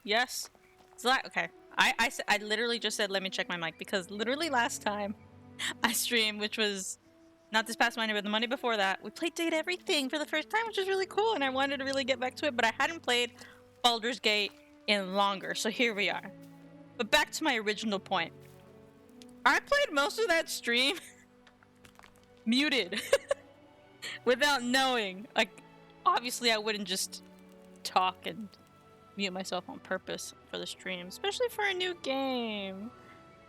Yes. Okay. I literally just said, let me check my mic, because literally last time I streamed, which was not this past Monday, but the Monday before that, we played Date Everything for the first time, which was really cool, and I wanted to really get back to it, but I hadn't played Baldur's Gate in longer, so here we are. But back to my original point. I played most of that stream muted without knowing. Like, obviously I wouldn't just talk and mute myself on purpose for the stream, especially for a new game.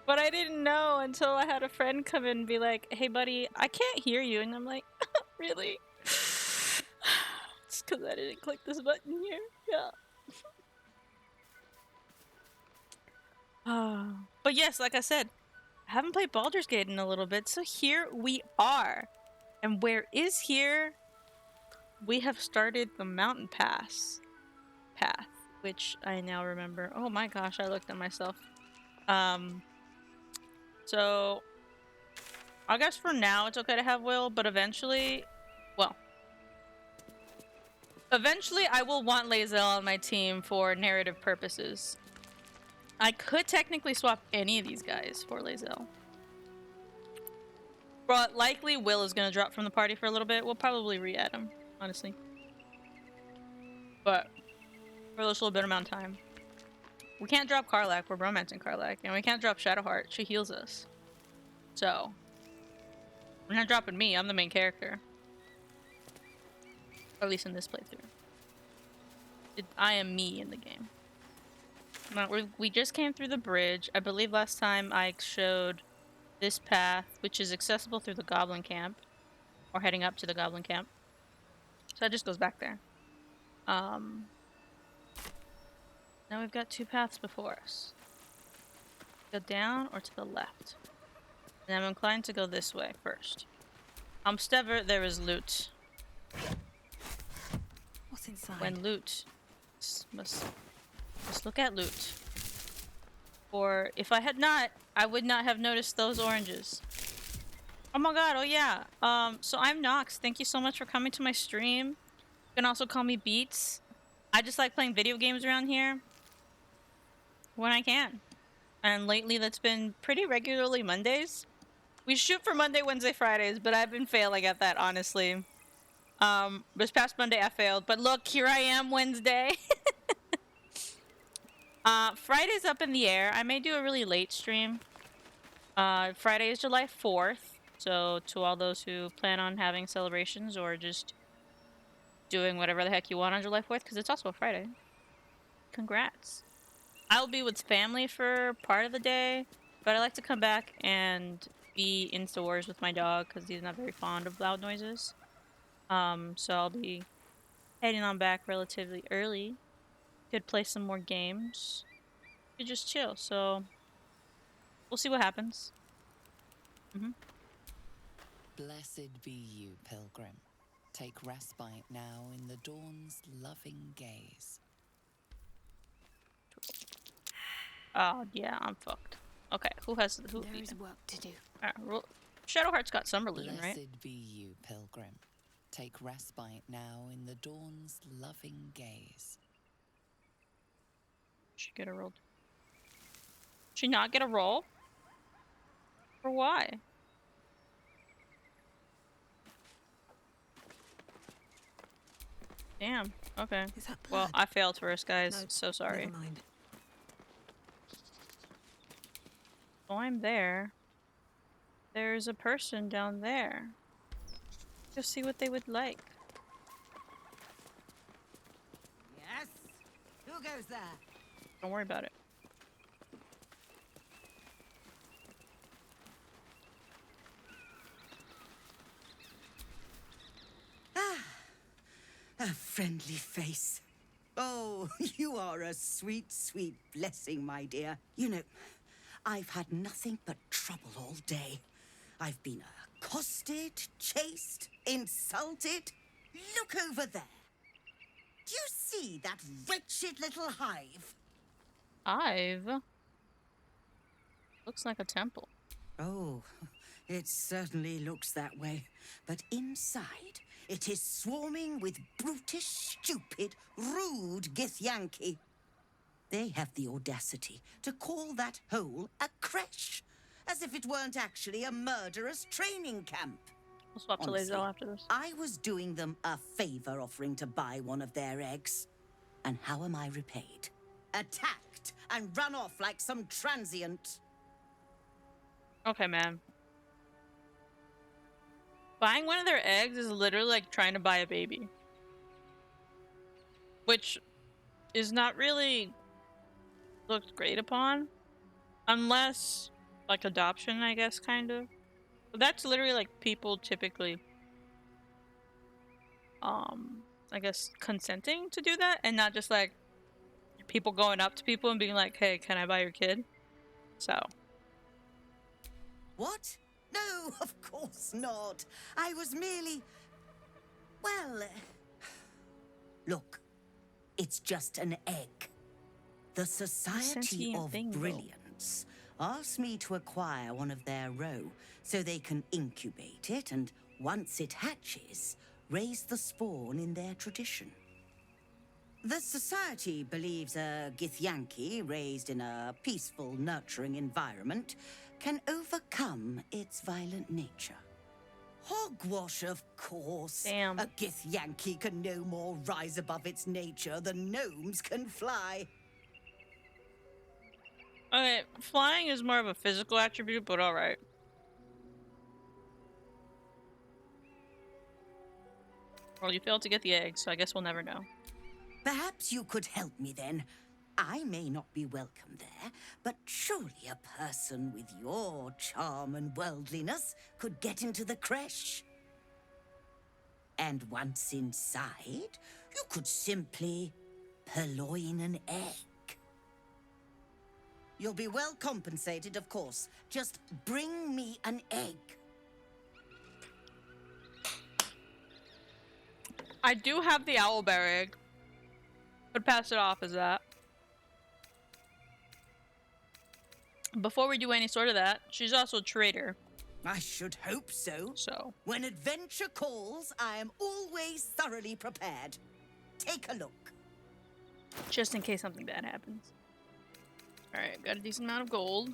But I didn't know until I had a friend come in and be like, hey buddy, I can't hear you. And I'm like, really? It's because I didn't click this button here. Yeah. But yes, like I said, I haven't played Baldur's Gate in a little bit, so here we are. And where is here? We have started the mountain path, which I now remember. Oh my gosh, I looked at myself. So I guess for now it's okay to have Will, but eventually, well, eventually I will want Lae'zel on my team for narrative purposes. I could technically swap any of these guys for Lae'zel. But likely Will is going to drop from the party for a little bit. We'll probably re-add him, honestly. But for this little bit amount of time. We can't drop Karlach. We're romancing Karlach. And we can't drop Shadowheart. She heals us. So, we're not dropping me. I'm the main character. Or at least in this playthrough. I am me in the game. We just came through the bridge. I believe last time I showed this path, which is accessible through the Goblin Camp. Or heading up to the Goblin Camp. So that just goes back there. Now we've got two paths before us. Go down or to the left. And I'm inclined to go this way first. Stever, there is loot. What's inside? When loot, must look at loot. Or if I had not, I would not have noticed those oranges. Oh my god, oh yeah. So I'm Nox. Thank you so much for coming to my stream. You can also call me Beats. I just like playing video games around here when I can. And lately that's been pretty regularly Mondays. We shoot for Monday, Wednesday, Fridays, but I've been failing at that, honestly. This past Monday I failed, but look, here I am Wednesday. Friday's up in the air. I may do a really late stream. Friday is July 4th, so to all those who plan on having celebrations or just doing whatever the heck you want on July 4th, because it's also a Friday. Congrats. I'll be with family for part of the day, but I like to come back and be indoors with my dog because he's not very fond of loud noises. So I'll be heading on back relatively early. Could play some more games. Could just chill, so we'll see what happens. Blessed be you, pilgrim. Take respite now in the dawn's loving gaze. Oh, yeah, I'm fucked. Okay, who has... There is work to do. Alright, Shadowheart's got some religion, right? Blessed be you, pilgrim. Take respite now in the dawn's loving gaze. She get a roll. She not get a roll? For why? Damn. Okay. Is that blood? Well, I failed first, guys. No, So sorry. Never mind. Oh, I'm there. There's a person down there. Go see what they would like. Yes? Who goes there? Don't worry about it. A friendly face. Oh, you are a sweet, sweet blessing, my dear. You know, I've had nothing but trouble all day. I've been accosted, chased, insulted. Look over there. Do you see that wretched little hive? Hive? Looks like a temple. Oh, it certainly looks that way. But inside, it is swarming with brutish, stupid, rude Githyanki. They have the audacity to call that hole a creche, as if it weren't actually a murderous training camp. We'll swap to Honestly, Lae'zel after this. I was doing them a favor offering to buy one of their eggs. And how am I repaid? Attacked and run off like some transient. Okay, man. Buying one of their eggs is literally like trying to buy a baby. Which is not really looked great upon. Unless, like, adoption, I guess, kind of. But that's literally, like, people typically, I guess, consenting to do that. And not just, like, people going up to people and being like, hey, can I buy your kid? So. What? No, of course not. I was merely... Well... Look, it's just an egg. The Society Sentient of thing, though. Brilliance asked me to acquire one of their roe so they can incubate it and, once it hatches, raise the spawn in their tradition. The Society believes a Githyanki raised in a peaceful, nurturing environment can overcome its violent nature. Hogwash, of course. Damn. A Githyanki can no more rise above its nature than gnomes can fly. Okay, flying is more of a physical attribute, but alright. Well, you failed to get the egg, so I guess we'll never know. Perhaps you could help me then. I may not be welcome there, but surely a person with your charm and worldliness could get into the creche. And once inside, you could simply purloin an egg. You'll be well compensated, of course. Just bring me an egg. I do have the owlbear egg. Could pass it off as that. Before we do any sort of that, she's also a traitor. I should hope so. So. When adventure calls, I am always thoroughly prepared. Take a look. Just in case something bad happens. Alright, got a decent amount of gold.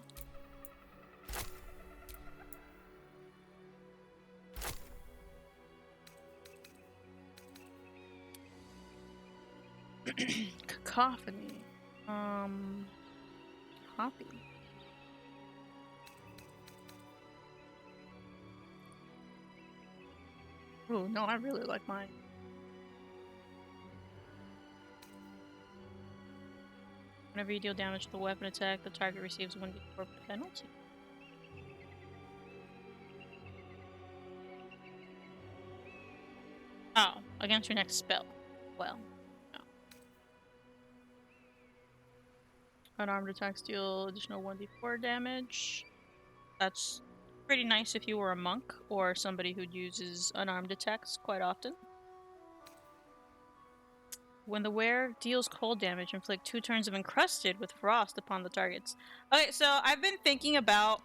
Cacophony. Copy. Oh, no, I really like mine. Whenever you deal damage to the weapon attack, the target receives 1d4 penalty. Oh, against your next spell. Well, no. Unarmed attacks deal additional 1d4 damage. That's pretty nice if you were a monk or somebody who uses unarmed attacks quite often. When the wearer deals cold damage, inflict 2 turns of encrusted with frost upon the targets. Okay, so I've been thinking about,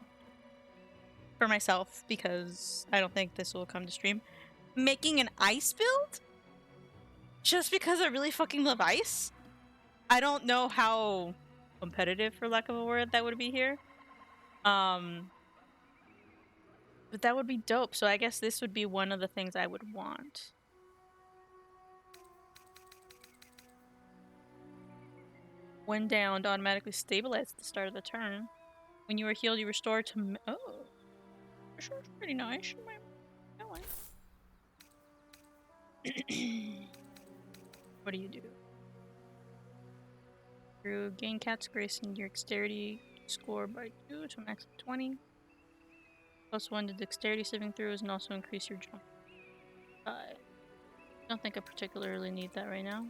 for myself, because I don't think this will come to stream, making an ice build? Just because I really fucking love ice? I don't know how competitive, for lack of a word, that would be here. But that would be dope, so I guess this would be one of the things I would want. When downed, automatically stabilize at the start of the turn. When you are healed, you restore to... Oh. Sure, it's pretty nice. I like it. What do you do? You gain Cat's Grace and your Dexterity score by 2 to a max of 20. Plus 1 to Dexterity saving throws and also increase your jump. I don't think I particularly need that right now.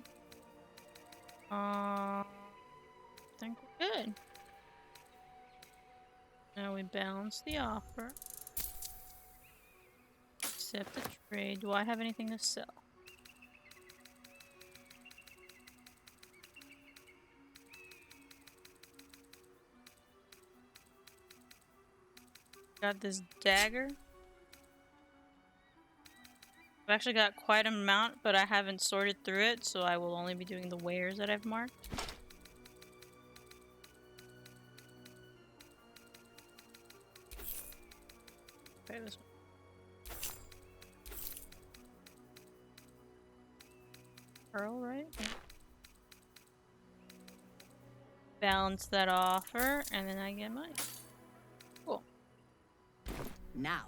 I think we're good. Now we balance the offer. Accept the trade. Do I have anything to sell? Got this dagger. I've actually got quite an amount, but I haven't sorted through it, so I will only be doing the wares that I've marked. Okay, this one. Pearl, right? Yeah. Balance that offer, and then I get mine. Cool. Now,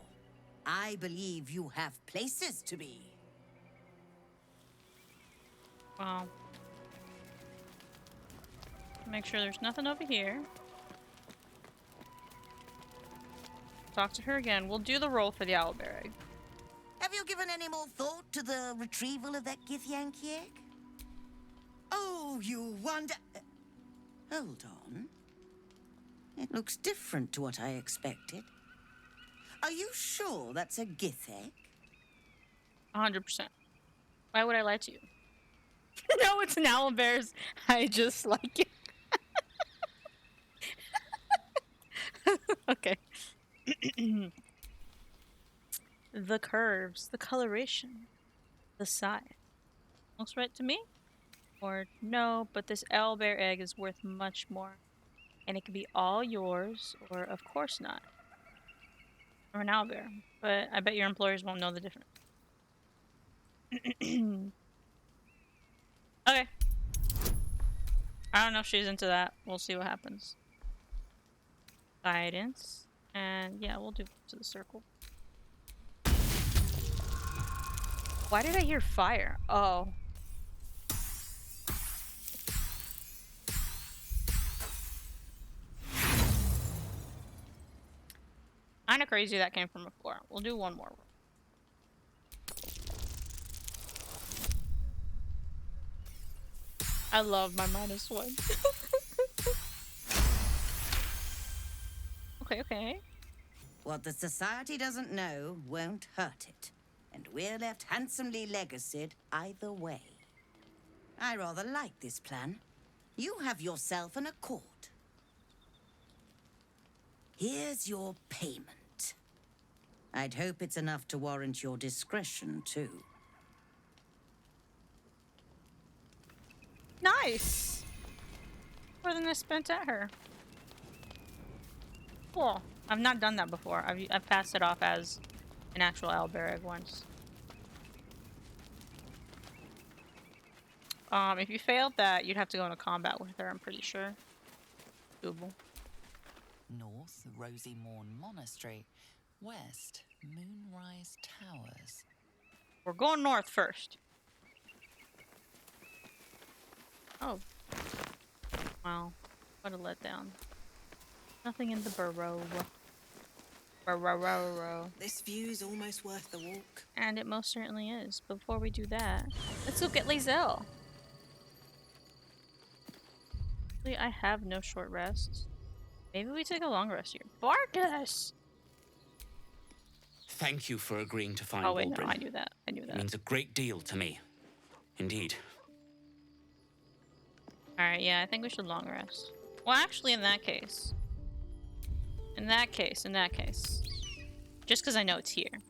I believe you have places to be. Wow. Make sure there's nothing over here. Talk to her again. We'll do the roll for the owlbear egg. Have you given any more thought to the retrieval of that Githyanki egg? Oh, you wonder... hold on. It looks different to what I expected. Are you sure that's a Gith egg? 100%. Why would I lie to you? No, it's an owlbear's. I just like it. Okay. The curves, the coloration, the size. Looks right to me? Or no, but this owlbear egg is worth much more. And it could be all yours, or of course not. Or an owlbear. But I bet your employers won't know the difference. Okay. I don't know if she's into that. We'll see what happens. Guidance. And yeah, we'll do to the circle. Why did I hear fire? Oh. Kinda crazy that came from a 4. We'll do one more. I love my -1. Okay, okay. What the society doesn't know won't hurt it. And we're left handsomely legacied either way. I rather like this plan. You have yourself an accord. Here's your payment. I'd hope it's enough to warrant your discretion, too. Nice! More than I spent at her. Cool. I've not done that before. I've passed it off as an actual owlbear egg once. If you failed that, you'd have to go into combat with her, I'm pretty sure. Doable. North, Rosymorn Monastery. West, Moonrise Towers. We're going north first. Oh. Wow. What a letdown. Nothing in the burrow. Burrow. This view's almost worth the walk. And it most certainly is. Before we do that, let's look at Lae'zel. Actually, I have no short rests. Maybe we take a long rest here. Barkus! Thank you for agreeing to find Oh wait, no, Wulbren. I knew that. I knew It that. means a great deal to me. Indeed. Alright, yeah, I think we should long rest. Well, actually, in that case. In that case. Just because I know it's here.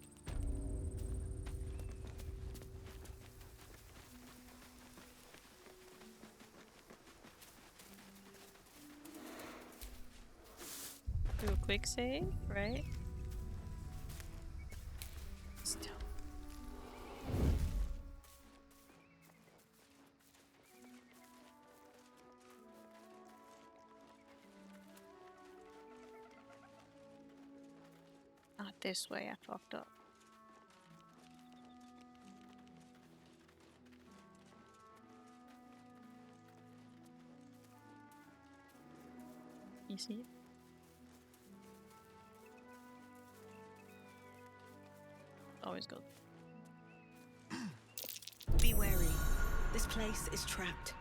Do a quick save, right? Still. Not this way, I fucked up. You see it? Always go. Be wary. This place is trapped.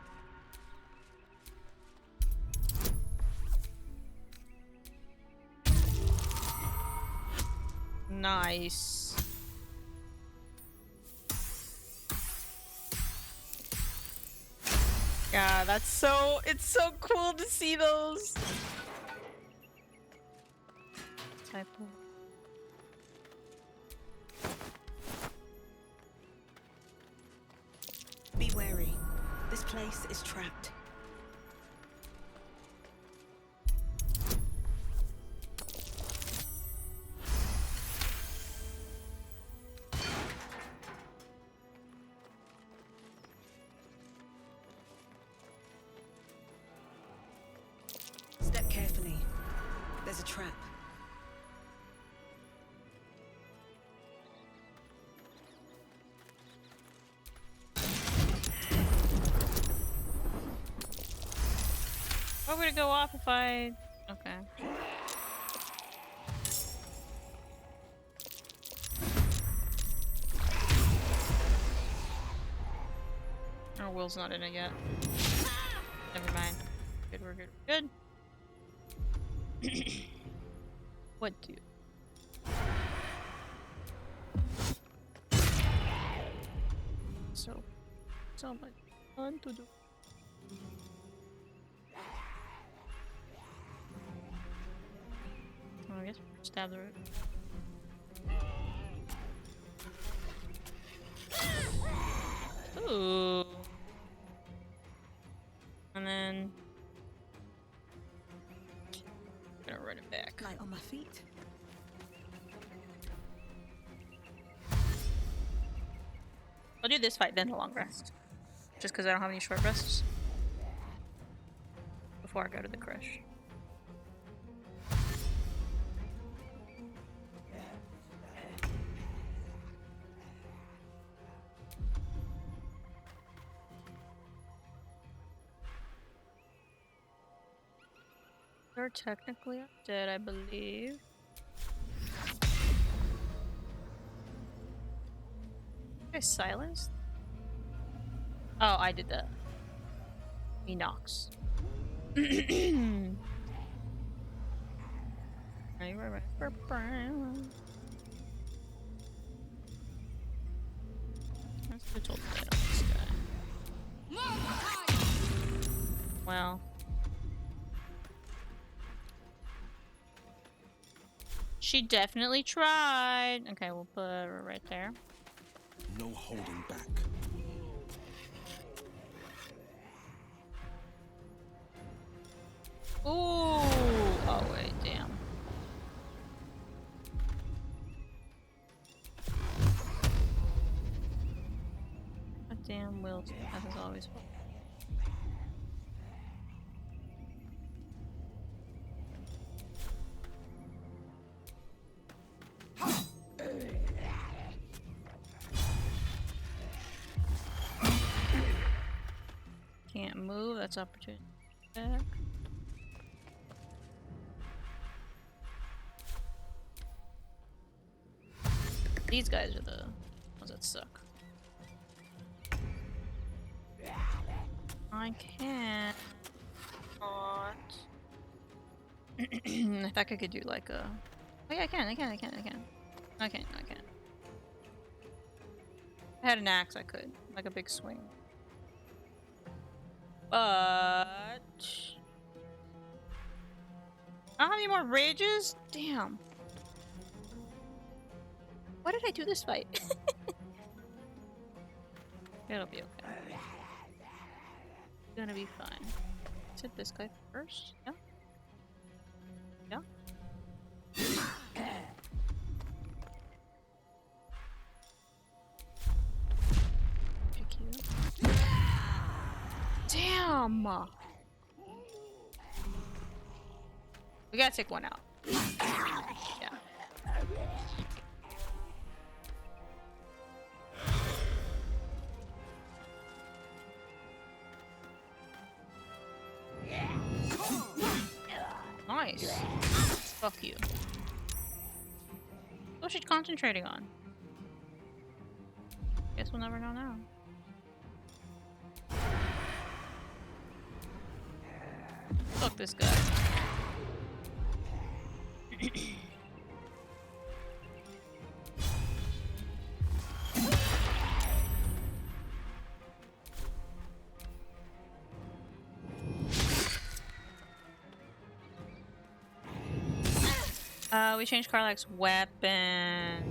Nice. Yeah, that's so, it's so cool to see those. Typo. Be wary. This place is trapped. There's a trap. Why would it go off if I... Okay. Oh, Will's not in it yet. Never mind. Good, we're good. Good. What do? So much fun to do. Oh, I guess stab the root. Ooh. And then I'm gonna run it back. Light on my feet. I'll do this fight, then a long rest. Just because I don't have any short rests. Before I go to the Creche. They're technically dead, I believe. I silenced? Oh, I did that. He knocks. Right. That's the total dead on this guy. Well. She definitely tried. Okay, we'll put her right there. No holding back. Ooh! Oh wait, damn. God damn, Will. That is always fun. Can't move, that's opportunity. Back. These guys are the ones that suck. I can't. Not. I thought I could do like a. Oh yeah, I can. Okay, no, I can't. If I had an axe, I could. Like a big swing. But I don't have any more rages? Damn. Why did I do this fight? It'll be okay. It's gonna be fine. Let's hit this guy first. Yeah. Yeah. Pick you. Damn! We gotta take one out. Yeah. Nice. Fuck you. What's she concentrating on? Guess we'll never know now. Fuck this guy. We changed Karlach's weapon.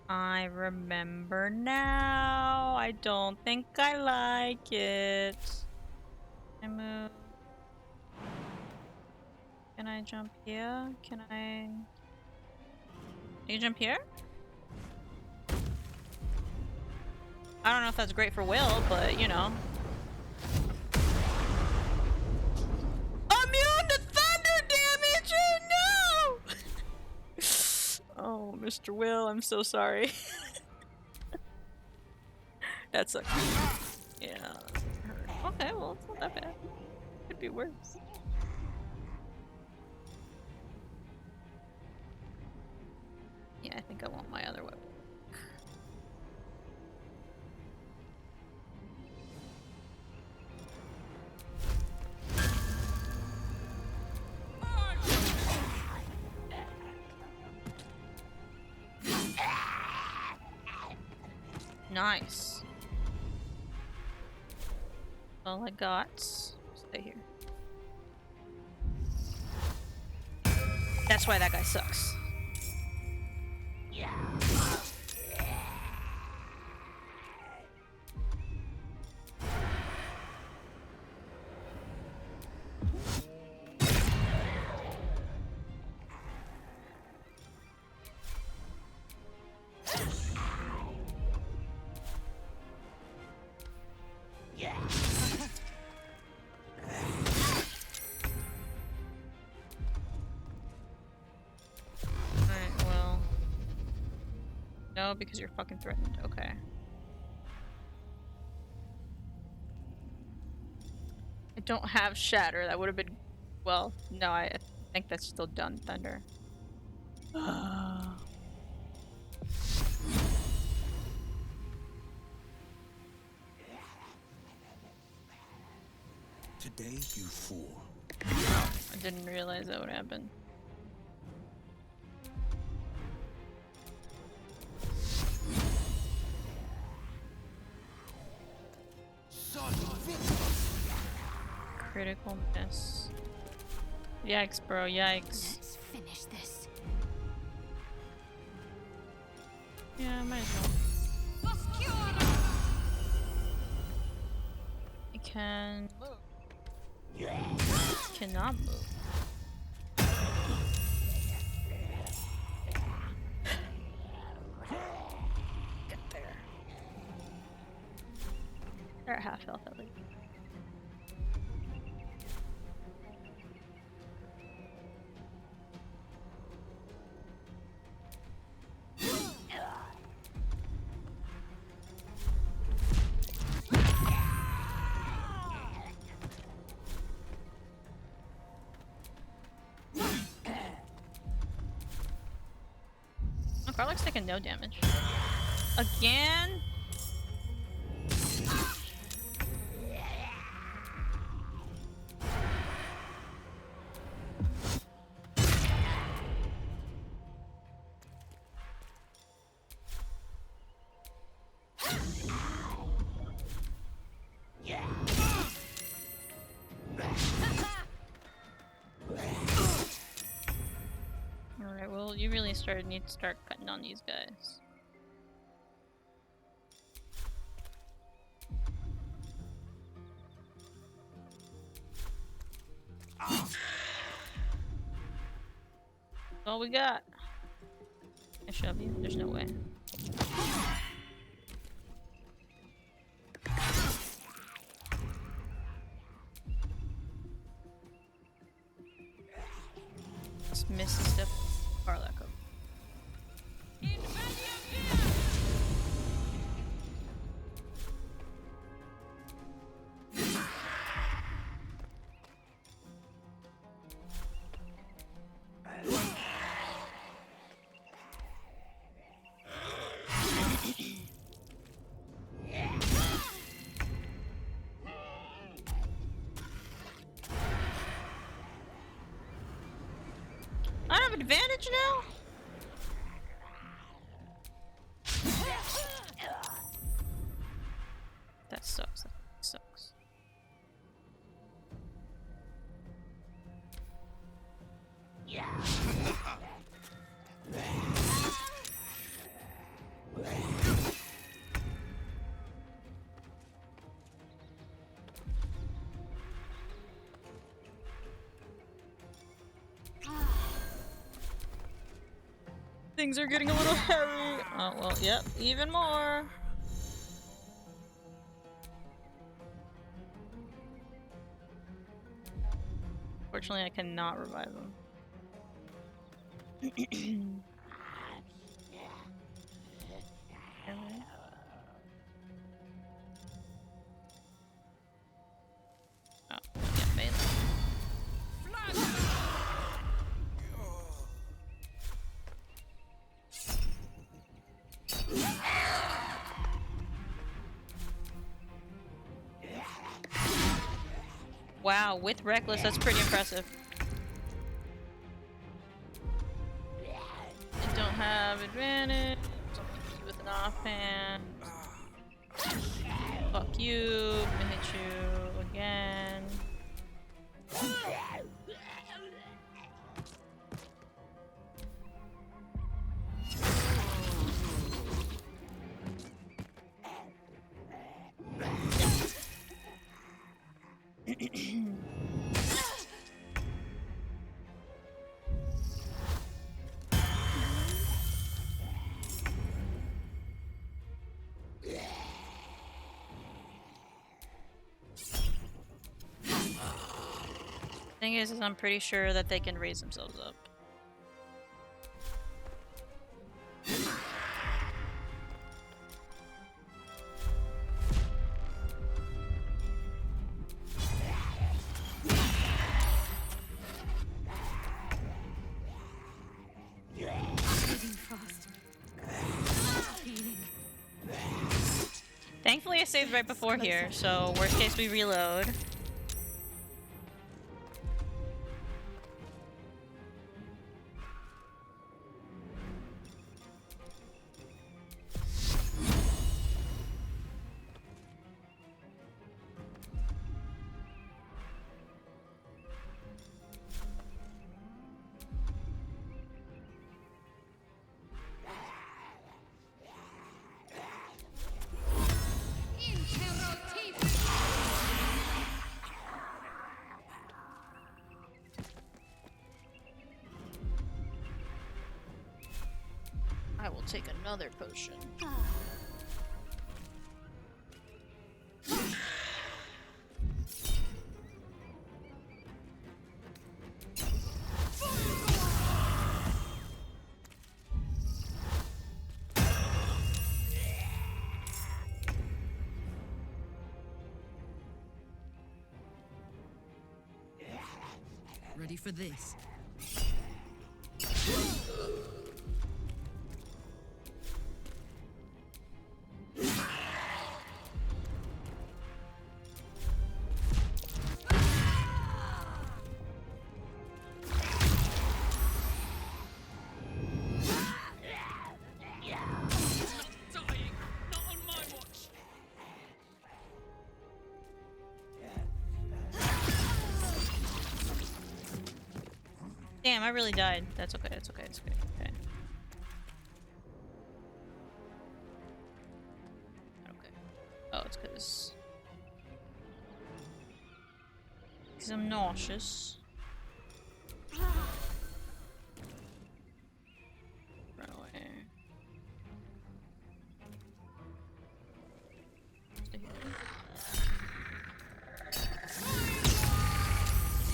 I remember now. I don't think I like it. I move. Can I jump here? Can you jump here? I don't know if that's great for Will, but you know. Immune! Mr. Will, I'm so sorry. That sucks. Yeah. Hurt. Okay, well, it's not that bad. Could be worse. Yeah, I think I want my other weapon. Nice. All I got. Stay here. That's why that guy sucks. Alright, well. No, because you're fucking threatened. Okay. I don't have Shatter. That would have been... Well, no, I think that's still done, Thunder. Today you fall. I didn't realize that would happen. Critical miss. Yikes, bro, yikes. Let's finish this. Yeah, might as well. I can move. Cannot move. Get there. They're at half health at least. Oh, Garlic's taking no damage. Again? Alright, well, you really need to start cutting on these guys. All we got. I shove you. There's no way. Just miss the step. Carlac up. I have advantage now? That sucks. That sucks. Things are getting a little hairy. Oh, well, yep, even more. Fortunately, I cannot revive him. Wow, with Reckless, that's pretty impressive. I don't have advantage. Something with an offhand. Fuck you. I'm gonna hit you again. Thing is I'm pretty sure that they can raise themselves up. Thankfully I saved right before here, so worst case we reload. I will take another potion. Ready for this? Damn, I really died. That's okay, that's okay, that's okay. Okay. Okay. Oh, it's because I'm nauseous. Run away. Stay here.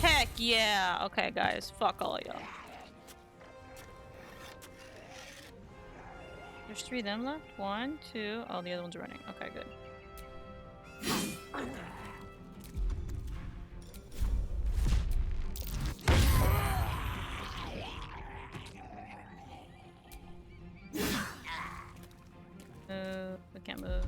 Heck yeah! Okay, guys, fuck all y'all. There's 3 of them left. 1, 2. Oh, the other one's running. Okay, good. We can't move.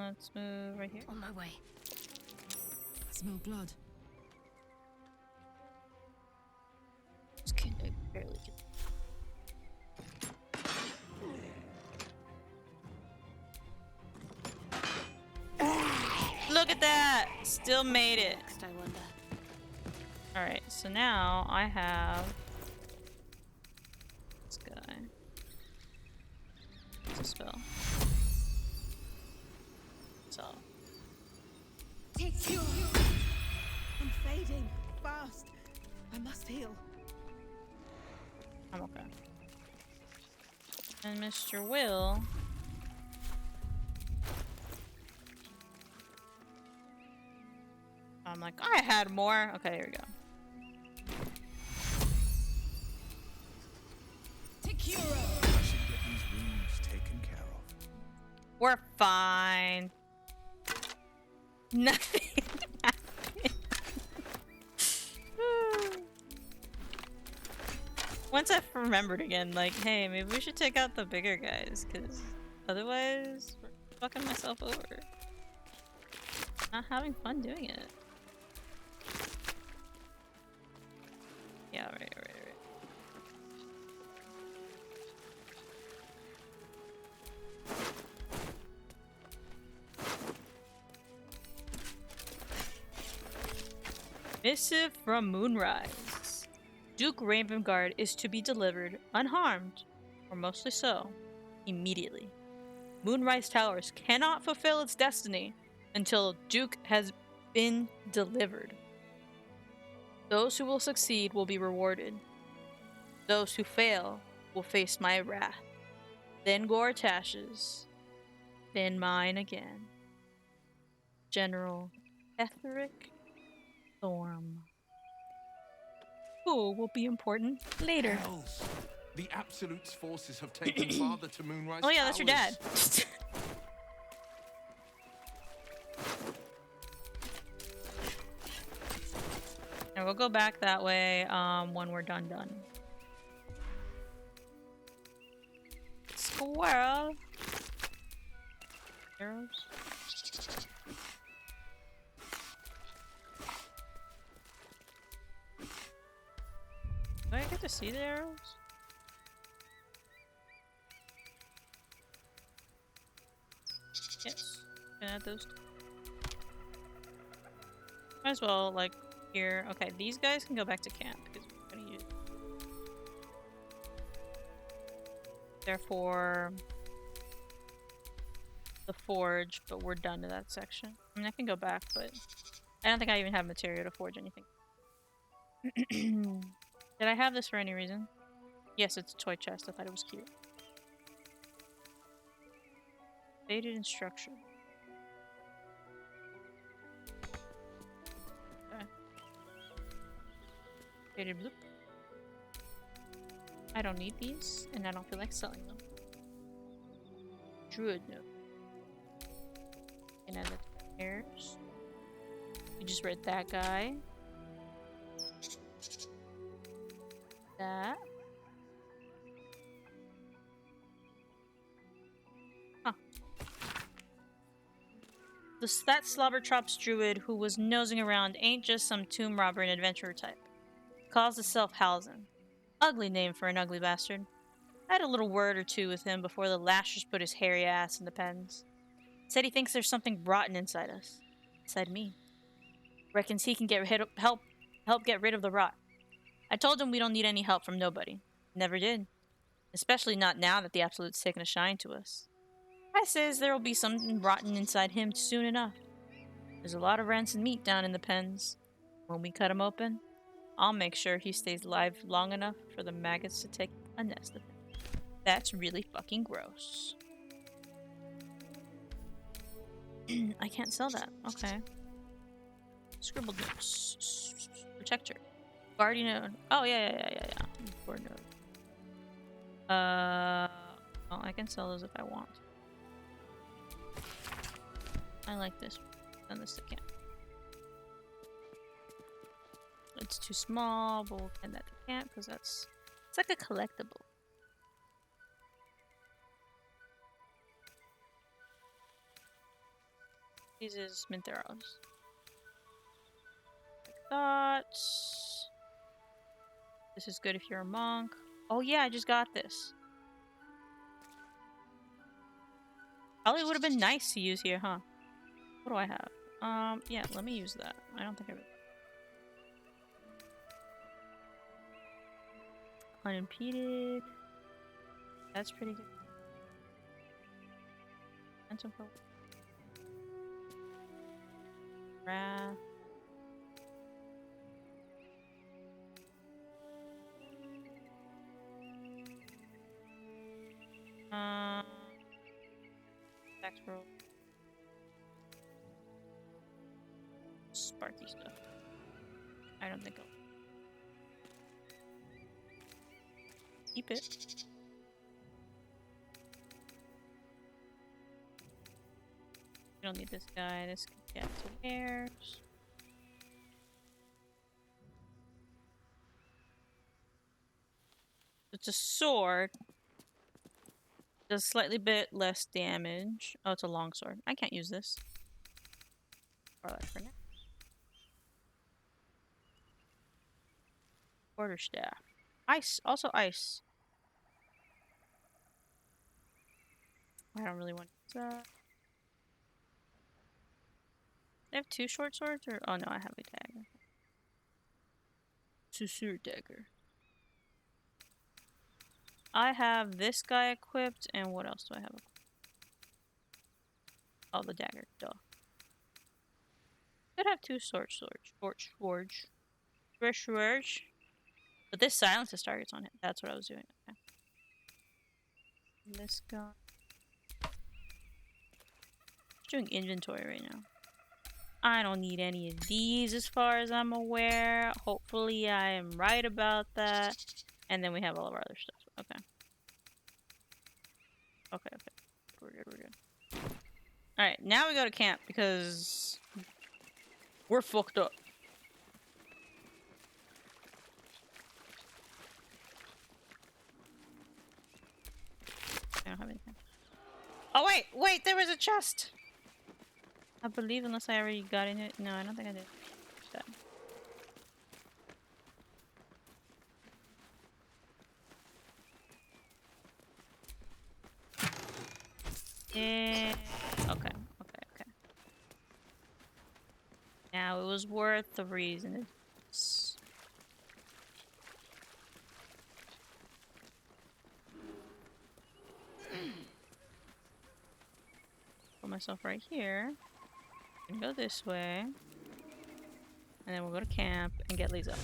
Let's move right here. On my way. I smell blood. Just kidding, I barely get. Look at that! Still made it. Next, I wonder. Alright, so now I have this guy. What's a spell? So Take you. I'm fading fast. I must heal. I'm okay. And Mr. Will. I'm like, I had more. Okay, here we go. We're fine. Nothing happened. Once I've remembered again, like, hey, maybe we should take out the bigger guys, because otherwise we're fucking myself over. Not having fun doing it. Yeah, right. Missive from Moonrise. Duke Ravengard is to be delivered unharmed, or mostly so, immediately. Moonrise Towers cannot fulfill its destiny until Duke has been delivered. Those who will succeed will be rewarded. Those who fail will face my wrath. Then Gortash's. Then mine again. General Etheric Thorm. Who will be important later. Hells. The Absolute's forces have taken Father to Moonrise Oh yeah, that's your dad. Towers. And we'll go back that way when we're done. Squirrel. Arrows. Do I get to see the arrows? Yes. Can I add those? Might as well, like, here. Okay, these guys can go back to camp because we're gonna use. Therefore, the forge, but we're done to that section. I mean, I can go back, but I don't think I even have material to forge anything. Did I have this for any reason? Yes, it's a toy chest. I thought it was cute. Faded instruction. Okay. Faded bloop. I don't need these, and I don't feel like selling them. Druid note. And then the hairs. You just read that guy. That. Huh. That Slobbertrops druid who was nosing around ain't just some tomb robber and adventurer type. Calls himself Halzen. Ugly name for an ugly bastard. I had a little word or two with him before the lashers put his hairy ass in the pens. Said he thinks there's something rotten inside us. Inside me. Reckons he can help get rid of the rot. I told him we don't need any help from nobody. Never did. Especially not now that the Absolute's taken a shine to us. I says there'll be something rotten inside him soon enough. There's a lot of rancid meat down in the pens. When we cut him open, I'll make sure he stays alive long enough for the maggots to take a nest of him. That's really fucking gross. I can't sell that. Okay. Scribbled notes. Protector. Guardian node. Oh, yeah. Board node. Well, I can sell those if I want. I like this. Send this to camp. It's too small, but we'll send that to camp because it's like a collectible. These is mint arrows. Like that. This is good if you're a monk. Oh yeah, I just got this. Probably would have been nice to use here, huh? What do I have? Yeah, let me use that. I don't think I really. Unimpeded. That's pretty good. Phantom Pro. Wrath. Tax roll. Sparky stuff. I don't think I'll keep it. We don't need this guy. This can get to wares. It's a sword. Does slightly bit less damage. Oh, it's a long sword. I can't use this. Or that for now. Quarterstaff. Ice. Also ice. I don't really want to use that. I have 2 short swords, or oh no, I have a dagger. Susur dagger. I have this guy equipped, and what else do I have equipped? Oh, the dagger. Duh. Could have 2 short swords. Swords. But this silences targets on it. That's what I was doing. Okay. This guy. Doing inventory right now. I don't need any of these as far as I'm aware. Hopefully I am right about that. And then we have all of our other stuff. Okay. Okay. We're good. Alright, now we go to camp because we're fucked up. I don't have anything. Oh wait, there was a chest! I believe, unless I already got in it. No, I don't think I did. That. Yeah. Okay. Now it was worth the reason. It's... Put myself right here. And go this way. And then we'll go to camp and get Lisa.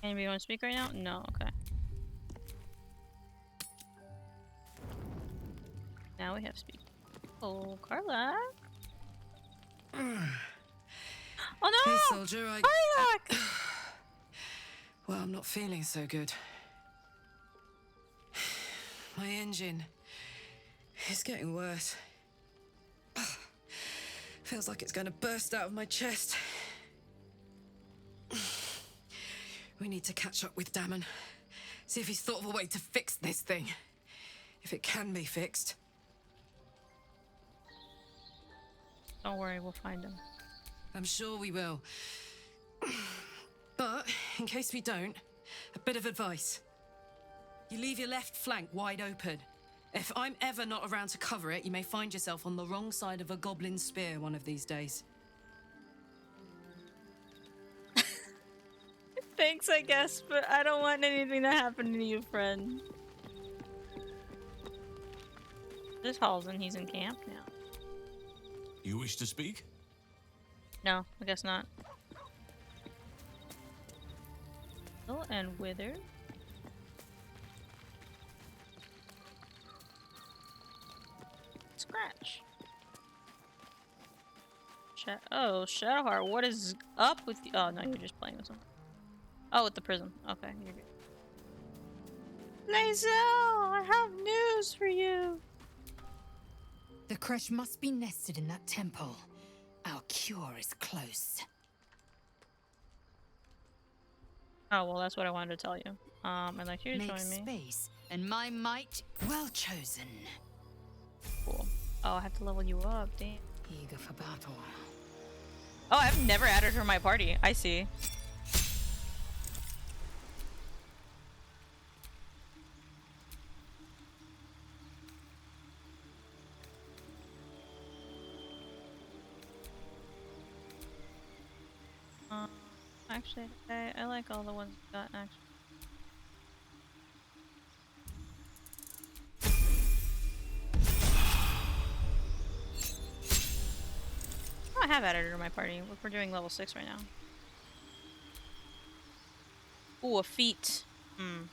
Anybody want to speak right now? No, okay. Now we have speak. Oh, Carla. Oh no! Hey, soldier, Carla! Well, I'm not feeling so good. My engine is getting worse. Feels like it's going to burst out of my chest. We need to catch up with Damon. See if he's thought of a way to fix this thing. If it can be fixed. Don't worry, we'll find him. I'm sure we will. But, in case we don't, a bit of advice. You leave your left flank wide open. If I'm ever not around to cover it, you may find yourself on the wrong side of a goblin spear one of these days. Thanks, I guess, but I don't want anything to happen to you, friend. This Halsey, he's in camp now. You wish to speak? No, I guess not. Oh, and Wither. Scratch. Oh, Shadowheart, what is up with you? Oh, no, you're just playing with something. Oh, with the prism. Okay, you're good. Lae'zel, I have news for you. The Creche must be nested in that temple. Our cure is close. Oh, well, that's what I wanted to tell you. I'd like you to Make join me. space, and my might well chosen. Cool. Oh, I have to level you up, damn. Eager for battle. Oh, I've never added her to my party. I see. Actually, I like all the ones we got, actually. Oh, I have added her to my party. We're doing level 6 right now. Ooh, a feat.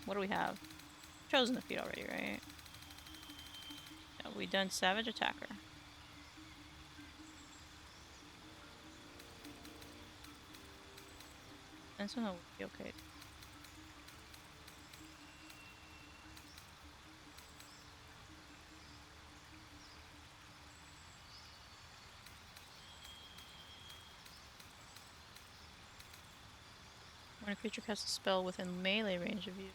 What do we have? Chosen the feat already, right? Yeah, we done Savage Attacker. This one will be okay. When a creature casts a spell within melee range of you,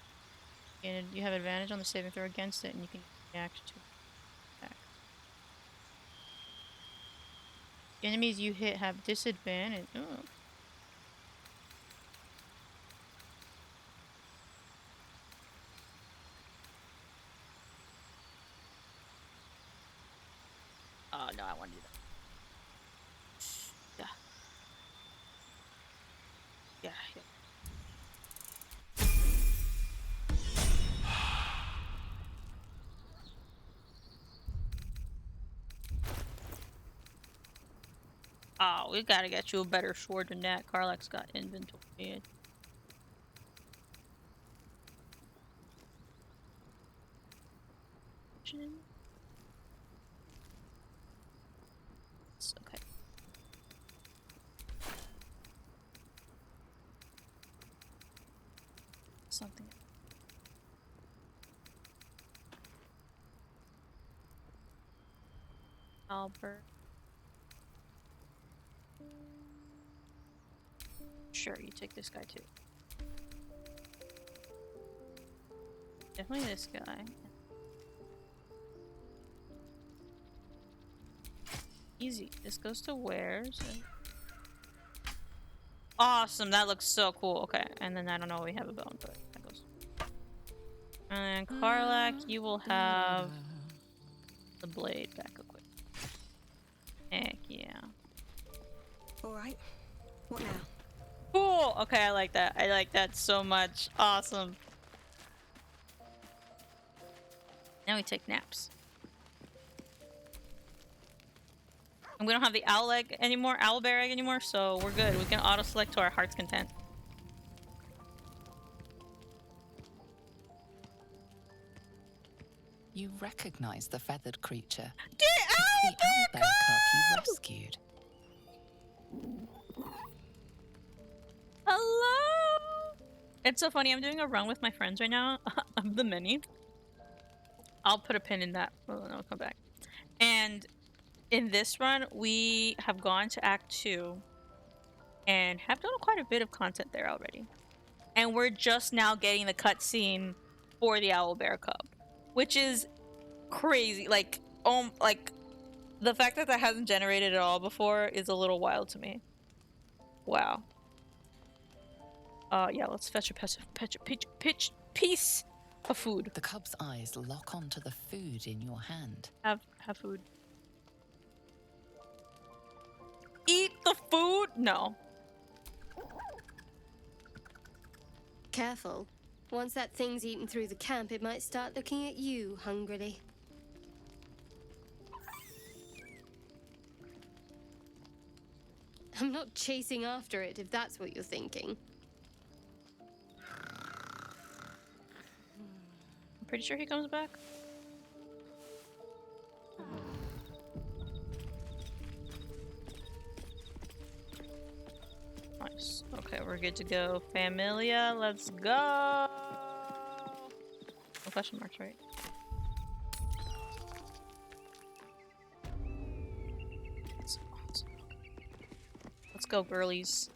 and you have advantage on the saving throw against it, and you can react to attack. Enemies you hit have disadvantage. Oh. Oh no, I want to do that. Yeah. Yeah. Oh, we gotta get you a better sword than that. Karlach's got inventory. It's okay. Something. Albert. Sure, you take this guy too. Definitely this guy. Easy. This goes to wares. Awesome, that looks so cool. Okay, and then I don't know we have a bone, but that goes. And then Karlach, you will have the blade back real quick. Heck yeah. Alright. What now? Cool! Okay, I like that. I like that so much. Awesome. Now we take naps. And we don't have the owl egg anymore, owlbear egg anymore, so we're good. We can auto-select to our heart's content. You recognize the feathered creature. The It's the owlbear cub you rescued. Hello! It's so funny, I'm doing a run with my friends right now of the mini. I'll put a pin in that. Oh, no, I'll come back. And in this run, we have gone to Act 2 and have done quite a bit of content there already. And we're just now getting the cutscene for the owlbear cub, which is crazy. Like the fact that that hasn't generated at all before is a little wild to me. Wow. Yeah, let's fetch a piece of food. The cub's eyes lock onto the food in your hand. Have food. Eat the food? No. Careful. Once that thing's eaten through the camp, it might start looking at you hungrily. I'm not chasing after it, if that's what you're thinking. I'm pretty sure he comes back. Nice. Okay, we're good to go. Familia, let's go! No question marks, right? Awesome. Let's go, girlies.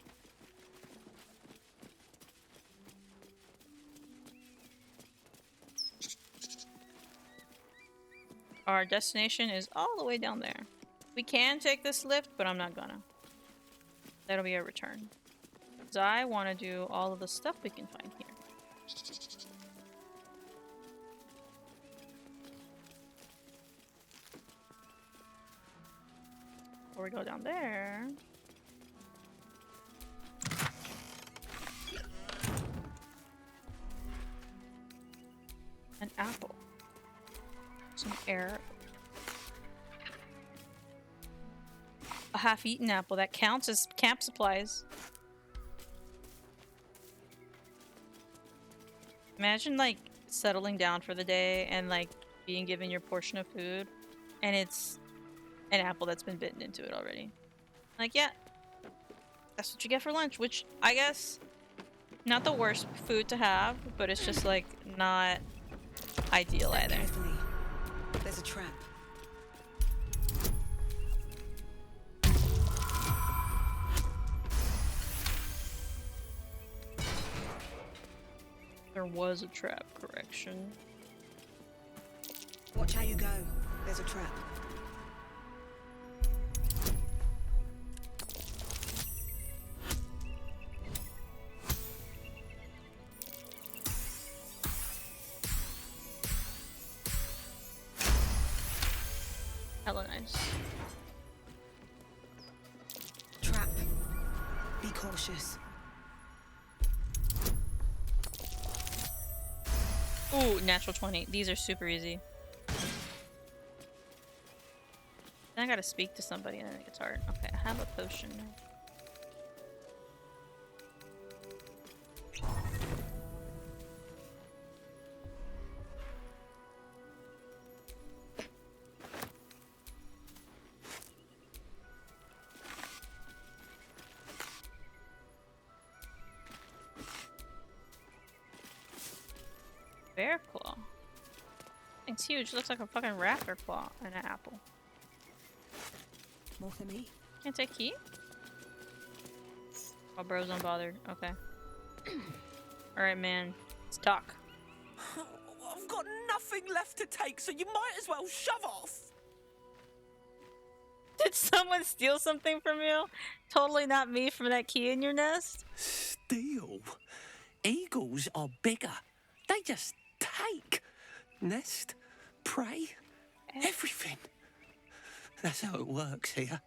Our destination is all the way down there. We can take this lift, but I'm not gonna. That'll be a return. Because I want to do all of the stuff we can find here. Before we go down there... An apple. Some air. A half-eaten apple. That counts as camp supplies. Imagine, like, settling down for the day and, like, being given your portion of food. And it's an apple that's been bitten into it already. Like, yeah. That's what you get for lunch. Which, I guess, not the worst food to have. But it's just, like, not ideal either. Carefully. There's a trap. There was a trap, correction. Watch how you go. There's a trap. Hella nice. Trap. Be cautious. Ooh, natural 20. These are super easy. Then I gotta speak to somebody and then it gets hard. Okay, I have a potion. Bear claw. Thing's huge. Looks like a fucking raptor claw and an apple. More for me. Can't take key? Oh, bro's unbothered. Okay. Alright, man. Let's talk. I've got nothing left to take, so you might as well shove off. Did someone steal something from you? Totally not me from that key in your nest? Steal? Eagles are bigger. They just take. Nest, prey, everything. That's how it works here.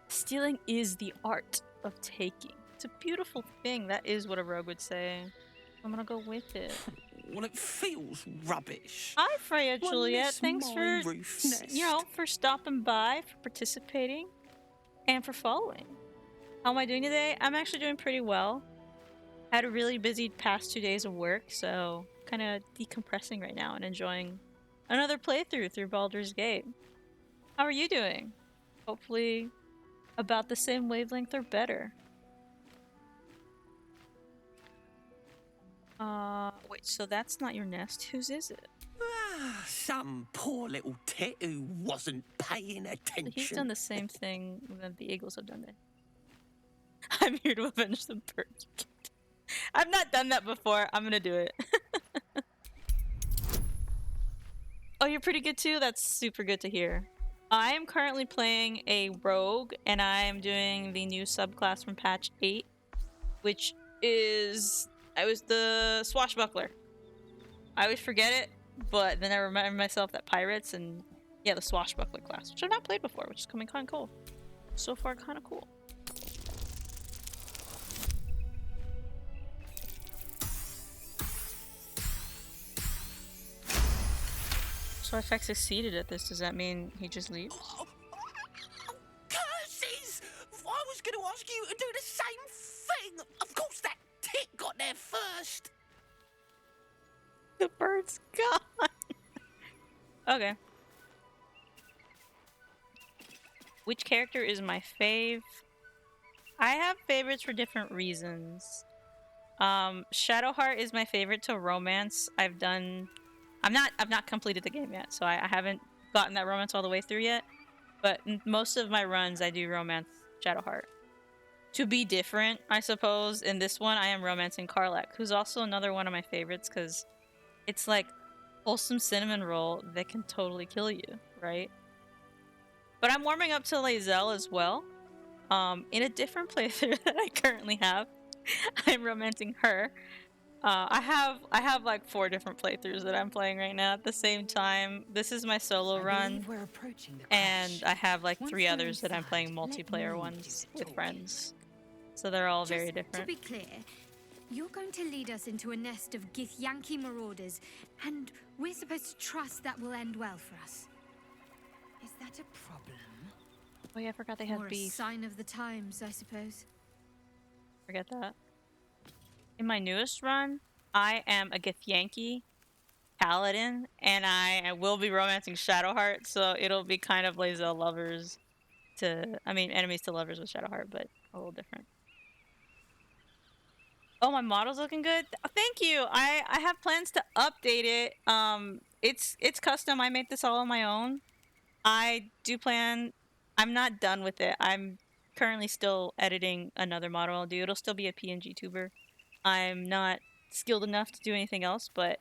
Stealing is the art of taking. It's a beautiful thing. That is what a rogue would say. I'm gonna go with it. Well, it feels rubbish. Hi, Freya Well, Juliet. miss Thanks my for, roof nest. you know, for stopping by, for participating, and for following. How am I doing today? I'm actually doing pretty well. I had a really busy past 2 days of work, so kind of decompressing right now and enjoying another playthrough through Baldur's Gate. How are you doing? Hopefully about the same wavelength or better. Wait, so that's not your nest. Whose is it? Some poor little tit who wasn't paying attention. He's done the same thing that the Eagles have done. I'm here to avenge the bird. I've not done that before. I'm gonna do it. Oh, you're pretty good too? That's super good to hear. I am currently playing a rogue, and I am doing the new subclass from patch 8, which is... I was the swashbuckler. I always forget it, but then I remember myself that pirates and... yeah, the swashbuckler class, which I've not played before, which is coming kind of cool. So far, kind of cool. So if I succeeded at this, does that mean he just leaves? Oh, curses! I was going to ask you to do the same thing. Of course, that tit got there first. The bird's gone. Okay. Which character is my fave? I have favorites for different reasons. Shadowheart is my favorite to romance. I've not completed the game yet, so I haven't gotten that romance all the way through yet. But in most of my runs, I do romance Shadowheart. To be different, I suppose, in this one, I am romancing Karlach, who's also another one of my favorites, because it's like wholesome cinnamon roll that can totally kill you, right? But I'm warming up to Lae'zel as well. In a different playthrough that I currently have, I'm romancing her. I have like 4 different playthroughs that I'm playing right now at the same time. This is my solo run, We're approaching the and Creche. I have like 3 Once we're others that I'm inside, playing let multiplayer me ones do the with talking. friends. So they're all very Just different. to be clear, you're going to lead us into a nest of Githyanki marauders, and we're supposed to trust that will end well for us. Is that a problem? Oh yeah, I forgot they Or had a beef. sign of the times, I suppose. Forget that. In my newest run, I am a Githyanki paladin, and I will be romancing Shadowheart, so it'll be kind of Lae'zel lovers to... I mean, enemies to lovers with Shadowheart, but a little different. Oh, my model's looking good? Thank you! I have plans to update it. It's custom. I made this all on my own. I do plan... I'm not done with it. I'm currently still editing another model I'll do. It'll still be a PNG tuber. I'm not skilled enough to do anything else, but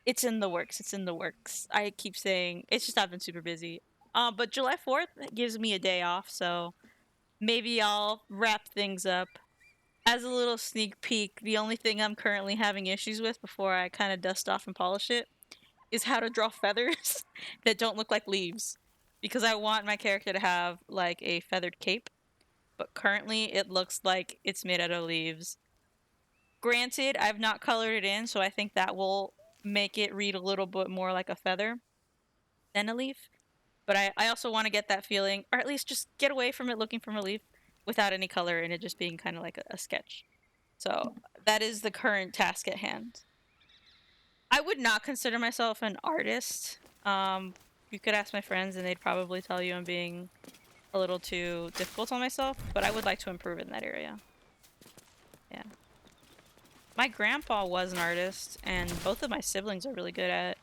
it's in the works. It's in the works. I keep saying it's just I've been super busy. But July 4th gives me a day off, so maybe I'll wrap things up. As a little sneak peek, the only thing I'm currently having issues with before I kind of dust off and polish it is how to draw feathers that don't look like leaves. Because I want my character to have like a feathered cape, but currently it looks like it's made out of leaves. Granted, I've not colored it in, so I think that will make it read a little bit more like a feather than a leaf. But I also want to get that feeling, or at least just get away from it looking from a leaf without any color and it just being kind of like a sketch. So that is the current task at hand. I would not consider myself an artist. You could ask my friends and they'd probably tell you I'm being a little too difficult on myself, but I would like to improve in that area. Yeah. My grandpa was an artist, and both of my siblings are really good at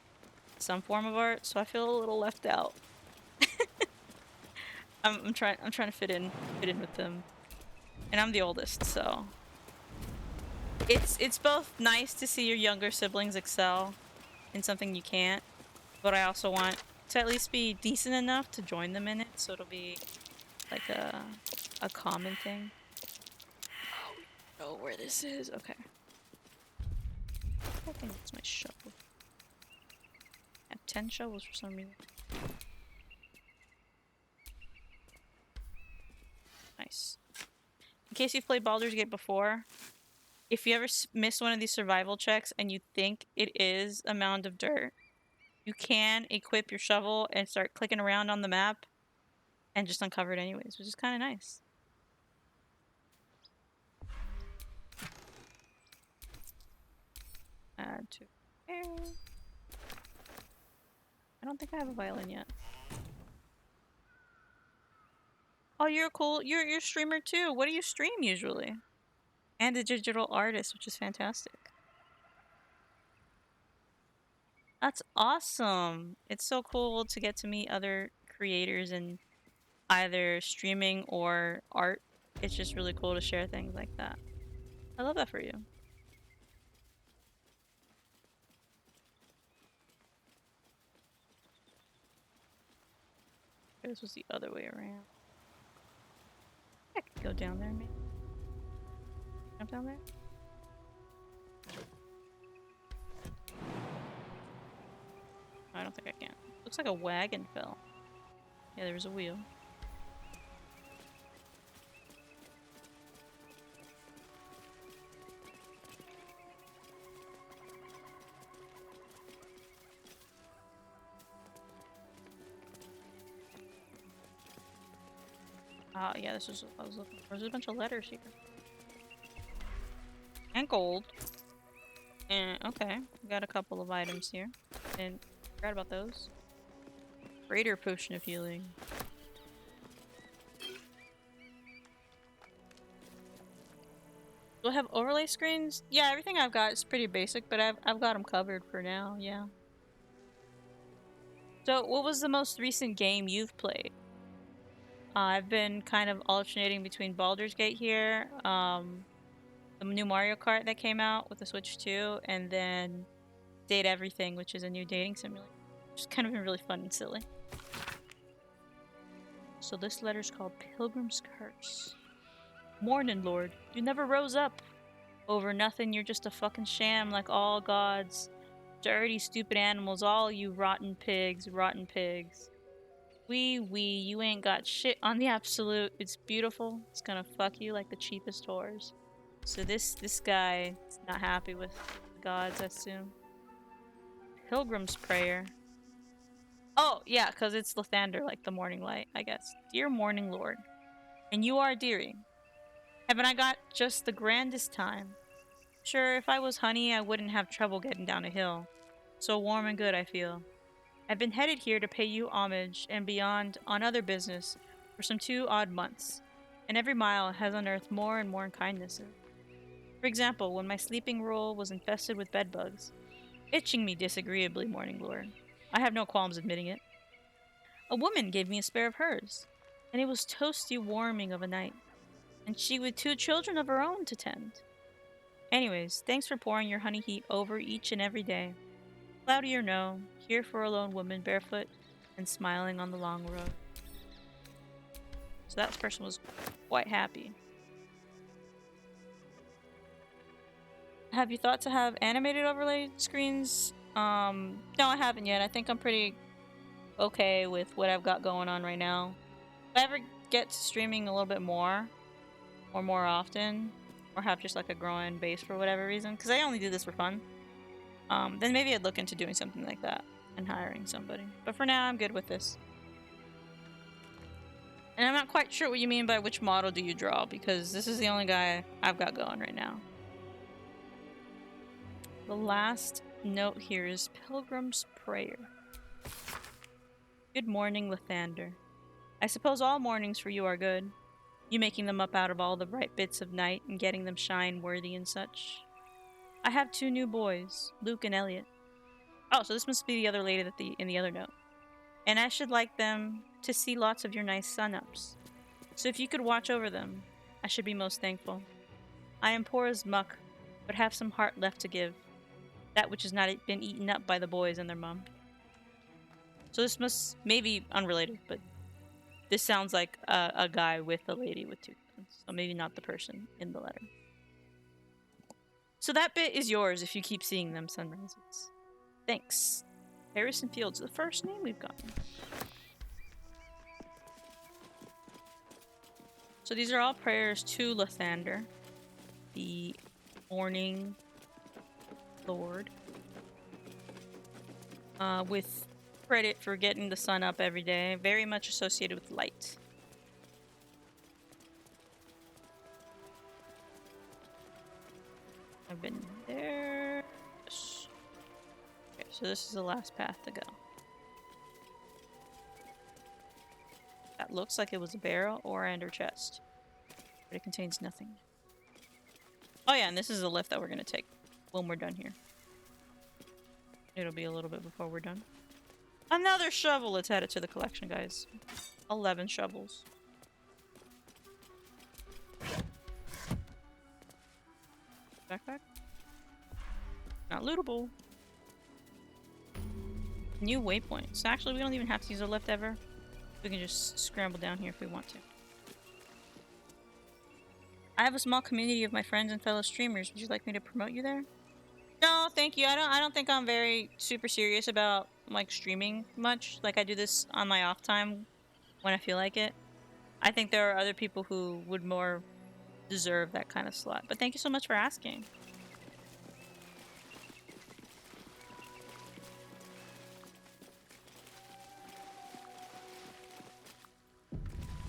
some form of art, so I feel a little left out. I'm trying to fit in with them. And I'm the oldest, so it's both nice to see your younger siblings excel in something you can't, but I also want to at least be decent enough to join them in it, so it'll be like a common thing. Oh, we know where this is. Okay. I think it's my shovel. I have 10 shovels for some reason. Nice. In case you've played Baldur's Gate before, if you ever miss one of these survival checks and you think it is a mound of dirt, you can equip your shovel and start clicking around on the map and just uncover it anyways, which is kind of nice. Add to air. I don't think I have a violin yet. Oh, you're cool. You're a streamer too. What do you stream usually? And a digital artist, which is fantastic. That's awesome. It's so cool to get to meet other creators in either streaming or art. It's just really cool to share things like that. I love that for you. This was the other way around. I could go down there, maybe. Jump down there? I don't think I can. Looks like a wagon fell. Yeah, there was a wheel. Yeah, this is what I was looking for. There's a bunch of letters here. And gold. And, okay. We got a couple of items here. And forgot about those. Greater potion of healing. Do I have overlay screens? Yeah, everything I've got is pretty basic, but I've got them covered for now, yeah. So, what was the most recent game you've played? I've been kind of alternating between Baldur's Gate here, the new Mario Kart that came out with the Switch 2, and then Date Everything, which is a new dating simulator. It's kind of been really fun and silly. So this letter's called Pilgrim's Curse. Morning, Lord. You never rose up. Over nothing, you're just a fucking sham like all gods. Dirty, stupid animals, all you rotten pigs, rotten pigs. Wee, you ain't got shit on the absolute. It's beautiful. It's gonna fuck you like the cheapest whores. So this guy is not happy with the gods, I assume. Pilgrim's Prayer. Oh, yeah, because it's Lathander, like the morning light, I guess. Dear morning lord, and you are dearie. Haven't I got just the grandest time? Sure, if I was honey, I wouldn't have trouble getting down a hill. So warm and good I feel. I've been headed here to pay you homage and beyond on other business for some 2 odd months, and every mile has unearthed more and more kindnesses. For example, when my sleeping roll was infested with bedbugs, itching me disagreeably, morning lord. I have no qualms admitting it. A woman gave me a spare of hers, and it was toasty warming of a night, and she with 2 children of her own to tend. Anyways, thanks for pouring your honey heat over each and every day. Cloudy or no, here for a lone woman barefoot and smiling on the long road. So that person was quite happy. Have you thought to have animated overlay screens? No, I haven't yet. I think I'm pretty okay with what I've got going on right now. If I ever get to streaming a little bit more, or more often, or have just like a growing base for whatever reason, because I only do this for fun, then maybe I'd look into doing something like that and hiring somebody. But for now, I'm good with this. And I'm not quite sure what you mean by which model do you draw, because this is the only guy I've got going right now. The last note here is Pilgrim's Prayer. Good morning, Lathander. I suppose all mornings for you are good. You making them up out of all the bright bits of night and getting them shine worthy and such. I have 2 new boys, Luke and Elliot. Oh, so this must be the other lady that in the other note. And I should like them to see lots of your nice sun-ups. So if you could watch over them, I should be most thankful. I am poor as muck, but have some heart left to give. That which has not been eaten up by the boys and their mom. So this must, maybe unrelated, but this sounds like a guy with a lady with 2 sons. So maybe not the person in the letter. So that bit is yours if you keep seeing them sunrises. Thanks. Harrison Fields, the first name we've gotten. So these are all prayers to Lathander, the morning lord, with credit for getting the sun up every day, very much associated with light. I've been there. Okay, so this is the last path to go. That looks like it was a barrel or an ender chest, but it contains nothing. Oh yeah, and this is the lift that we're gonna take when we're done here. It'll be a little bit before we're done. Another shovel! Let's add it to the collection, guys. 11 shovels. Backpack? Not lootable. New waypoints. Actually, we don't even have to use a lift ever. We can just scramble down here if we want to. I have a small community of my friends and fellow streamers. Would you like me to promote you there? No, thank you. I don't think I'm very super serious about like streaming much. Like I do this on my off time when I feel like it. I think there are other people who would more deserve that kind of slot. But thank you so much for asking.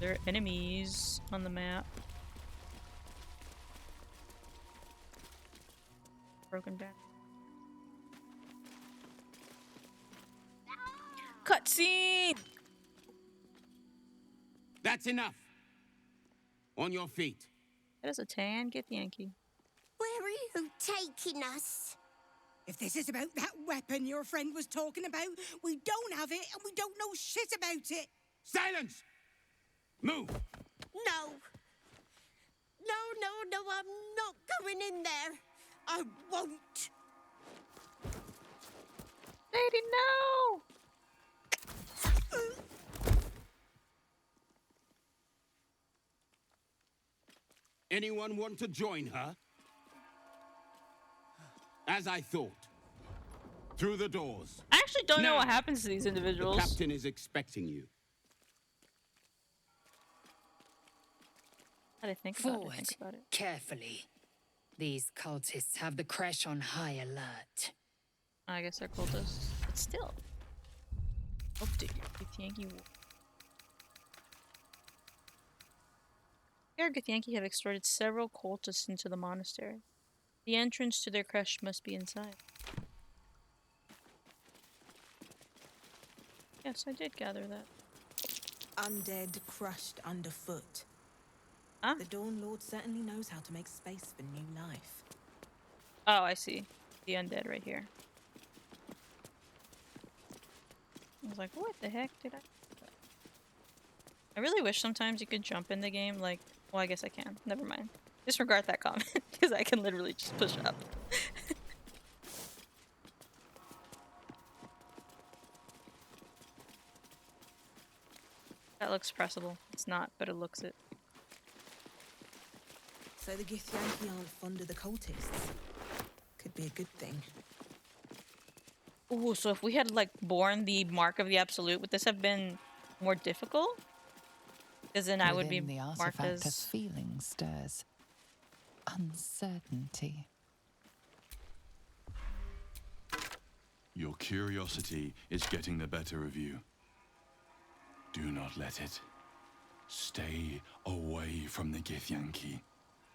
There are enemies on the map. Broken down. Cutscene! That's enough. On your feet. That is a tan. Get Yankee. Where are you taking us? If this is about that weapon your friend was talking about, we don't have it and we don't know shit about it. Silence! Move! No. No, I'm not going in there. I won't. Lady, no! Anyone want to join her? As I thought. Through the doors. I actually don't know Now, what happens to these individuals. The captain is expecting you. How do I think Forward, about it? carefully. These cultists have the Creche on high alert. I guess they're cultists. But still. Oh dear. Githyanki War. Here, Githyanki have extorted several cultists into the monastery. The entrance to their creche must be inside. Yes, I did gather that. Undead crushed underfoot. Huh? The Dawn Lord certainly knows how to make space for new life. Oh, I see. The undead right here. I was like, what the heck did I... I really wish sometimes you could jump in the game, like, Well, I guess I can. Never mind. Disregard that comment, because I can literally just push up. That looks pressable. It's not, but it looks it. So the Githyanki aren't fond of the cultists. Could be a good thing. Ooh, so if we had, like, borne the mark of the Absolute, would this have been more difficult? Because then I would be Within the marked artifact, a as... feeling stirs. Uncertainty. Your curiosity is getting the better of you. Do not let it. Stay away from the Githyanki.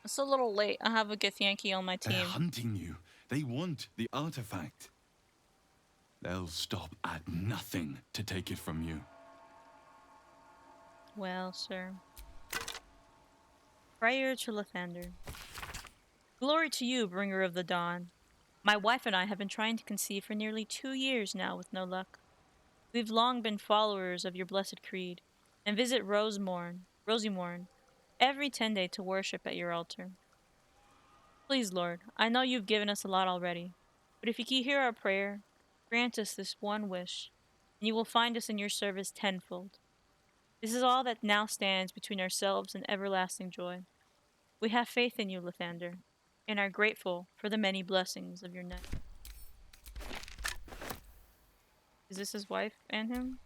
It's a little late. I have a Githyanki on my They're team. hunting you. They want the artifact. They'll stop at nothing to take it from you. Well, sir. Prayer to Lathander. Glory to you, bringer of the dawn. My wife and I have been trying to conceive for nearly 2 years now with no luck. We've long been followers of your blessed creed, and visit Rosymorn, every 10 day to worship at your altar. Please, Lord, I know you've given us a lot already, but if you can hear our prayer, grant us this one wish, and you will find us in your service tenfold. This is all that now stands between ourselves and everlasting joy. We have faith in you, Lathander, and are grateful for the many blessings of your name. Is this his wife and him?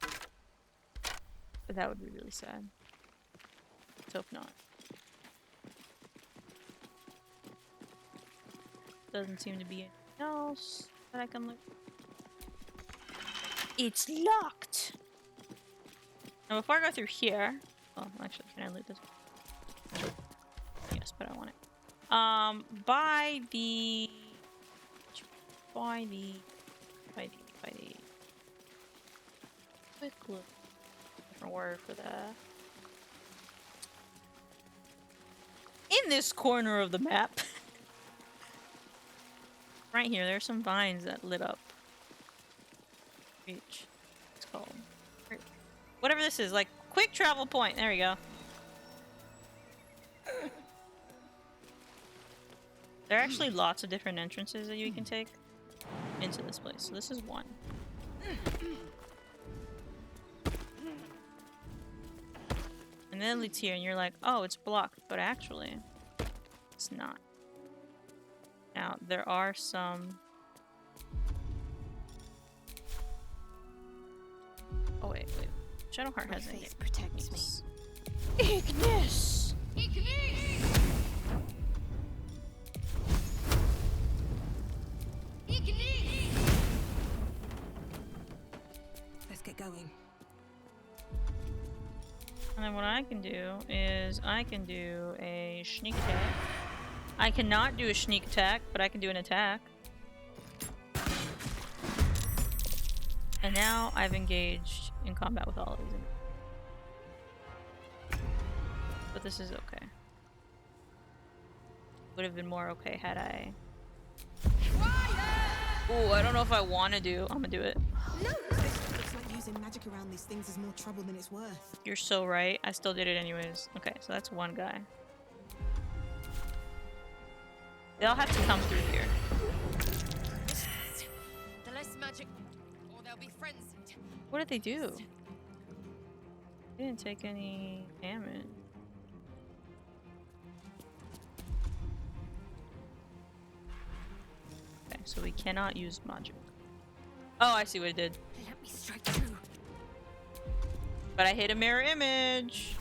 But that would be really sad. Let's hope not. Doesn't seem to be anything else that I can look. It's locked! Now before I go through here... Oh, actually, can I loot this? Yes, but I want it. By the... Quick look. Different word for that. In this corner of the map. Right here, there's some vines that lit up. Creche. It's called. Whatever this is, like, quick travel point. There we go. There are actually lots of different entrances that you can take into this place. So this is one. And then it leads here and you're like, oh, it's blocked. But actually, it's not. Now, there are some... Oh, wait. Shadowheart has face protects me. Ignis! Let's get going. And then what I can do is I can do a sneak attack. I cannot do a sneak attack, but I can do an attack. And now I've engaged in combat with all of these. But this is okay. Would have been more okay had I... Ooh, I don't know if I want to do... I'm gonna do it. No! Looks like using magic around these things is more trouble than it's worth. You're so right. I still did it anyways. Okay, so that's one guy. They all have to come through here. The less magic, or they'll be frenzied. What did they do? They didn't take any damage. Okay, so we cannot use magic. Oh, I see what it did. Let me strike through. But I hit a mirror image.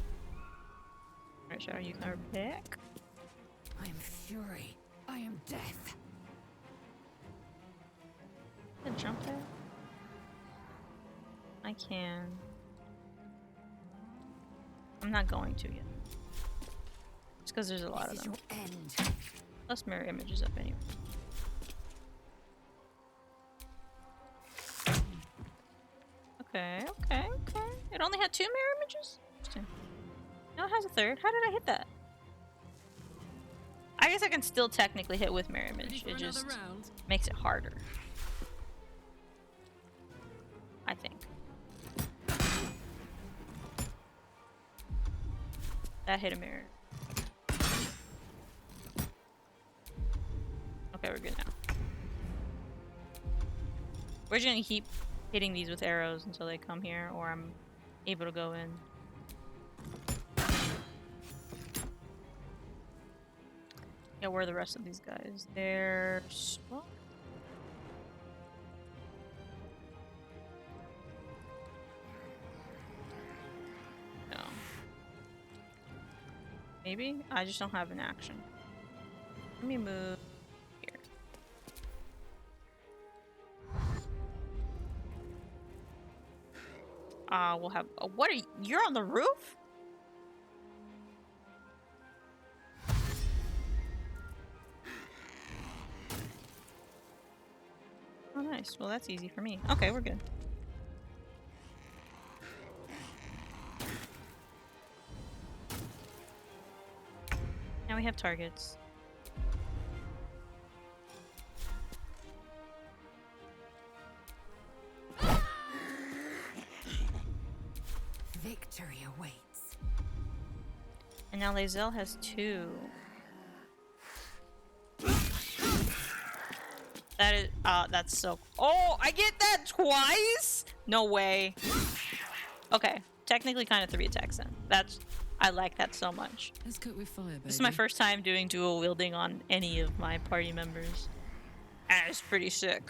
Alright, Shadow, you can back. I am fury. I am death. Can I jump there? I can. I'm not going to yet. Just because there's a lot of them. End. Plus mirror images up anyway. Okay. It only had 2 mirror images? Interesting. No, it has a third. How did I hit that? I guess I can still technically hit with mirror image. It just makes it harder. I think. That hit a mirror. we're good now. We're just gonna keep hitting these with arrows until they come here, or I'm able to go in. Yeah, where are the rest of these guys? There's... well, no. Maybe? I just don't have an action. Let me move here. We'll have... what are you? You're on the roof? Oh, nice. Well, that's easy for me. Okay, we're good. Now we have targets. Victory awaits. And now Lae'zel has 2. That is, that's so... oh, I get that twice? No way. Okay, technically kind of 3 attacks then. That's... I like that so much. Let's cook with fire, baby. This is my first time doing dual wielding on any of my party members. And it's pretty sick.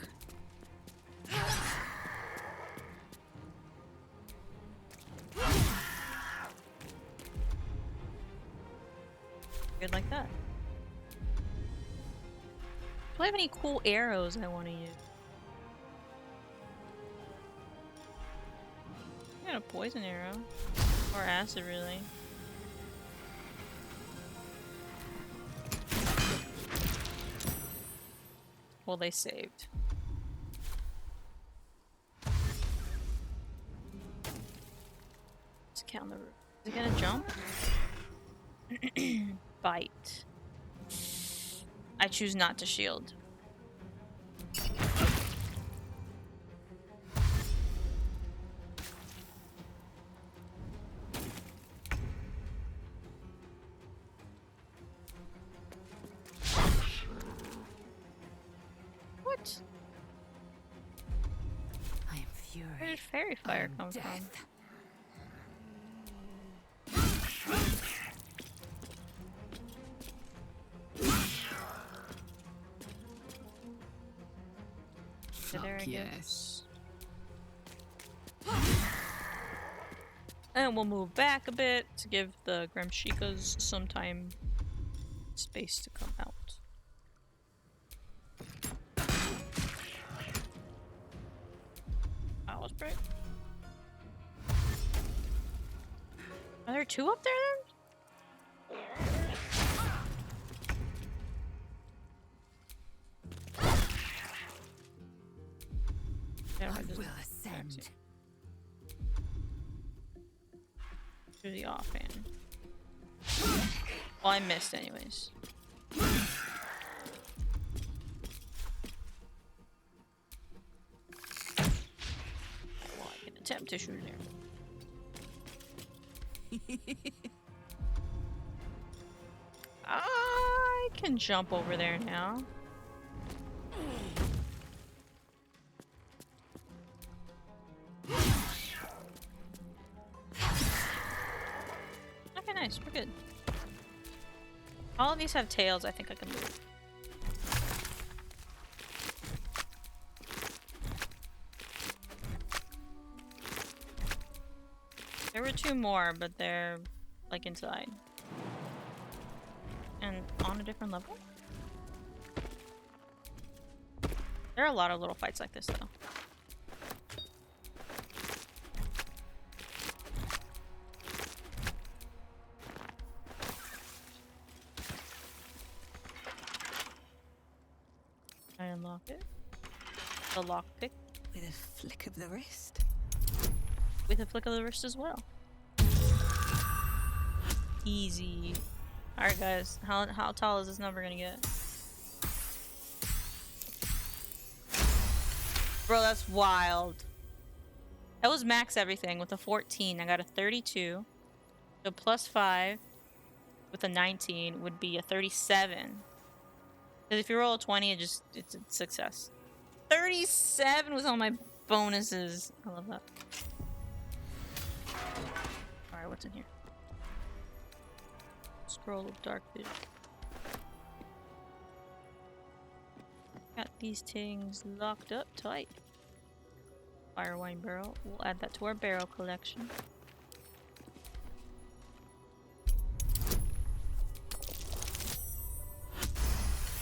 Good like that. Do I have any cool arrows I want to use? I got a poison arrow. Or acid, really. Well, they saved. Let's count the roof. Is it gonna jump? Bite. I choose not to shield. What? I am fury. Where did fairy fire come from? There, I guess. And we'll move back a bit to give the Grimshikas some time, space to come out. That was great. Are there 2 up there then? I will ascend. To the offhand. Well, I missed anyways. Well, I can attempt to shoot there. I can jump over there now. Okay, nice. We're good. All of these have tails. I think I can move. There were 2 more, but they're like inside. And on a different level? There are a lot of little fights like this, though. I unlock it. The lockpick. With a flick of the wrist. With a flick of the wrist as well. Easy. Alright guys, how tall is this number gonna get? Bro, that's wild. That was max everything with a 14. I got a 32. So plus 5 with a 19 would be a 37. Because if you roll a 20, it's a success. 37 was on my bonuses. I love that. Alright, what's in here? Scroll of dark vision. Got these things locked up tight. Fire wine barrel. We'll add that to our barrel collection.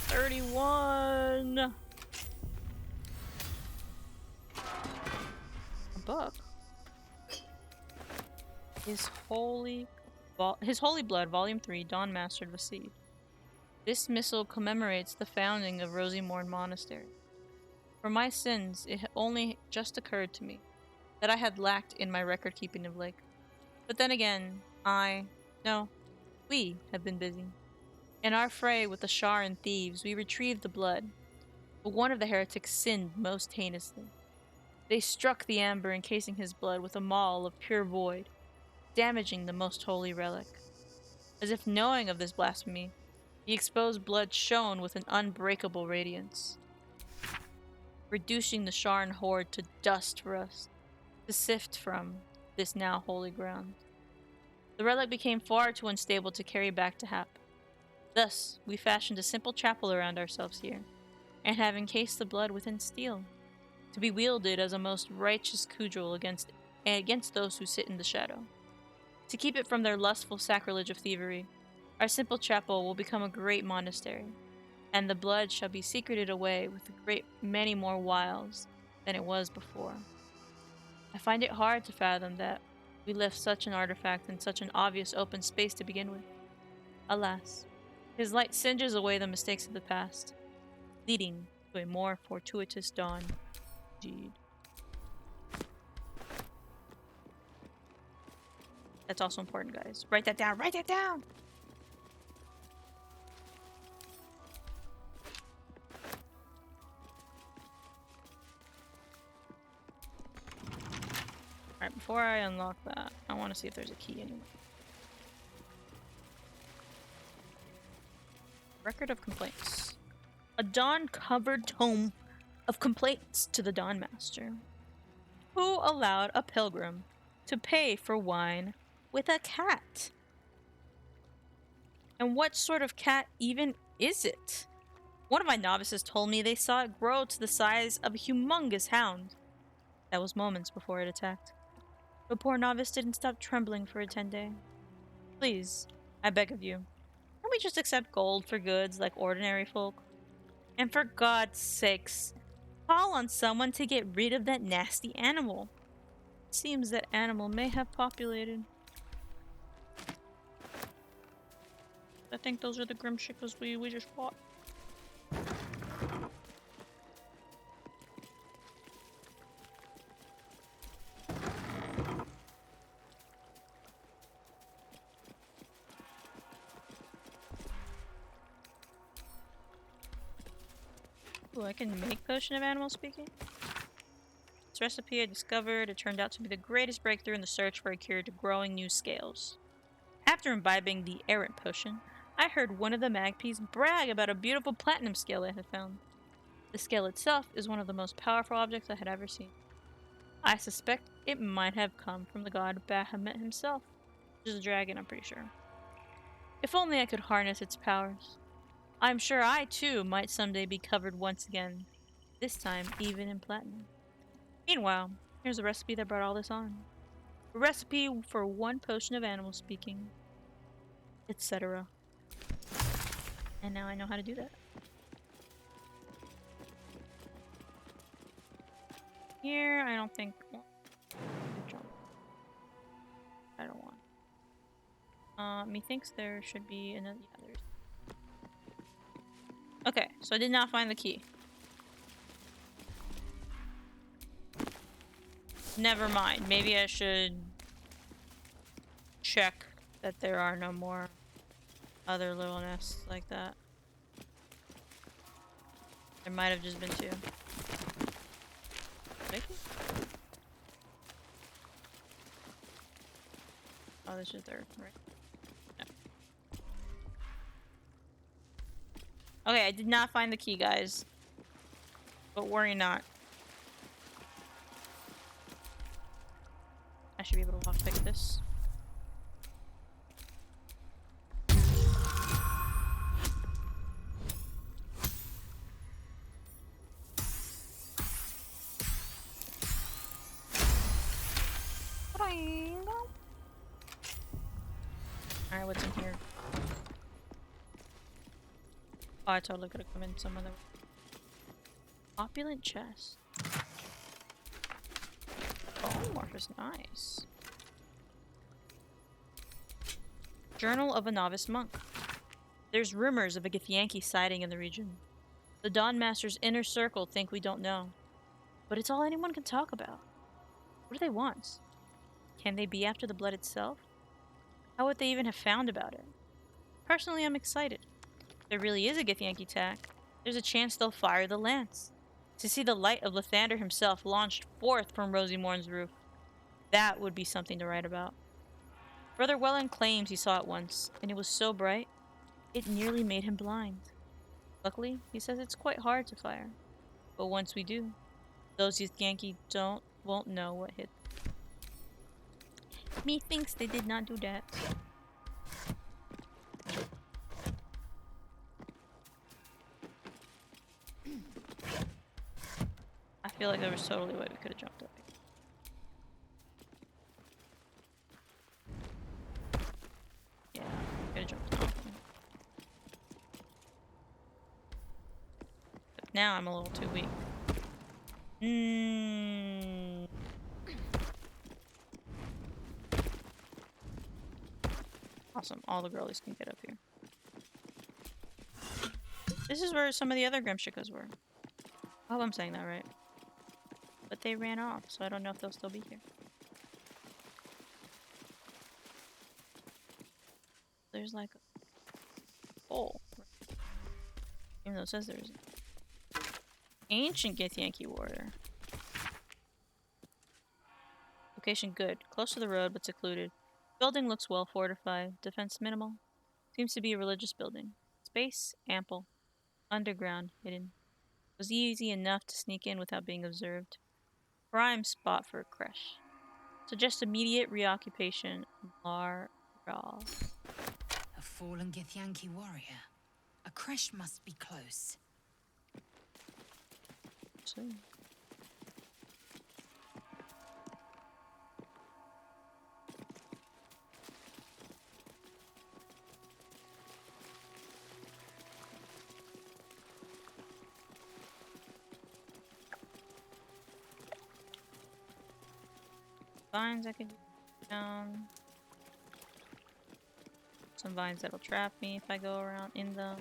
$31. A book. His Holy Blood, Volume 3, Dawn Mastered the Seed. This missal commemorates the founding of Rosymorn Monastery. For my sins, it only just occurred to me that I had lacked in my record-keeping of late. But then again, we have been busy. In our fray with the Shar and thieves, we retrieved the blood, but one of the heretics sinned most heinously. They struck the amber encasing his blood with a maul of pure void, damaging the most holy relic. As if knowing of this blasphemy, the exposed blood shone with an unbreakable radiance, reducing the Sharn horde to dust for us to sift from this now holy ground. The relic became far too unstable to carry back to Hap. Thus, we fashioned a simple chapel around ourselves here, and have encased the blood within steel, to be wielded as a most righteous cudgel against those who sit in the shadow. To keep it from their lustful sacrilege of thievery, our simple chapel will become a great monastery, and the blood shall be secreted away with a great many more wiles than it was before. I find it hard to fathom that we left such an artifact in such an obvious open space to begin with. Alas, his light singes away the mistakes of the past, leading to a more fortuitous dawn. Indeed. That's also important, guys. Write that down. Write that down! Alright, before I unlock that, I want to see if there's a key anywhere. Record of complaints. A dawn-covered tome of complaints to the Dawn Master. Who allowed a pilgrim to pay for wine with a cat? And what sort of cat even is it? One of my novices told me they saw it grow to the size of a humongous hound. That was moments before it attacked. The poor novice didn't stop trembling for a 10-day. Please, I beg of you, can't we just accept gold for goods like ordinary folk? And for God's sakes, call on someone to get rid of that nasty animal. It seems that animal may have populated. I think those are the Grimshickles we just fought. Ooh, I can make Potion of Animal Speaking? This recipe I discovered, it turned out to be the greatest breakthrough in the search for a cure to growing new scales. After imbibing the errant potion, I heard one of the Magpies brag about a beautiful platinum scale it had found. The scale itself is one of the most powerful objects I had ever seen. I suspect it might have come from the god Bahamut himself, which is a dragon, I'm pretty sure. If only I could harness its powers. I'm sure I, too, might someday be covered once again, this time even in platinum. Meanwhile, here's a recipe that brought all this on. A recipe for 1 potion of animal speaking, etc. And now I know how to do that. Here, I don't think... I don't want. Methinks there should be another... Yeah, there's... Okay, so I did not find the key. Never mind. Maybe I should check that there are no more other little nests like that. There might have just been 2. Maybe? Oh, this is their right. No. Okay, I did not find the key, guys. But worry not. I should be able to lockpick this. Alright, what's in here? Oh, I totally could have come in some other opulent chest. Oh, Marcus, nice. Journal of a Novice Monk. There's rumors of a Githyanki sighting in the region. The Dawn Master's inner circle think we don't know. But it's all anyone can talk about. What do they want? Can they be after the blood itself? How would they even have found about it? Personally, I'm excited. If there really is a Githyanki attack, there's a chance they'll fire the lance. To see the light of Lathander himself launched forth from Rosymorn's roof. That would be something to write about. Brother Welland claims he saw it once, and it was so bright, it nearly made him blind. Luckily, he says it's quite hard to fire. But once we do, those Githyanki won't know what hit. Methinks they did not do that. I feel like there was totally a way we could have jumped up. Yeah, could have jumped up. But now I'm a little too weak. Awesome, all the girlies can get up here. This is where some of the other Grimshikkas were. I hope I'm saying that right. But they ran off, so I don't know if they'll still be here. There's like a hole. Even though it says there's an ancient Githyanki warrior. Location good. Close to the road, but secluded. Building looks well fortified. Defense minimal. Seems to be a religious building. Space ample. Underground hidden. Was easy enough to sneak in without being observed. Prime spot for a creche. Suggest immediate reoccupation. A fallen Githyanki warrior. A creche must be close. So. Vines I could get down. Some vines that'll trap me if I go around in them.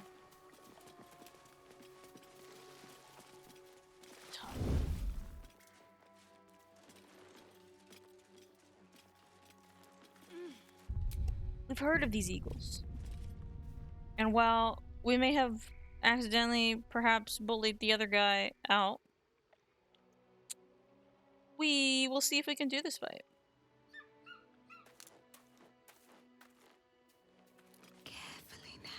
We've heard of these eagles. And while we may have accidentally perhaps bullied the other guy out, we will see if we can do this fight. Carefully now.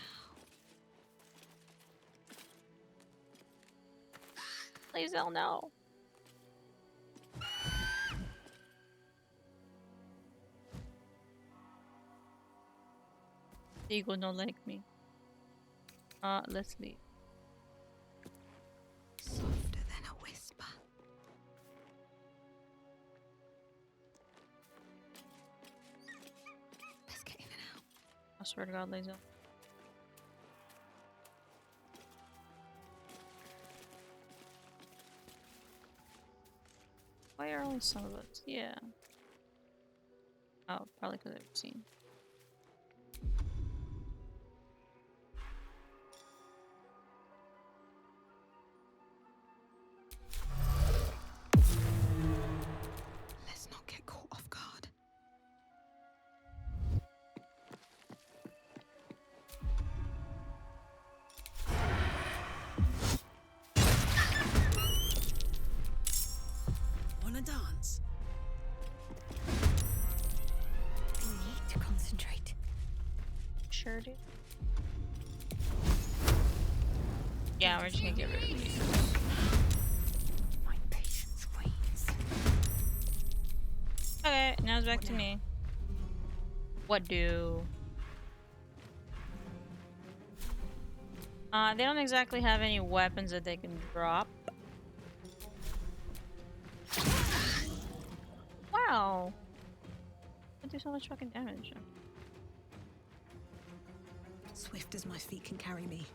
Please, they'll know. The eagle don't like me. Let's leave. Softer than a whisper. Let's get in and out. I swear to God, Laser. Why are only some of us? Yeah. Oh, probably because I've seen. Let's not get caught off guard. Wanna dance? I need to concentrate. Sure do. Yeah, we're just gonna get rid of these. My patience wanes. Okay, now it's back to me. What do? They don't exactly have any weapons that they can drop. Wow. They do so much fucking damage. Swift as my feet can carry me.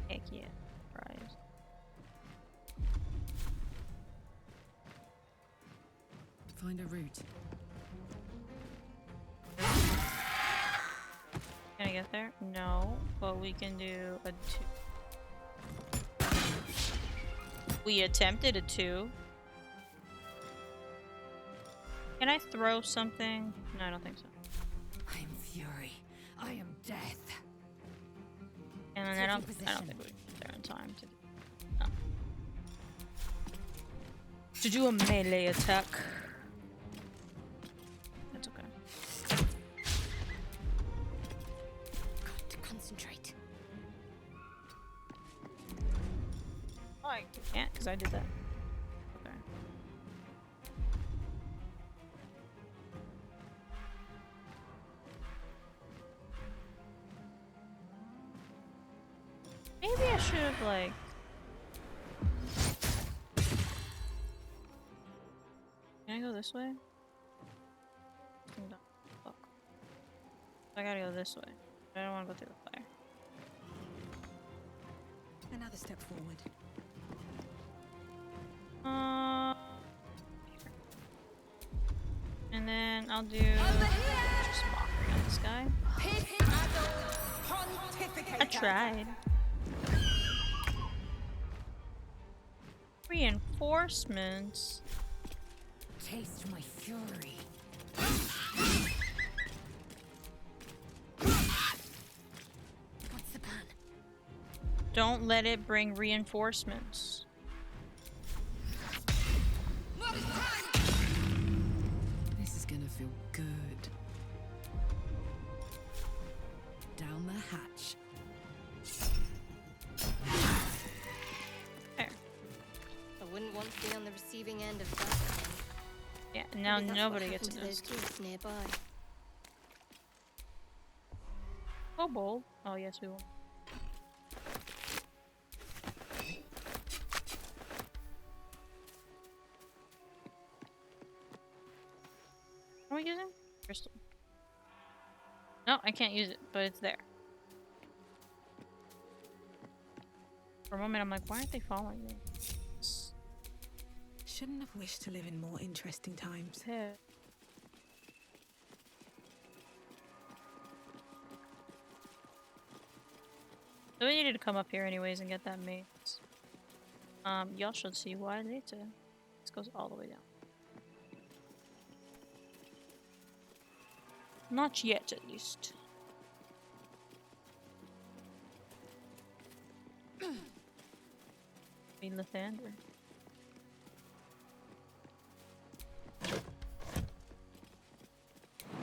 Heck yeah. Surprise. Find a route. Can I get there? No, but we can do a 2. We attempted a 2. Can I throw something? No, I don't think so. I am fury. I am death. And then I don't think we can get there in time to do a melee attack. That's okay. Got to concentrate. Oh, I can't because I did that. Okay. Maybe I should have like. Can I go this way? Fuck. I gotta go this way. I don't want to go through the fire. Another step forward. And then I'll do just mockery on this guy. I tried. Reinforcements. Taste my fury. What's the plan? Don't let it bring reinforcements. This is gonna feel good. Down the hatch. There. I wouldn't want to be on the receiving end of that thing. Yeah, now Maybe that's nobody what gets happened to to those this. kids nearby. Kobold? Oh, yes, we will. What are we using? Crystal. No, I can't use it, but it's there. For a moment, I'm like, why aren't they following me? Shouldn't have wished to live in more interesting times. Yeah. So we needed to come up here anyways and get that maze. Y'all should see why later. This goes all the way down. Not yet, at least. Be Lathander.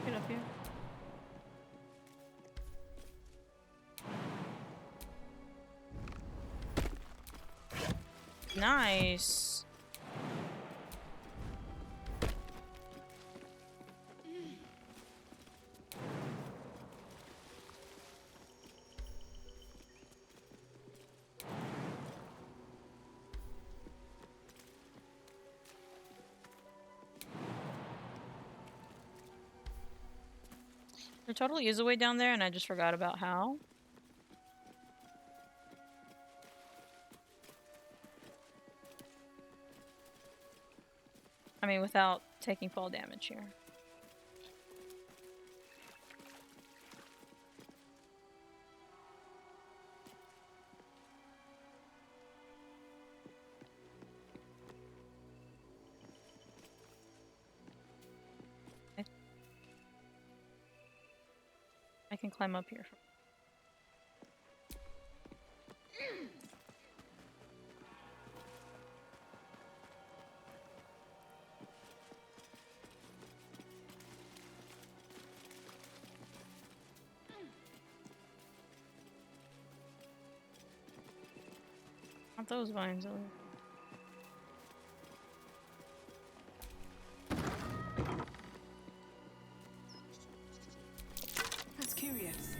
Get up here. Nice. There totally is a way down there, and I just forgot about how. I mean, without taking fall damage here. I can climb up here. Not those vines, at least. That's curious.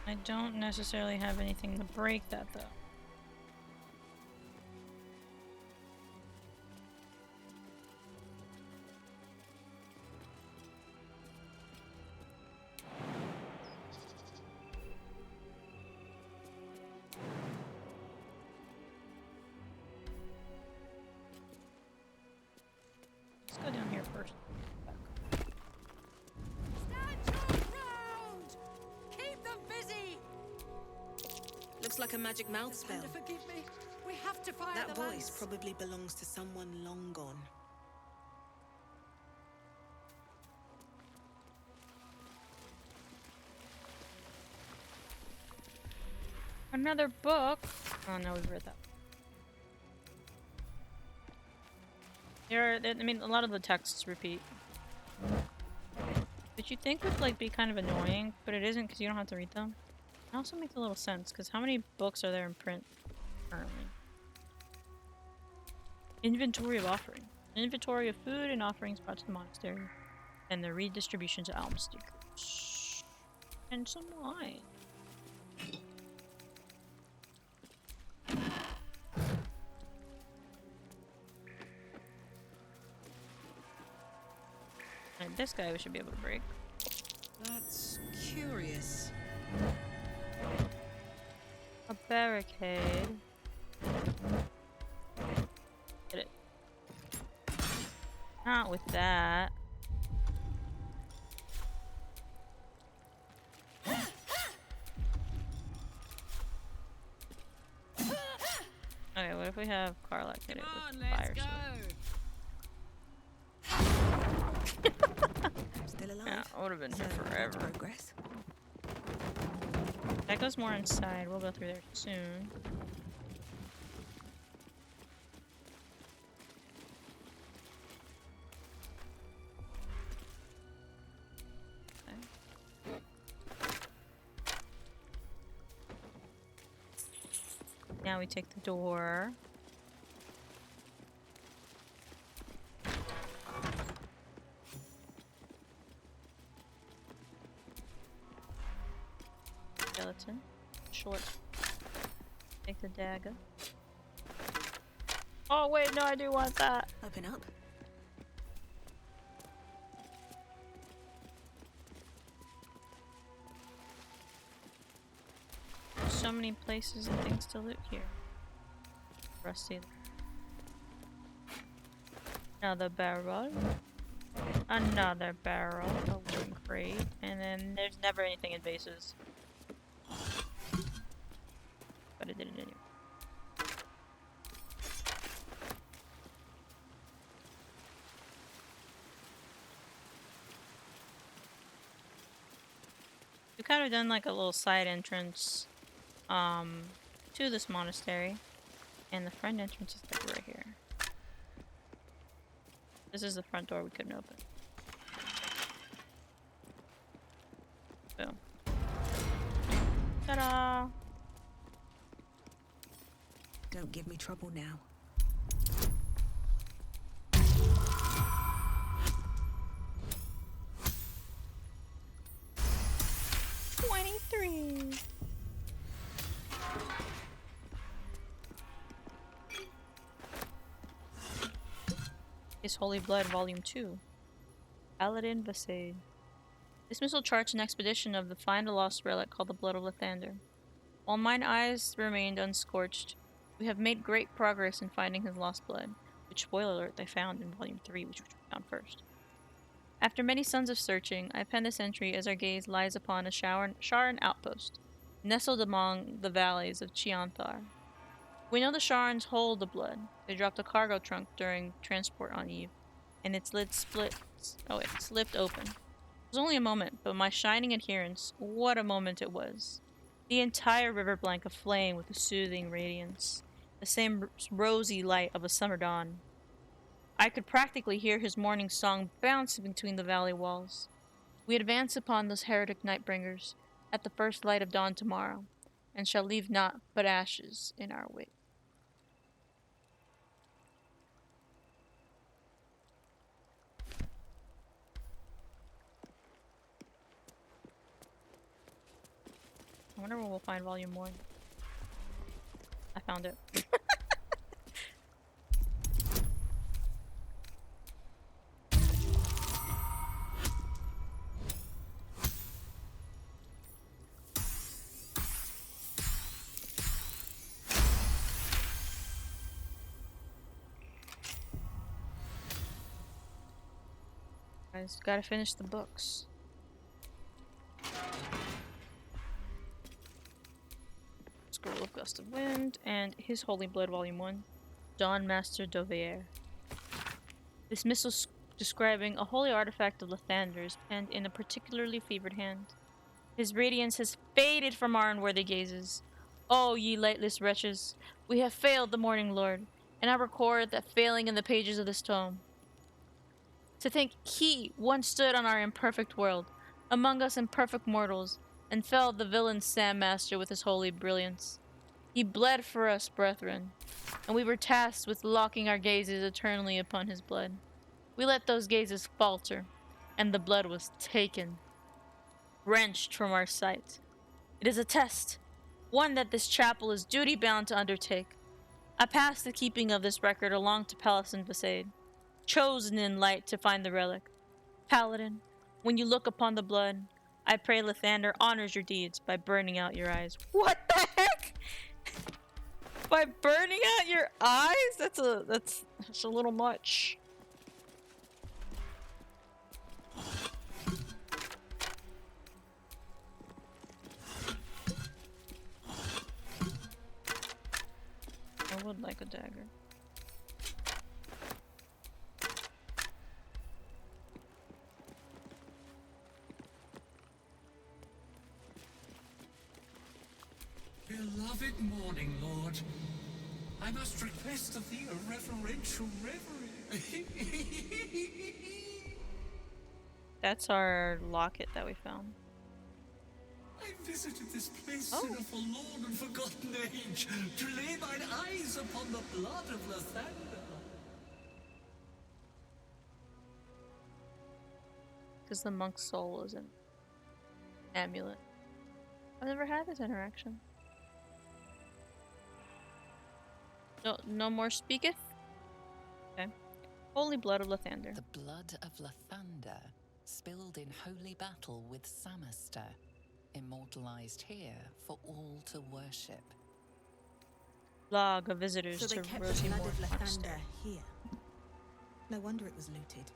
I don't necessarily have anything to break that, though. Let's go down here first. Keep them busy! Looks like a magic mouth spell. Forgive me. We have to fire That the voice lamps. probably belongs to someone long gone. Another book. Oh no, we've read that. I mean, a lot of the texts repeat. Which you think would like be kind of annoying, but it isn't because you don't have to read them. It also makes a little sense because how many books are there in print currently? Inventory of offering. Inventory of food and offerings brought to the monastery, and the redistribution to alms seekers. And some wine. And this guy we should be able to break. That's curious. A barricade. Get it. Not with that. Okay, what if we have Karlak hit it with fire sword? Still alive? Yeah, I would have been here So, forever. progress. That goes more inside. We'll go through there soon. Okay. Now we take the door. Skeleton. Short. Take the dagger. Oh wait, no, I do want that. Open up. There's so many places and things to loot here. Rusty. Another barrel. Another barrel. A wooden crate. And then there's never anything in bases. But I did it anyway. We've kind of done like a little side entrance to this monastery. And the front entrance is like right here. This is the front door we couldn't open. Boom. Ta-da! Don't give me trouble now. His Holy Blood, Volume 2. Paladin Vasade. Dismissal charged an expedition of the find a lost relic called the Blood of Lathander. While mine eyes remained unscorched, we have made great progress in finding his lost blood, which, spoiler alert, they found in Volume 3, which we found first. After many suns of searching, I pen this entry as our gaze lies upon a Sharan outpost, nestled among the valleys of Chianthar. We know the Sharans hold the blood. They dropped a cargo trunk during transport on Eve, and its lid slipped open. It was only a moment, but my shining adherents, what a moment it was. The entire river blank aflame with a soothing radiance, the same rosy light of a summer dawn. I could practically hear his morning song bouncing between the valley walls. We advanced upon those heretic nightbringers, at the first light of dawn tomorrow, and shall leave naught but ashes in our wake. I wonder when we'll find volume 1. I found it. Guys, gotta finish the books. Scroll of Gust of Wind and His Holy Blood Volume 1. Dawn Master Dovier. This missile describing a holy artifact of Lathander is penned in a particularly fevered hand. His radiance has faded from our unworthy gazes. O ye lightless wretches, we have failed the Morning Lord, and I record that failing in the pages of this tome. To think he once stood on our imperfect world, among us imperfect mortals, and felled the villain Sam Master with his holy brilliance. He bled for us, brethren, and we were tasked with locking our gazes eternally upon his blood. We let those gazes falter, and the blood was taken, wrenched from our sight. It is a test, one that this chapel is duty-bound to undertake. I pass the keeping of this record along to Palace Visade, chosen in light to find the relic. Paladin, when you look upon the blood, I pray Lathander honors your deeds by burning out your eyes. What the heck? By burning out your eyes? That's a little much. I would like a dagger. Beloved Morning Lord, I must request of thee a reverential reverie. That's our locket that we found. I visited this place in a forlorn and forgotten age to lay mine eyes upon the blood of Lathander. Because the monk's soul is an amulet. I've never had this interaction. No more speaketh? Okay. Holy blood of Lathander. The blood of Lathander, spilled in holy battle with Samaster, immortalized here for all to worship. Log of visitors So they to kept the blood of Rosymorn Monastery. Lathander here. No wonder it was looted.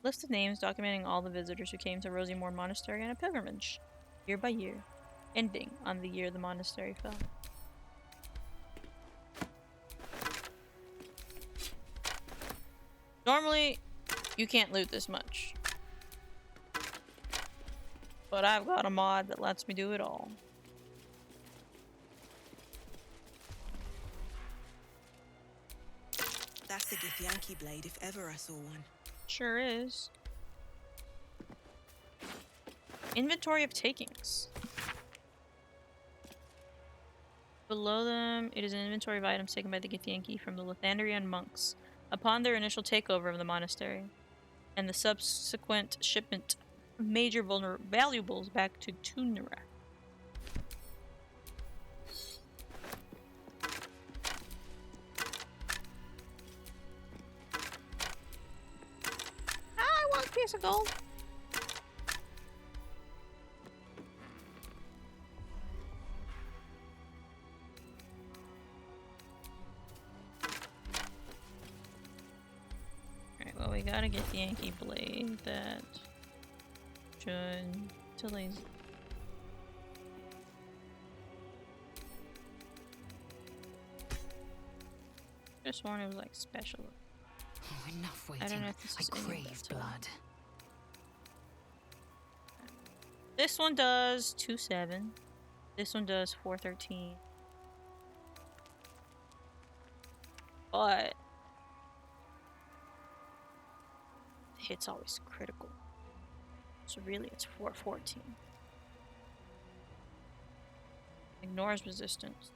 List of names documenting all the visitors who came to Rosymorn Monastery on a pilgrimage, year by year, ending on the year the monastery fell. Normally, you can't loot this much. But I've got a mod that lets me do it all. That's a Githyanki blade if ever I saw one. Sure is. Inventory of takings. Below them, it is an inventory of items taken by the Githyanki from the Lathanderian monks upon their initial takeover of the monastery, and the subsequent shipment of major valuables back to Tunra. I want a piece of gold. Alright, well, we gotta get the Yankee blade that should delay. Just one it was like special. Oh, enough waiting. I don't know if this is I any of crave that blood. This one does 2.7. This one does 4.13. But hit's always critical. So really, it's 414. Ignores resistance.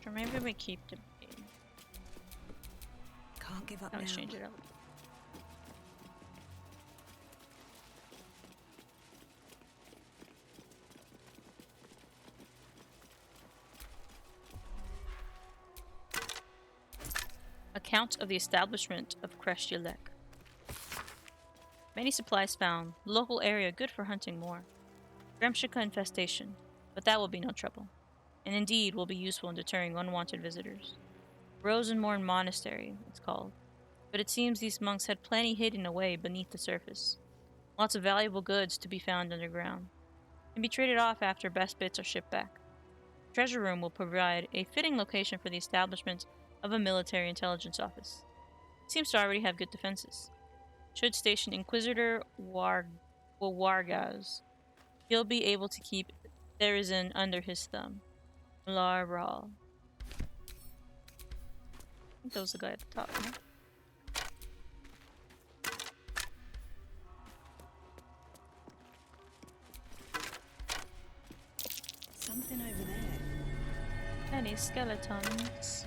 Or maybe we keep debating. Can't give up I'll now. change it up. Account of the establishment of Creche. Many supplies found. Local area good for hunting more. Gremshika infestation, but that will be no trouble, and indeed will be useful in deterring unwanted visitors. Rosymorn Monastery, it's called, but it seems these monks had plenty hidden away beneath the surface. Lots of valuable goods to be found underground. Can be traded off after best bits are shipped back. The treasure room will provide a fitting location for the establishment of a military intelligence office. It seems to already have good defenses. Should station Inquisitor Wargaz. He'll be able to keep Therizin under his thumb. Larral. I think that was the guy at the top, no? Something over there. Any skeletons?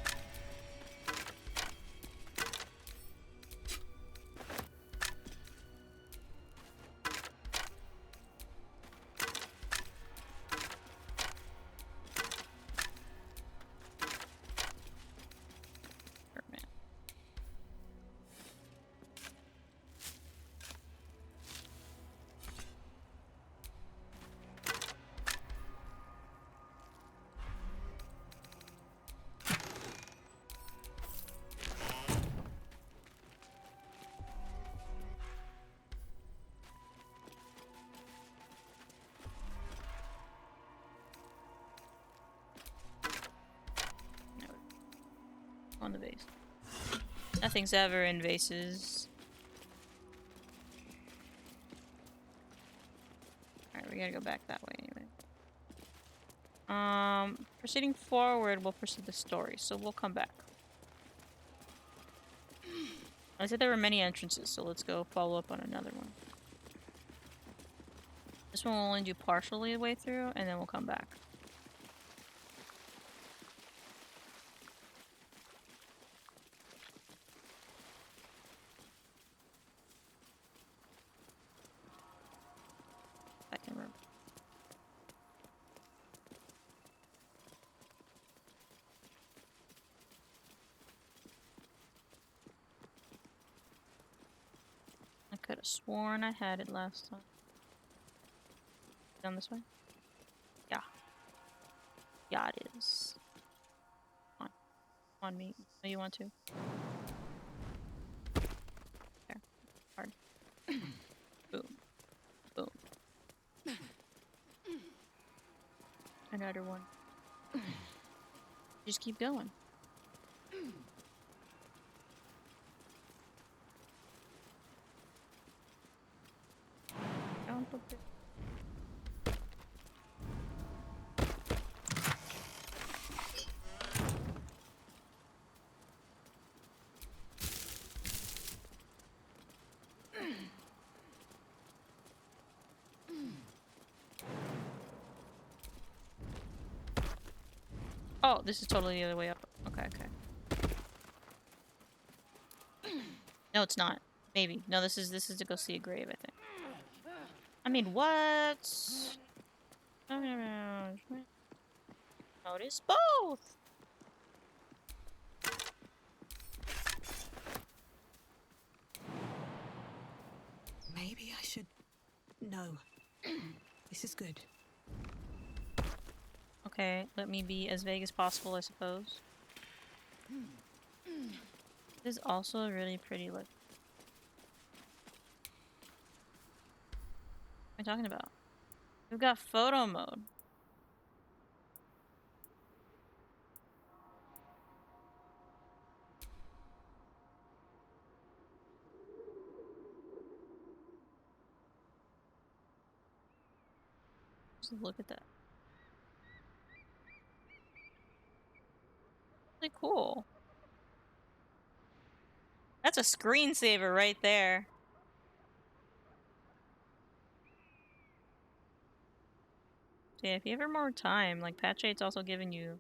On the vase. Nothing's ever in vases. Alright, we gotta go back that way anyway. Proceeding forward, we'll proceed the story, so we'll come back. I said there were many entrances, so let's go follow up on another one. This one we'll only do partially the way through, and then we'll come back. I can remember. I could have sworn I had it last time. Down this way? Yeah. Yeah, it is. Come on me. Oh, you want to? There. Hard. Boom. Boom. Another one. Just keep going. Don't put it. Oh, this is totally the other way up. Okay, okay. No, it's not. Maybe. No, this is to go see a grave, I think. I mean, what? No, it is both. Maybe I should... No. This is good. Okay, let me be as vague as possible, I suppose. This is also a really pretty look. What am I talking about? We've got photo mode. Just look at that. Really cool. That's a screensaver right there. So yeah, if you have more time, like patch 8's also giving you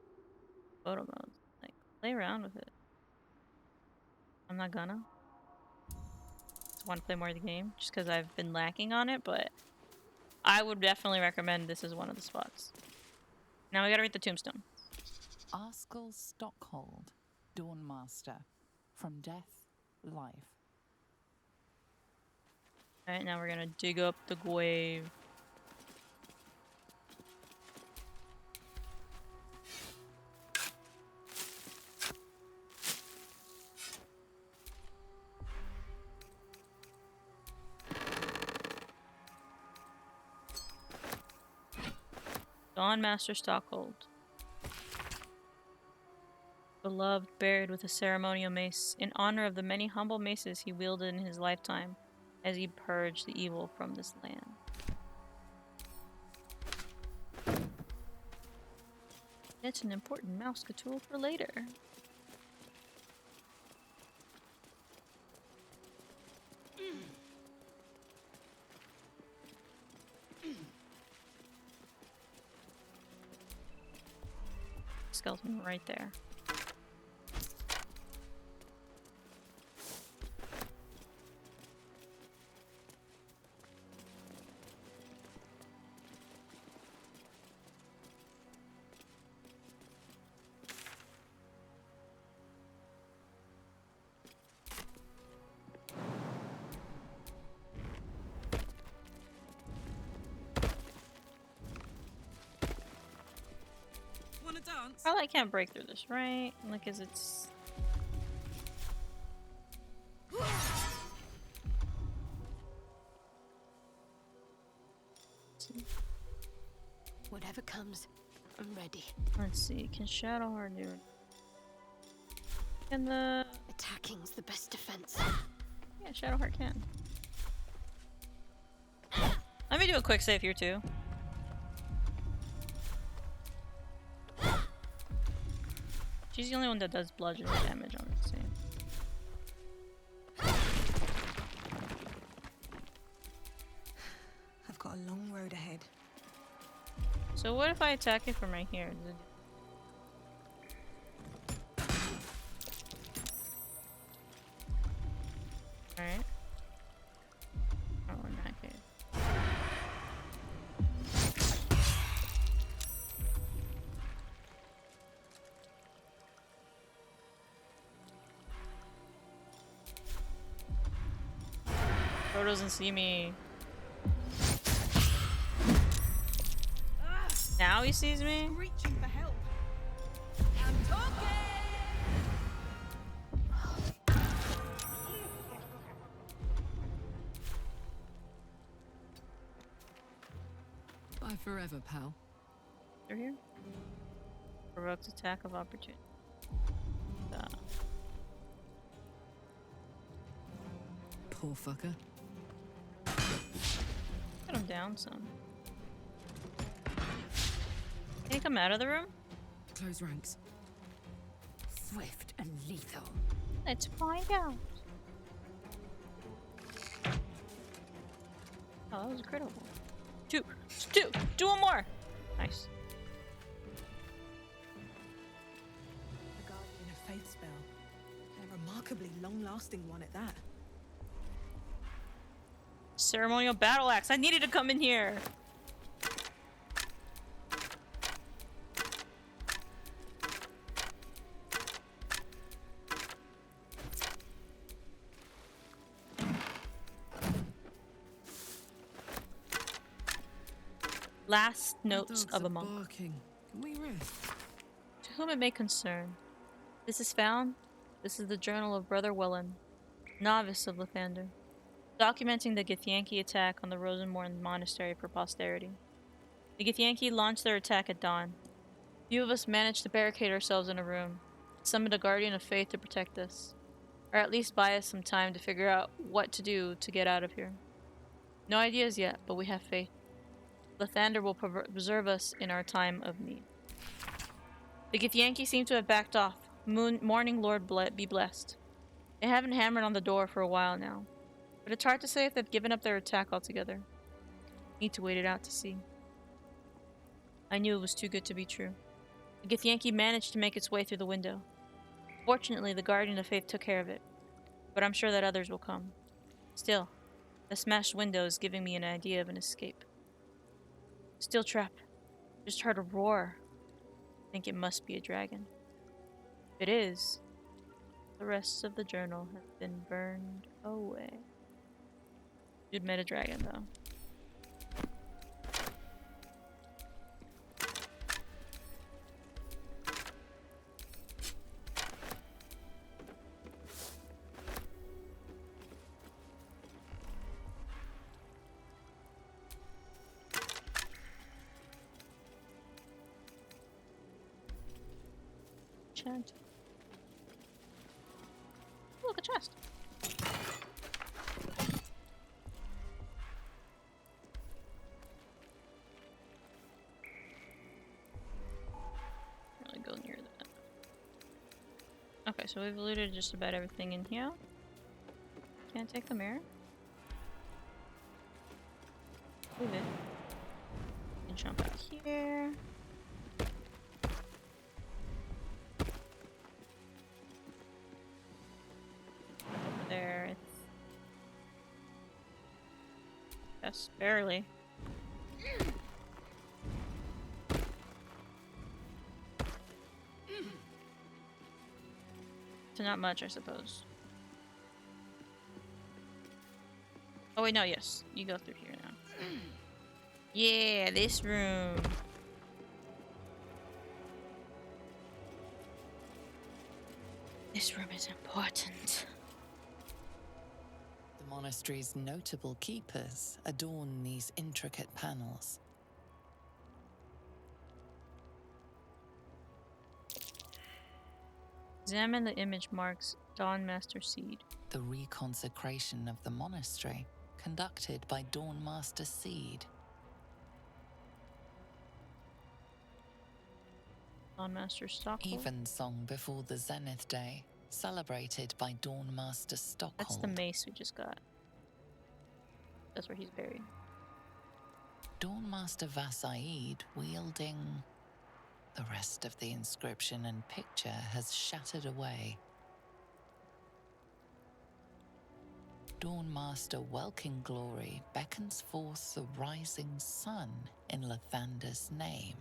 photo modes. Like, play around with it. I'm not gonna. Just want to play more of the game, just because I've been lacking on it, but I would definitely recommend this as one of the spots. Now we gotta read the tombstone. Arskel Stockhold, Dawnmaster. From death, life. Alright, now we're gonna dig up the grave. Dawnmaster Stockhold. Beloved, buried with a ceremonial mace, in honor of the many humble maces he wielded in his lifetime as he purged the evil from this land. That's an important mouse tool for later. Skeleton right there. Wanna dance? Probably can't break through this, right? Like, is it's... Whatever comes, I'm ready. Let's see, can Shadowheart do it? Can the... Attacking's the best defense. Yeah, Shadowheart can. Let me do a quick save here, too. She's the only one that does bludgeoning damage on it, see. I've got a long road ahead. So what if I attack it from right here? Alright. Oh, in that case. Bro doesn't see me. Now he sees me? Reaching for help. I'm talking! Bye forever, pal. They're here. Provokes attack of opportunity. Poor fucker. Put him down some. Can he come out of the room? Close ranks. Swift and lethal. Let's find out. Oh, that was incredible. Two! Do one more! Nice. A guardian of faith spell. A remarkably long-lasting one at that. Ceremonial battle axe. I needed to come in here. Last notes of a monk. Barking. Can we rest? To whom it may concern. This is the journal of Brother Welland, novice of Lathander, documenting the Githyanki attack on the Rosymorn Monastery for posterity. The Githyanki launched their attack at dawn. Few of us managed to barricade ourselves in a room, summoned a guardian of faith to protect us, or at least buy us some time to figure out what to do to get out of here. No ideas yet, but we have faith. Lathander will preserve us in our time of need. The Githyanki seem to have backed off. Morning Lord be blessed. They haven't hammered on the door for a while now, but it's hard to say if they've given up their attack altogether. Need to wait it out to see. I knew it was too good to be true. The Githyanki managed to make its way through the window. Fortunately, the Guardian of Faith took care of it, but I'm sure that others will come. Still, the smashed window is giving me an idea of an escape. Steel trap. Just heard a roar. I think it must be a dragon. If it is, the rest of the journal has been burned away. Dude met a dragon, though. Chant. Look, a chest. Really go near that. Okay, so we've looted just about everything in here. Can't take the mirror. Move it. And jump back here. There. Yes, barely. So not much, I suppose. Oh wait, no, yes. You go through here now. Yeah, this room. This room is important. The monastery's notable keepers adorn these intricate panels. Examine the image marks Dawnmaster Seed. The reconsecration of the monastery, conducted by Dawnmaster Seed. Dawnmaster Stockhold. Evensong before the Zenith Day, celebrated by Dawnmaster Stockhold. That's the mace we just got. That's where he's buried. Dawnmaster Vasaid wielding... The rest of the inscription and picture has shattered away. Dawnmaster Welkin Glory beckons forth the rising sun in Lathander's name.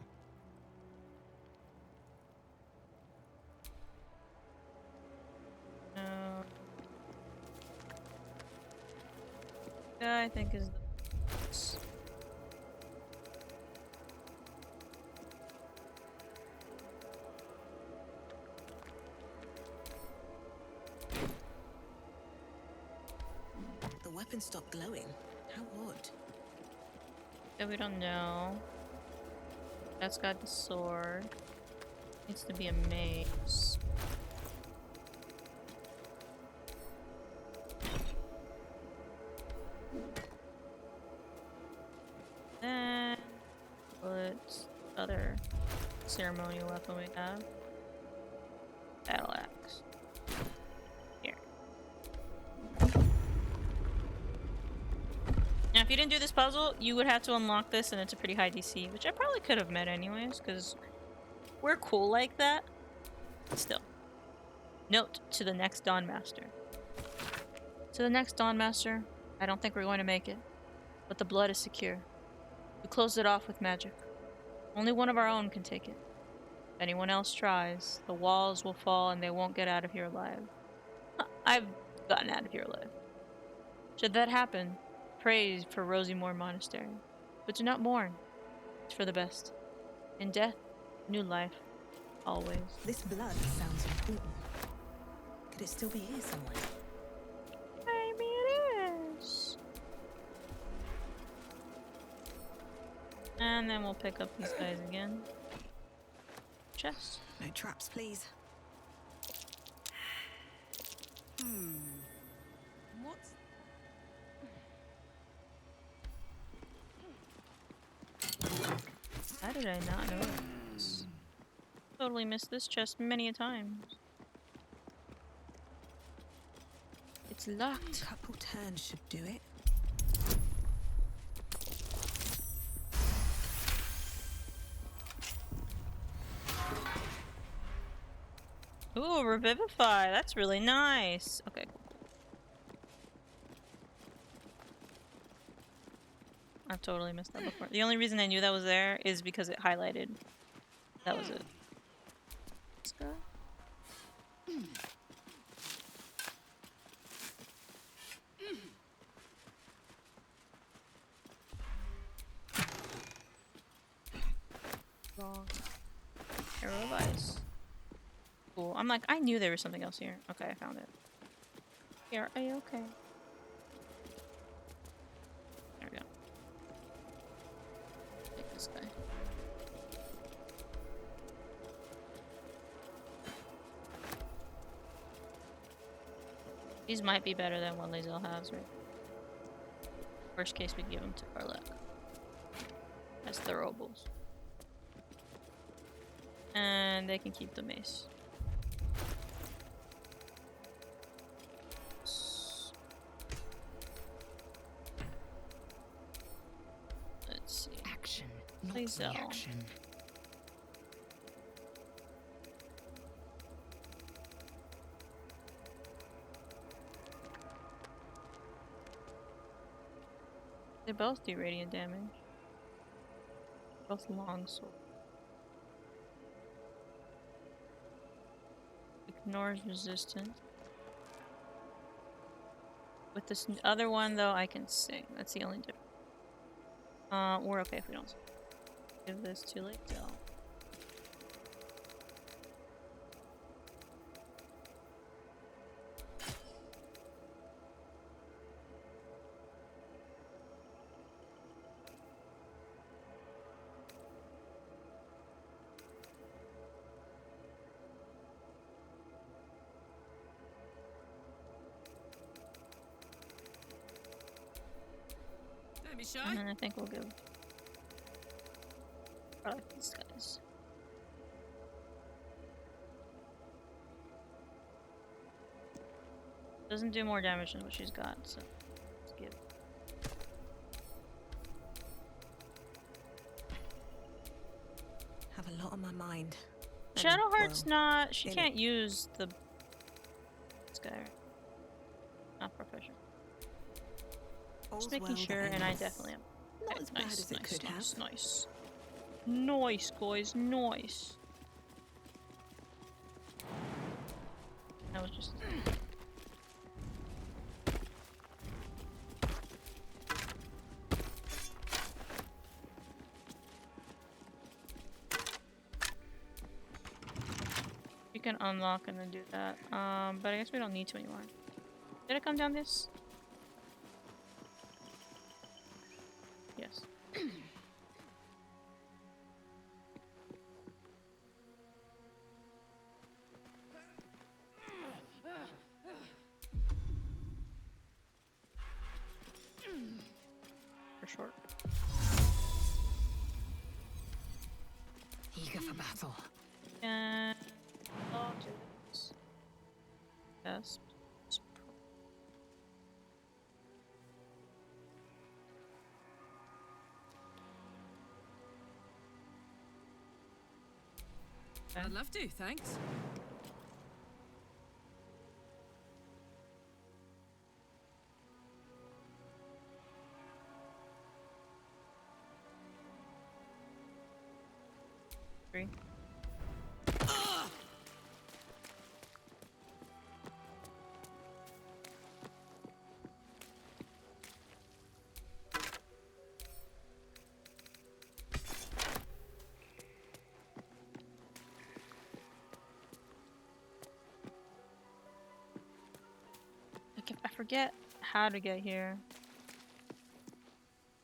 I think is the... The weapon stopped glowing. How odd. Yeah, we don't know. That's got the sword. Needs to be a mace. Then what other ceremonial weapon we have? Battle axe. Here. Now, if you didn't do this puzzle, you would have to unlock this, and it's a pretty high DC, which I probably could have met anyways, because we're cool like that. Still. Note to the next Dawnmaster. To the next Dawnmaster, I don't think we're going to make it, but the blood is secure. We closed it off with magic. Only one of our own can take it. If anyone else tries, the walls will fall and they won't get out of here alive. I've gotten out of here alive. Should that happen, pray for Rosymorn Monastery. But do not mourn. It's for the best. In death, new life. Always. This blood sounds important. Could it still be here somewhere? Maybe it is. And then we'll pick up these guys again. Chest. No traps, please. What's... How did I not know this? Totally missed this chest many a times. It's locked. A couple turns should do it. Revivify. That's really nice. Okay, cool. I totally missed that before. The only reason I knew that was there is because it highlighted. That was it. This guy? Wrong. Arrow of ice. Cool. I'm like, I knew there was something else here. Okay, I found it. Here, are you okay? There we go. Take this guy. These might be better than what Lae'zel has, right? Worst case, we give them to Karlach. As throwables. And they can keep the mace. Let's see. Action, not Lae'zel. reaction. They both do radiant damage. Both longsword. Ignores resistance. With this other one, though, I can sing. That's the only difference. We're okay if we don't sing. Give this to Lae'zel. Don't be shy. And then I think we'll give probably these guys. Doesn't do more damage than what she's got, so let's give. Have a lot on my mind. And, Shadowheart's well, not. She in can't it. use the. This guy. Not proficient. All's Just making well sure, that and I ends. definitely am. Not Okay, as bad nice, as it nice, could nice, have. nice. Nice, guys, nice. That was just. You can unlock and then do that. But I guess we don't need to anymore. Did it come down this? Yes. For short. Eager for battle. And I'll do this. Yes. I'd love to, thanks. Three. Like if I forget how to get here.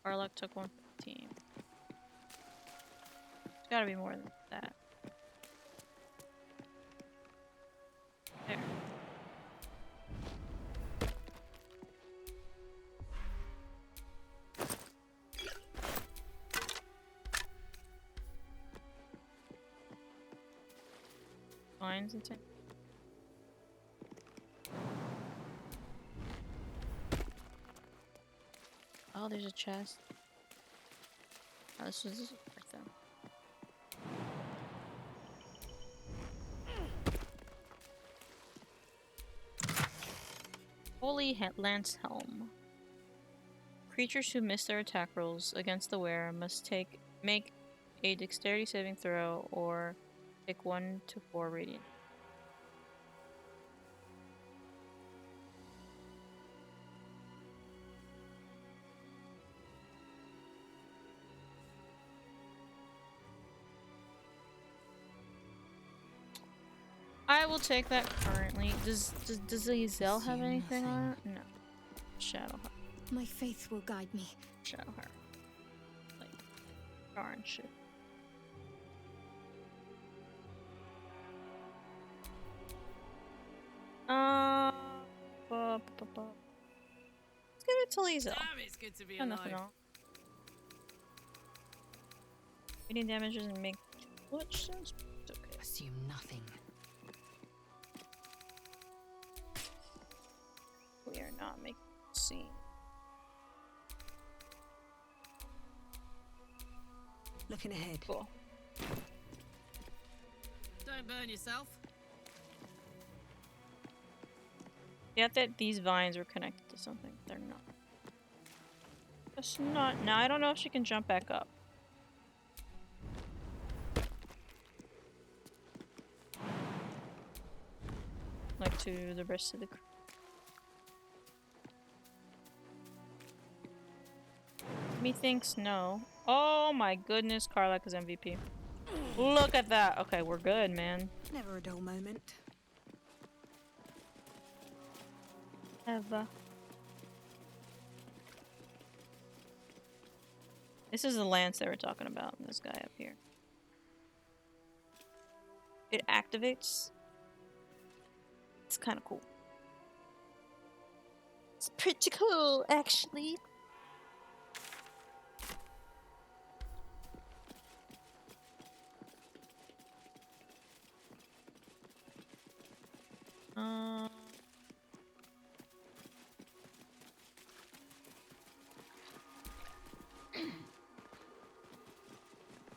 Karlach took 115. It's gotta be more than that. There. Finds the thing. Oh, there's a chest. Oh, this is worth them. Holy Lance Helm. Creatures who miss their attack rolls against the wearer must make a dexterity saving throw or take 1 to 4 radiant. I will take that currently. Does the Zell have anything on it? No. Shadowheart. My faith will guide me. Shadowheart. Like, darn shit. Let's give it to Lizel. Damn, it's good to be Got alive. nothing on. Reading damage doesn't make too much sense. It's okay. Assume nothing. We are not making a scene. Looking ahead. Cool. Don't burn yourself. Yeah, that these vines were connected to something. They're not. It's not. Now I don't know if she can jump back up. Like to the rest of the crew. Methinks no. Oh my goodness, Karlach is MVP. Look at that. Okay, we're good, man. Never a dull moment. Ever. This is the lance they were talking about, this guy up here. It activates. It's kind of cool. It's pretty cool, actually.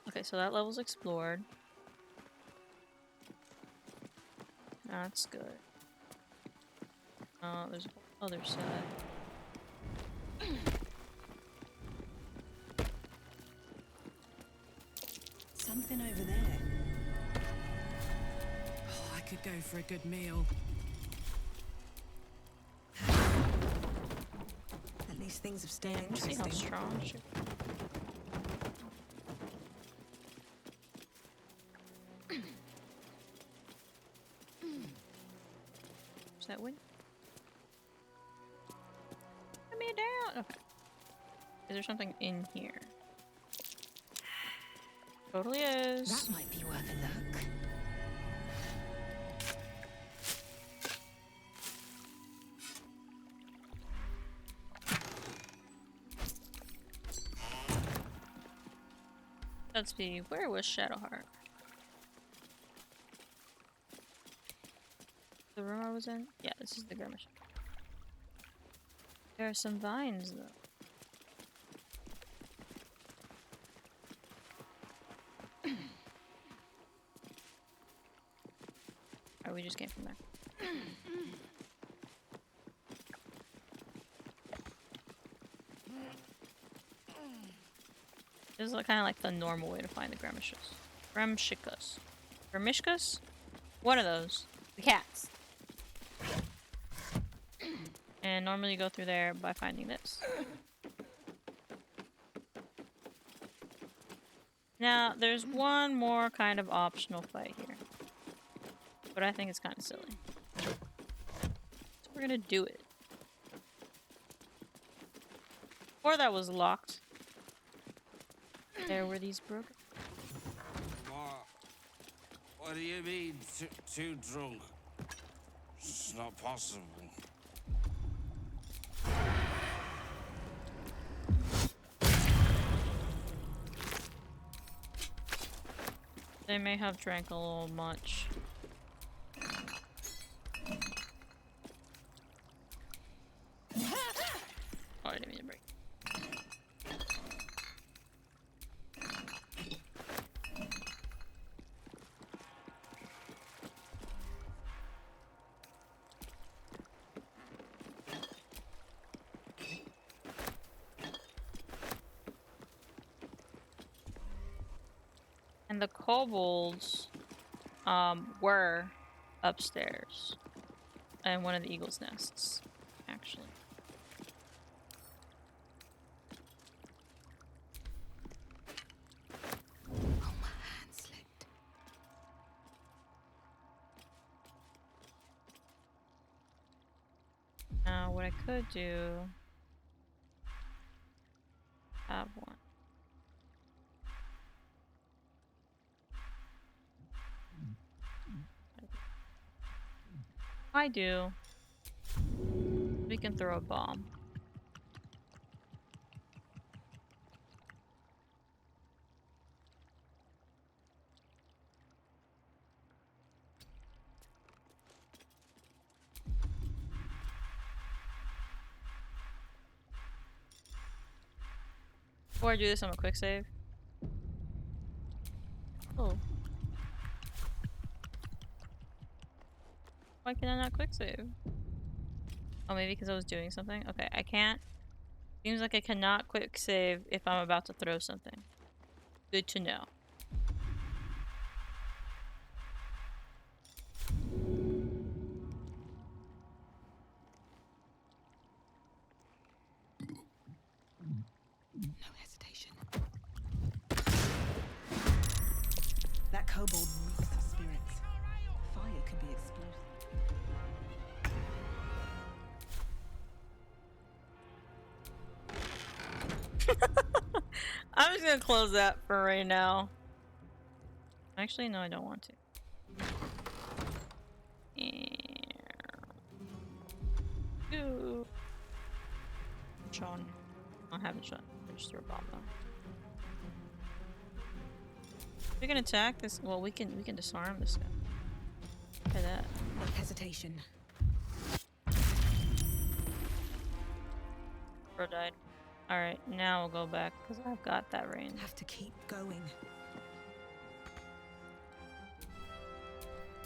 Okay, so that level's explored. That's good. There's a whole other side. Something over there. Oh, I could go for a good meal. At least things have stayed See how interesting. strong she is. Is that win? Put me down. Okay. Is there something in here? Totally is. That might be worth a look. Let's see. Where was Shadowheart? The room I was in? Yeah, this is the Grimish. There are some vines, though. Oh, we just came from there. This is kind of like the normal way to find the Gramishkas. Gramishkas? One of those. The cats. And normally you go through there by finding this. Now, there's one more kind of optional fight here. But I think it's kind of silly. So we're gonna do it. Or that was locked. There were these broken. What do you mean, too drunk? It's not possible. They may have drank a little much. Oh, I didn't mean to break. And the kobolds were upstairs in one of the eagle's nests, actually. Oh, my hand slipped. Now, what I could do... have one. I do. We can throw a bomb. Before I do this, I'm a quick save. Oh. Why can I not quick save? Oh, maybe because I was doing something? Okay, I can't. Seems like I cannot quick save if I'm about to throw something. Good to know. No hesitation. That kobold reeks of spirits. Fire can be explosive. I'm just gonna close that for right now. Actually, no, I don't want to. Ooh. Sean. I haven't shot. Just throw a bomb though. We can attack this. Well, we can disarm this guy. Look at that. No hesitation. Bro died. Alright, now we'll go back because I've got that range. Have to keep going.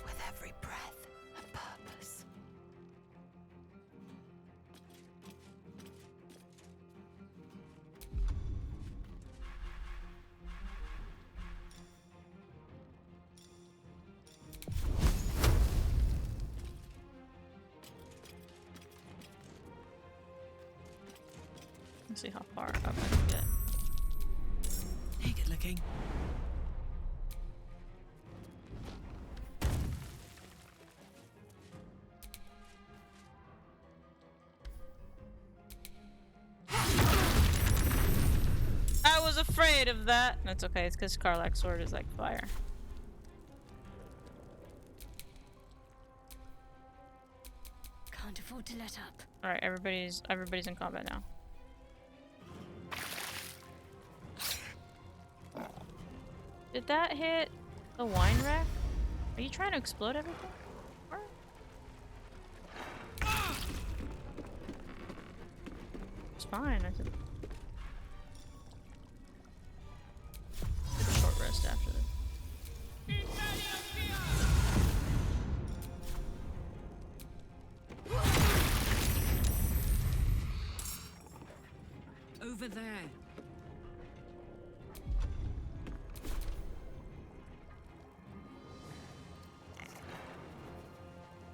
With every breath, a purpose. Let's see how far up I can get. Naked looking. I was afraid of that. That's okay. It's because Karlak's sword is like fire. Can't afford to let up. All right, everybody's in combat now. Did that hit the wine rack? Are you trying to explode everything? Or? It's fine. I said. Take a short rest after this. Over there.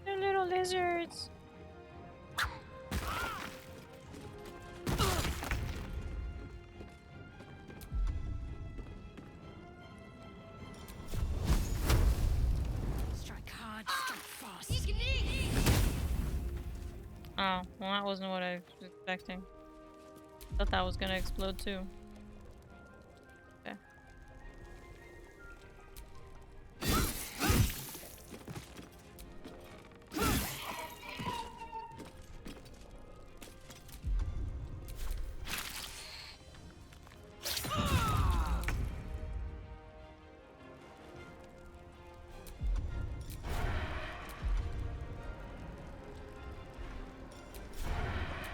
They're little lizards. Strike hard, strike fast. Oh, well that wasn't what I was expecting. Thought that was gonna explode too. Okay.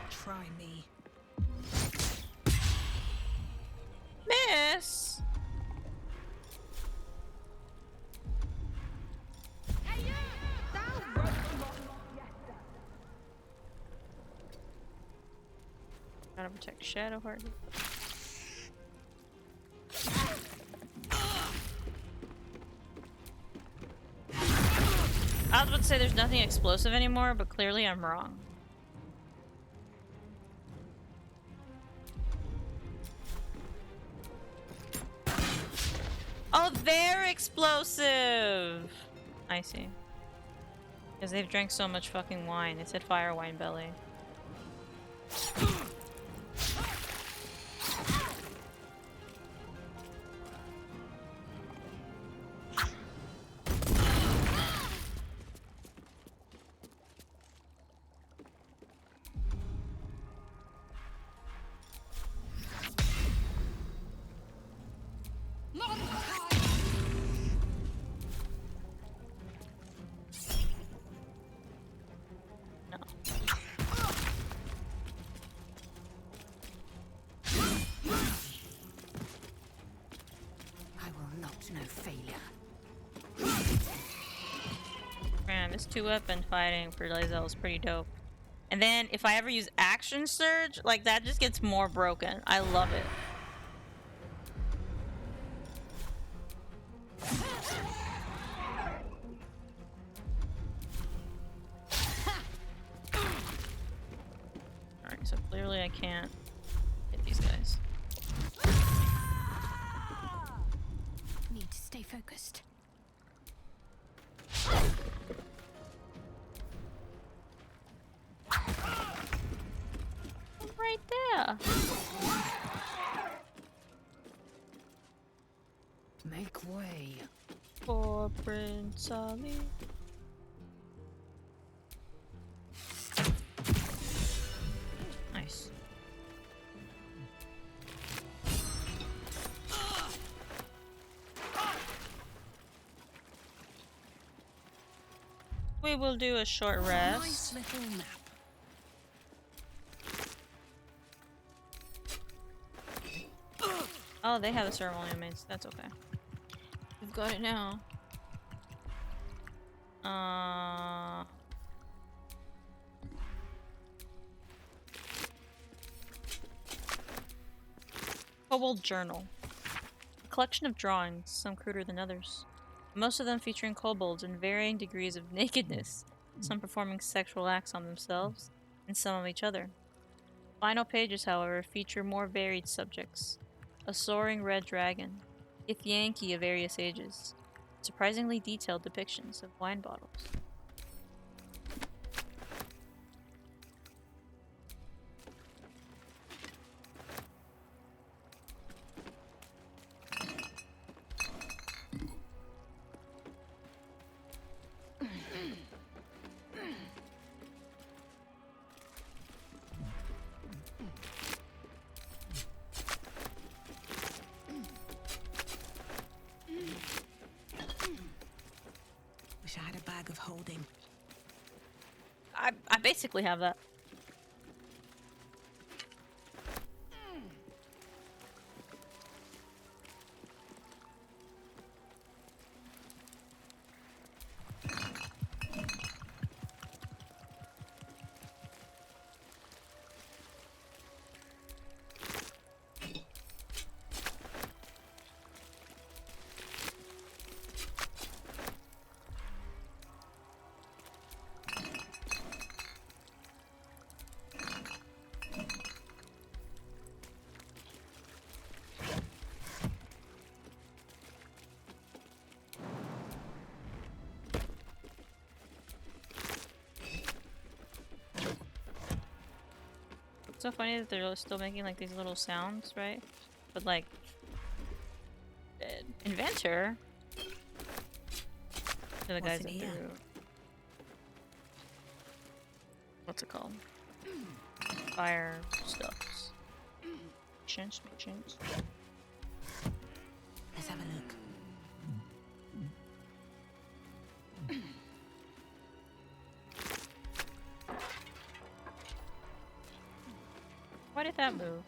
Try me. Miss. Gotta protect Shadowheart. to say there's nothing explosive anymore, but clearly I'm wrong. Oh, they're explosive! I see. Because they've drank so much fucking wine. It said fire wine belly. Man, this 2-weapon fighting for Lae'zel is pretty dope. And then if I ever use action surge, like that just gets more broken. I love it. Alright, so clearly I can't hit these guys. Need to stay focused. Right there. Make way. For Prince Ali. Nice. We will do a short rest. Nice little nap. Oh, they have a ceremonial mace. That's okay. We've got it now. Kobold Journal. A collection of drawings, some cruder than others. Most of them featuring kobolds in varying degrees of nakedness, some performing sexual acts on themselves, and some on each other. Final pages, however, feature more varied subjects. A soaring red dragon, Githyanki of various ages, surprisingly detailed depictions of wine bottles. Wish I had a bag of holding. I basically have that. It's so funny that they're still making like these little sounds, right? But like, inventor. They're the guys that threw. What's it called? Fire stuffs. Chance. Let's have a look. Why did that move?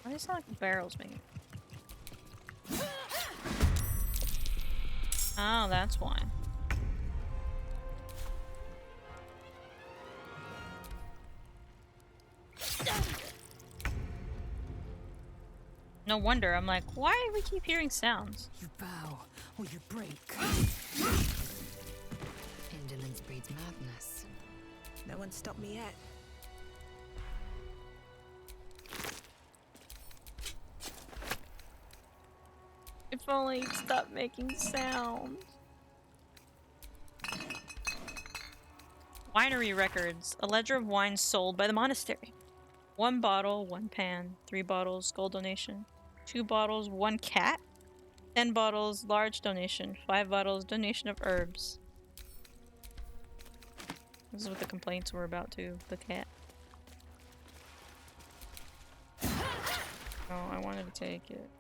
Why does it sound like barrels making? Oh, that's why. No wonder. I'm like, why do we keep hearing sounds? You bow or you break. Indolence breeds madness. No one stopped me yet. If only he'd stop making sounds. Winery records. A ledger of wines sold by the monastery. 1 bottle, 1 pan. 3 bottles, gold donation. 2 bottles, 1 cat. 10 bottles, large donation. 5 bottles, donation of herbs. This is what the complaints were about too. The cat. Oh, I wanted to take it.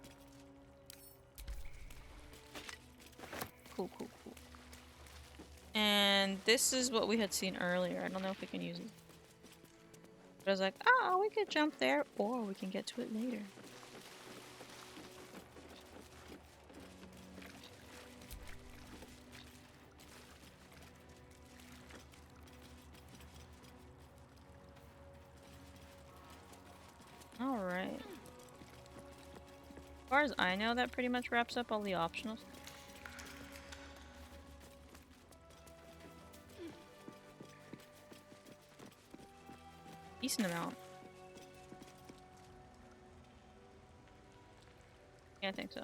Cool, cool, cool. And this is what we had seen earlier. I don't know if we can use it. But I was like, oh, we could jump there, or we can get to it later. Alright. As far as I know, that pretty much wraps up all the optionals. Decent amount. Yeah, I think so.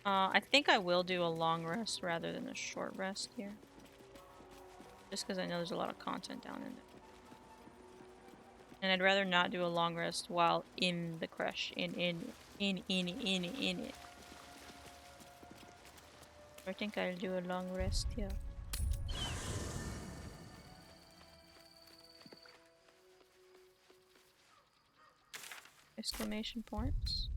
I think I will do a long rest rather than a short rest here. Just because I know there's a lot of content down in there. And I'd rather not do a long rest while in the creche. In it. I think I'll do a long rest here. Exclamation points.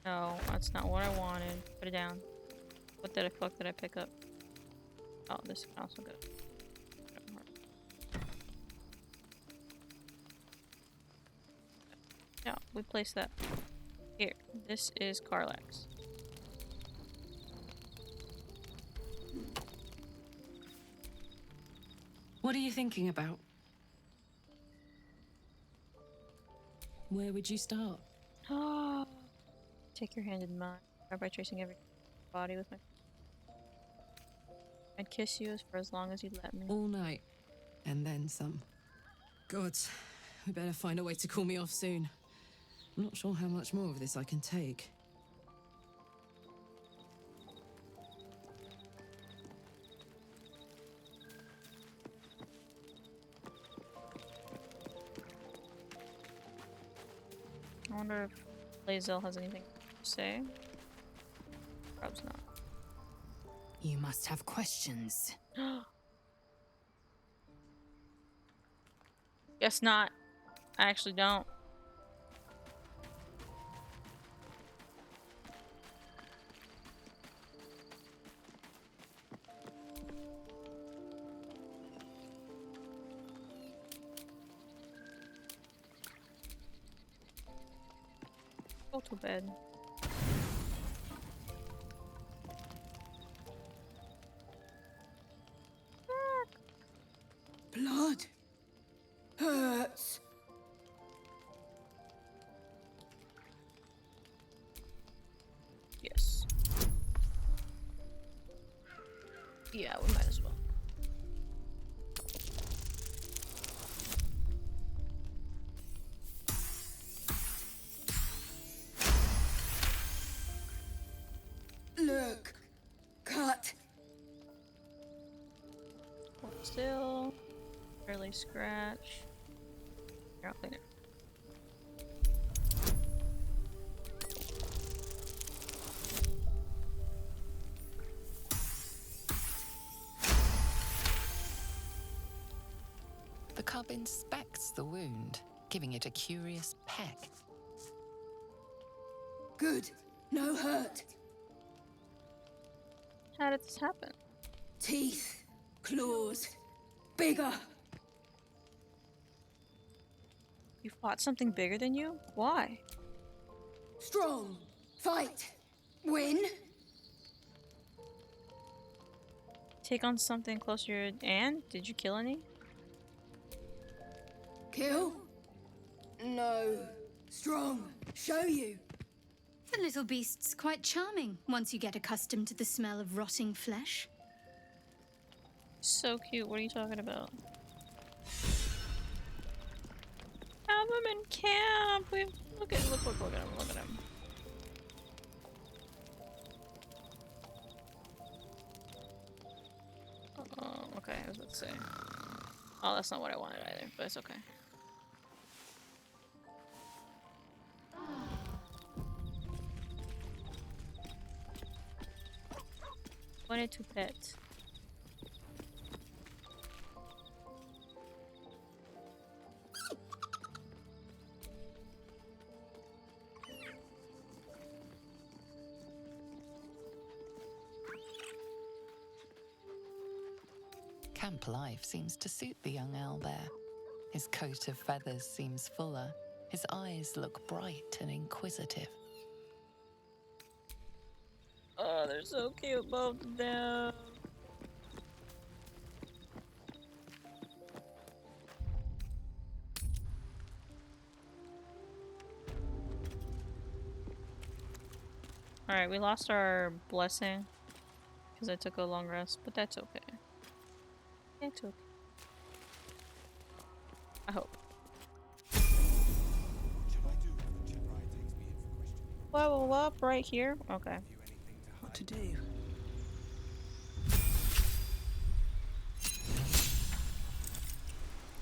No, that's not what I wanted. Put it down. What the fuck did I pick up? Oh, this can also go. Yeah, we place that. Here, this is Carlax. What are you thinking about? Where would you start? Take your hand in mine. Start by tracing every body with my. I'd kiss you for as long as you'd let me. All night. And then some. Gods, we better find a way to cool me off soon. I'm not sure how much more of this I can take. I wonder if Lae'zel has anything to say. Probably not. You must have questions. Guess not. I actually don't. Go to bed. Blood hurts. Yes. Yeah, we might as well. Look, cut. Hold still. Barely scratch. Here, I'll clean it. The cub inspects the wound, giving it a curious peck. Good. No hurt. How did this happen? Teeth, claws, bigger. You fought something bigger than you? Why? Strong. Fight. Win. Take on something closer. And did you kill any? Kill. No. Strong. Show you. The little beast's quite charming once you get accustomed to the smell of rotting flesh. So cute. What are you talking about? Have him in camp. Look at him. Look at him. Okay, I was about to say. Oh, that's not what I wanted either, but it's okay. Wanted to pet. Camp life seems to suit the young owlbear. His coat of feathers seems fuller. His eyes look bright and inquisitive. Oh, they're so cute, both of them. Alright, we lost our blessing because I took a long rest, but that's okay. It's okay. I hope. Level up right here? Okay. What to do?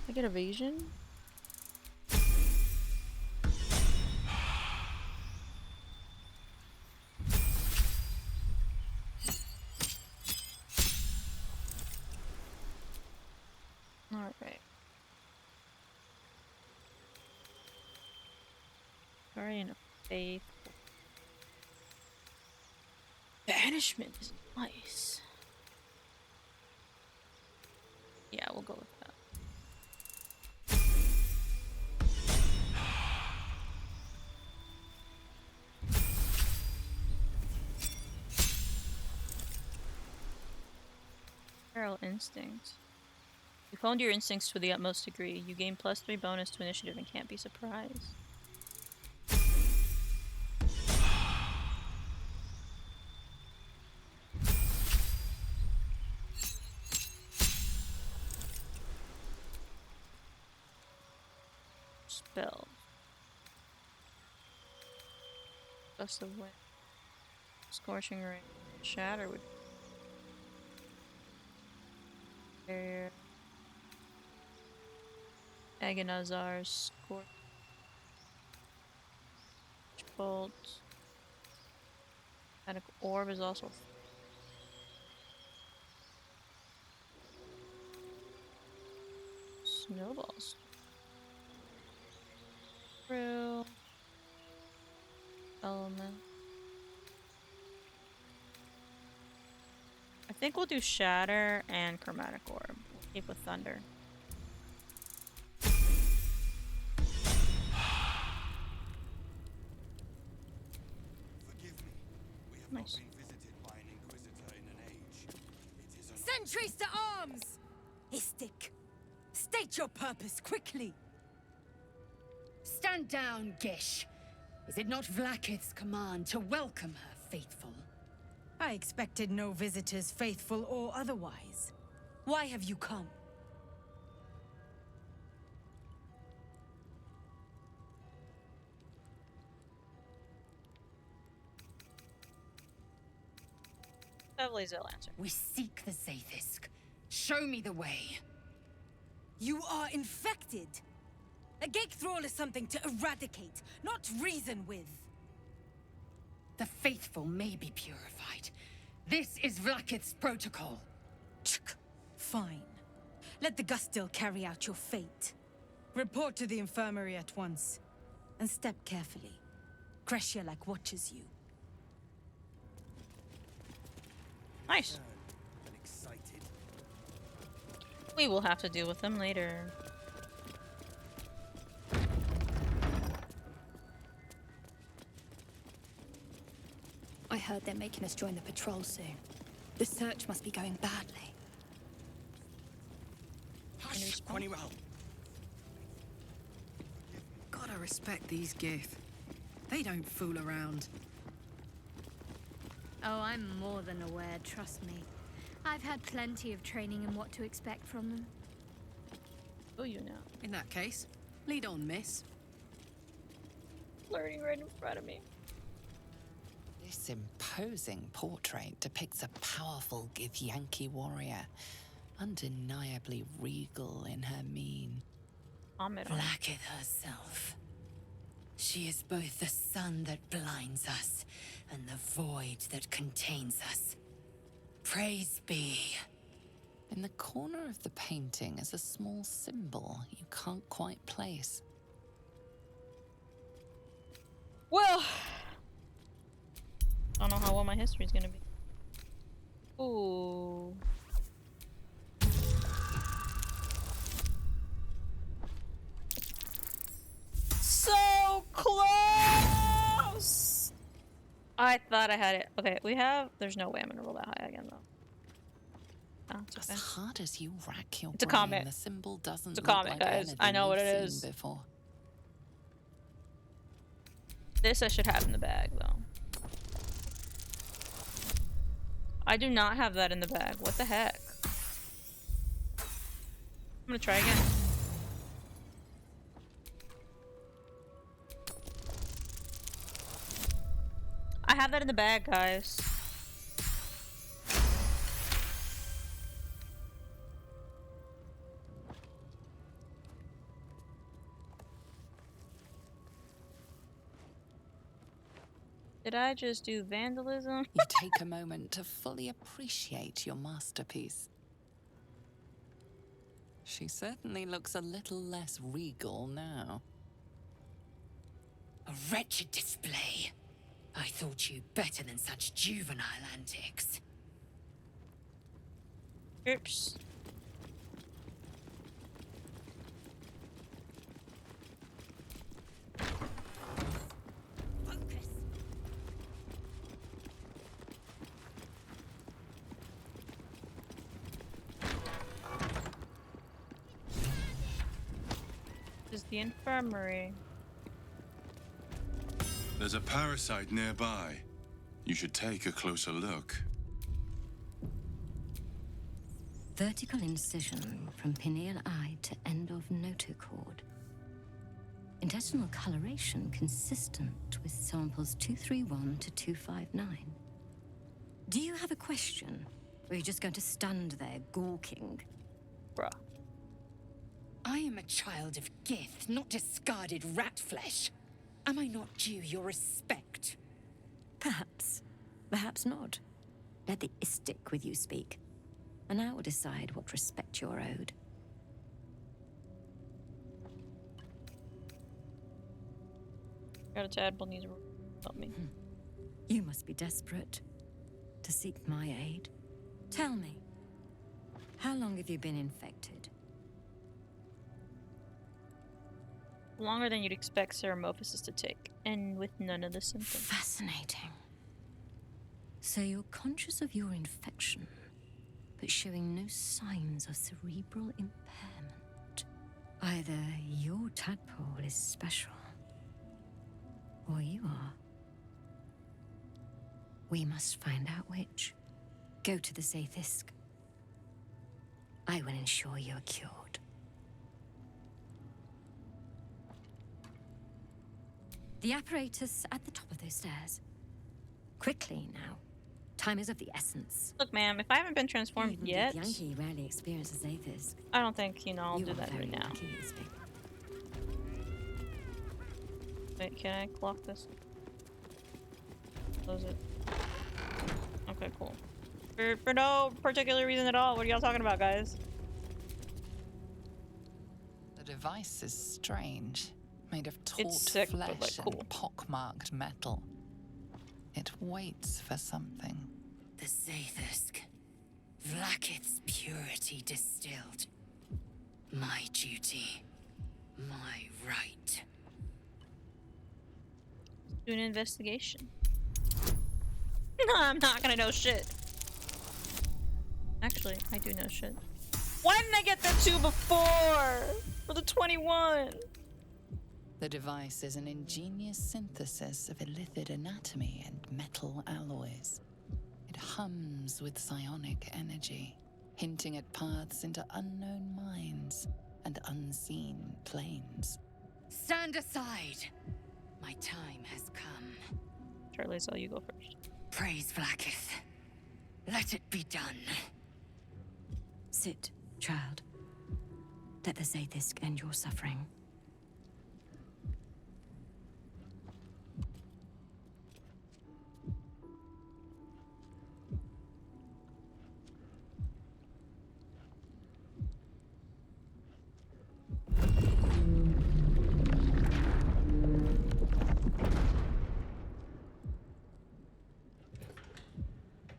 I get evasion? Alright. Guardian of Faith. Banishment is nice. Yeah, we'll go with that. Feral instinct. You've honed your instincts to the utmost degree. You gain +3 bonus to initiative and can't be surprised. Spell. Gust of wind. Scorching rain. Shatter would. Barrier. Agonizar. Scorch. Bolt. Static orb is also. Snowballs. Through. Element. I think we'll do Shatter and Chromatic Orb. We'll keep with Thunder. Nice. Sentries to arms! Istik, state your purpose quickly. Stand down, Gish. Is it not Vlakith's command to welcome her faithful? I expected no visitors, faithful or otherwise. Why have you come? They'll answer. We seek the Zaithisk. Show me the way. You are infected. A gate thrall is something to eradicate, not reason with. The faithful may be purified. This is Vlakith's protocol. Fine. Let the Gustil carry out your fate. Report to the infirmary at once. And step carefully. Creche watches you. Nice. We will have to deal with them later. I heard they're making us join the patrol soon. The search must be going badly. Hush, Quanny-Roll. Gotta respect these Gith. They don't fool around. Oh, I'm more than aware, trust me. I've had plenty of training in what to expect from them. Oh, you know. In that case, lead on, miss. Flirting right in front of me. This imposing portrait depicts a powerful Githyanki warrior, undeniably regal in her mien. Blacketh herself. She is both the sun that blinds us and the void that contains us. Praise be. In the corner of the painting is a small symbol you can't quite place. Well, I don't know how well my history is gonna be. Ooh. So close! I thought I had it. Okay, we have. There's no way I'm gonna roll that high again, though. Oh, it's okay. As hard as you rack your It's a brain, comet. the symbol doesn't It's a look comet, like guys. anything I know what you've it seen is. before. This I should have in the bag, though. I do not have that in the bag. What the heck? I'm gonna try again. I have that in the bag, guys. Did I just do vandalism? You take a moment to fully appreciate your masterpiece. She certainly looks a little less regal now. A wretched display. I thought you better than such juvenile antics. Oops. This is the infirmary. There's a parasite nearby. You should take a closer look. Vertical incision from pineal eye to end of notochord. Intestinal coloration consistent with samples 231 to 259. Do you have a question? Or are you just going to stand there gawking? Bruh. I am a child of Gith, not discarded rat flesh. Am I not due your respect? Perhaps. Perhaps not. Let the Istik with you speak, and I will decide what respect you're owed. Got a tadpole needs to help me. You must be desperate to seek my aid. Tell me, how long have you been infected? Longer than you'd expect Ceramophysis to take, and with none of the symptoms. Fascinating. So you're conscious of your infection, but showing no signs of cerebral impairment. Either your tadpole is special, or you are. We must find out which. Go to the Zaithisk. I will ensure you're cured. The apparatus at the top of those stairs. Quickly now. Time is of the essence. Look, ma'am, if I haven't been transformed Even yet, Yankee rarely experiences Zaithisk. I don't think, I'll You do are that very right now. lucky, Isbik. Wait, can I clock this? Close it. Okay, cool. For no particular reason at all. What are y'all talking about, guys? The device is strange, made of taut sick, but, flesh cool. and pockmarked metal. It waits for something. The Zaithisk. Vlaakith's purity distilled. My duty. My right. Do an investigation. I'm not gonna know shit. Actually, I do know shit. Why didn't I get that 2 before? For the 21? The device is an ingenious synthesis of illithid anatomy and metal alloys. It hums with psionic energy, hinting at paths into unknown minds and unseen planes. Stand aside. My time has come. Charlie, so you go first. Praise Vlaakith. Let it be done. Sit, child. Let the Zaithisk end your suffering.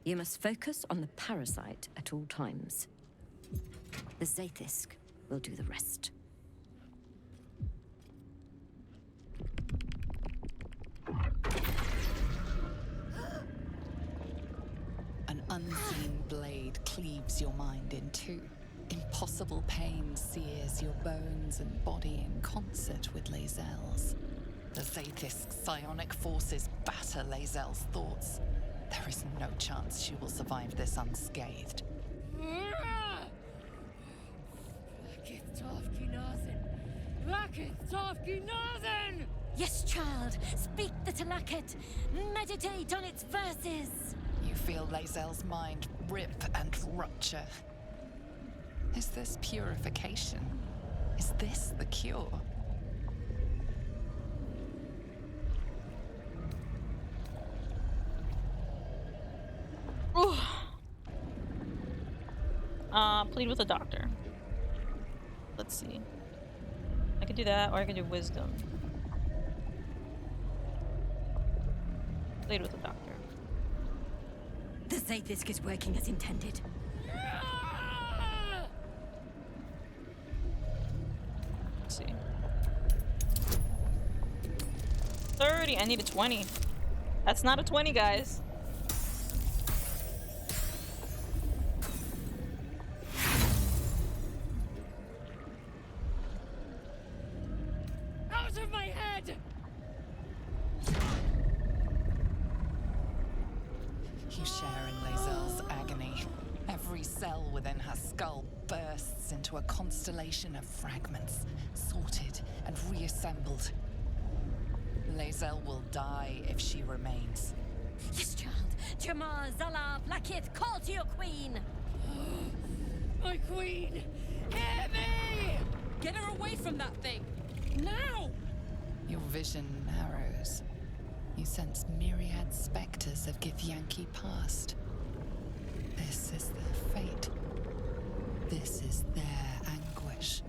You must focus on the parasite at all times. The Zaithisk will do the rest. An unseen blade cleaves your mind in two. Impossible pain sears your bones and body in concert with Lae'zel's. The Zaithisk's psionic forces batter Lae'zel's thoughts. There is no chance she will survive this unscathed. Yes, child. Speak the Talakit. Meditate on its verses. You feel Lae'zel's mind rip and rupture. Is this purification? Is this the cure? Plead with a doctor. Let's see. I could do that, or I could do wisdom. Plead with a doctor. The Zaithisk is working as intended. Let's see. 30. I need a 20. That's not a 20, guys. Out of my head! You share in Lae'zel's agony. Every cell within her skull bursts into a constellation of fragments, sorted and reassembled. Lae'zel will die if she remains. Yes, child. Jamar, Zala, Vlaakith, call to your queen! My queen! Hear me! Get her away from that thing! Now! Your vision narrows. You sense myriad specters of Githyanki past. This is their fate. This is their anguish.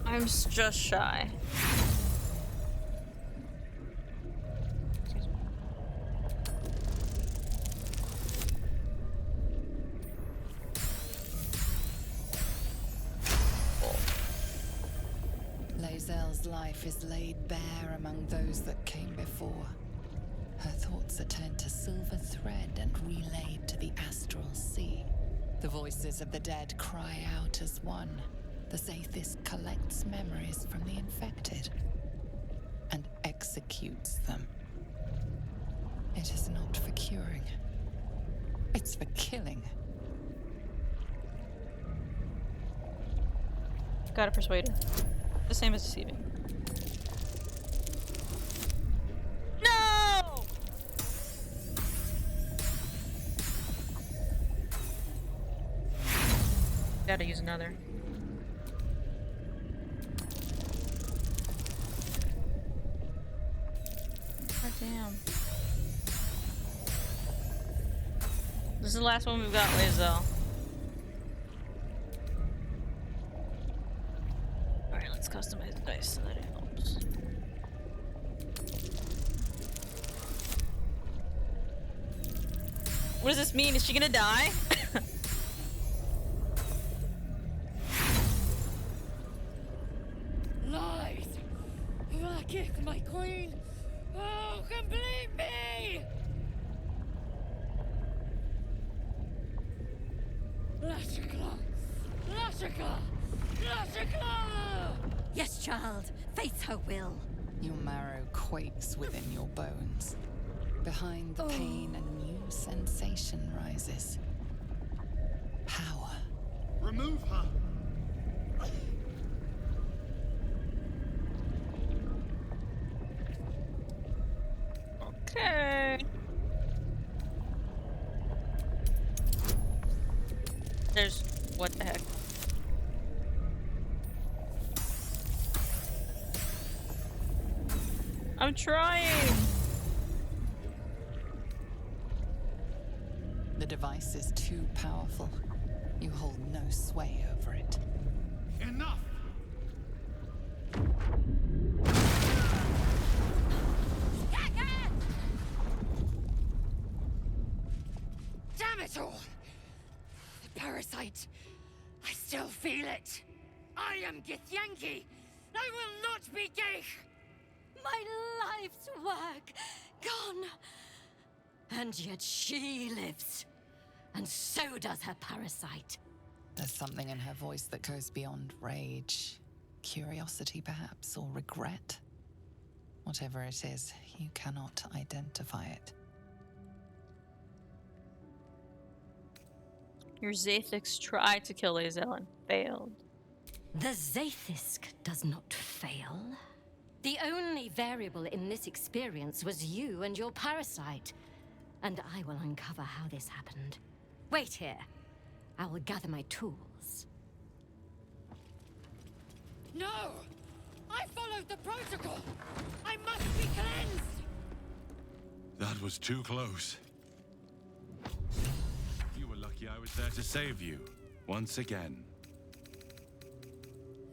I'm just shy. Lae'zel's life is laid bare among those that came before. Her thoughts are turned to silver thread and relayed to the astral sea. The voices of the dead cry out as one. The Zaithisk collects memories from the infected and executes them. It is not for curing. It's for killing. Gotta persuade her. The same as deceiving. No! Gotta use another. God damn. This is the last one we've got, Lae'zel. customize the dice, so that it helps. What does this mean? Is she gonna die? Lies! Vakith, my queen! Oh, complete me! Lashika! Lashika! Lashika! Yes, child. Face her will. Your marrow quakes within your bones. Behind the pain, a new sensation rises. Power. Remove her! Okay. There's... what the heck? I'm trying! The device is too powerful. You hold no sway over it. Enough! Damn it all! The parasite. I still feel it. I am Githyanki. I will not be gay. My life's work gone. And yet she lives. And so does her parasite. There's something in her voice that goes beyond rage. Curiosity, perhaps, or regret. Whatever it is, you cannot identify it. Your Zathix tried to kill Lae'zel and failed. The Zathix does not fail. The only variable in this experience was you and your parasite. And I will uncover how this happened. Wait here. I will gather my tools. No! I followed the protocol! I must be cleansed! That was too close. You were lucky I was there to save you. Once again.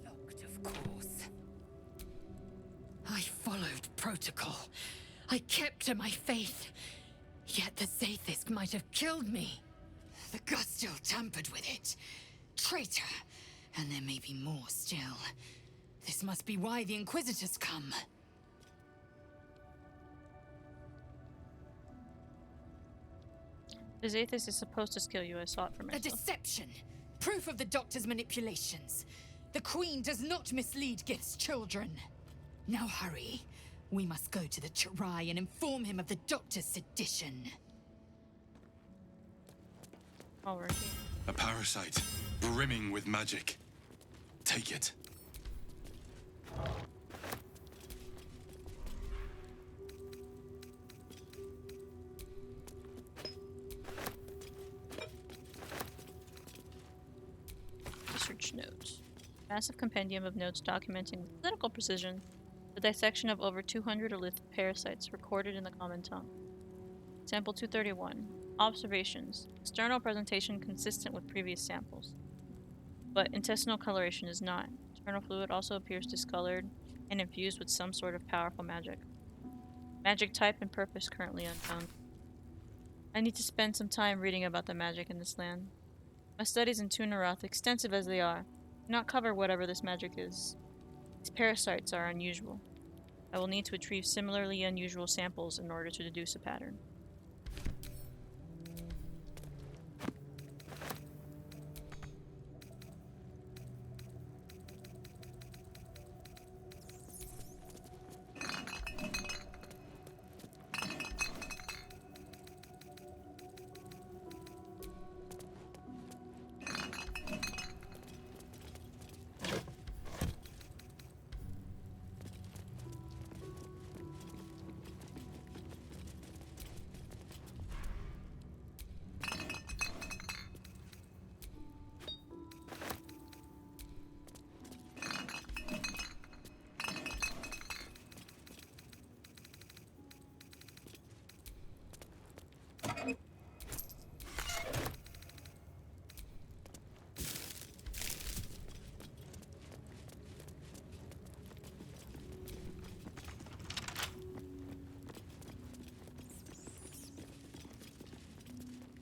Locked, of course. I followed protocol. I kept to my faith. Yet the Zathix might have killed me. The Gustil tampered with it. Traitor. And there may be more still. This must be why the Inquisitors come. The Zathix is supposed to skill you. I saw it for A myself. deception. Proof of the Doctor's manipulations. The Queen does not mislead Gith's children. Now hurry. We must go to the Chirai and inform him of the Doctor's sedition. Alright. A parasite, brimming with magic. Take it. Research notes. Massive compendium of notes documenting with clinical precision the dissection of over 200 elith parasites recorded in the common tongue. Sample 231. Observations. External presentation consistent with previous samples. But intestinal coloration is not. Internal fluid also appears discolored and infused with some sort of powerful magic. Magic type and purpose currently unknown. I need to spend some time reading about the magic in this land. My studies in Tunaroth, extensive as they are, do not cover whatever this magic is. These parasites are unusual. I will need to retrieve similarly unusual samples in order to deduce a pattern.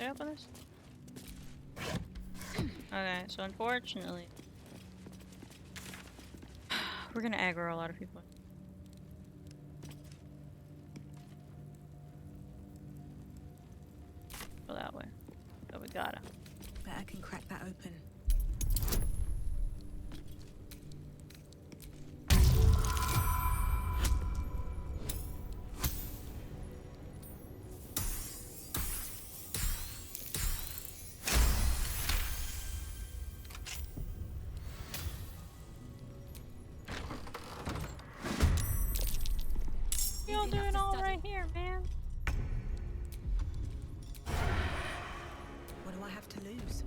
I open this? Okay, so unfortunately, we're gonna aggro a lot of people. Go that way. So we gotta. Bet I can crack that open. You're doing all right here, man. What do I have to lose?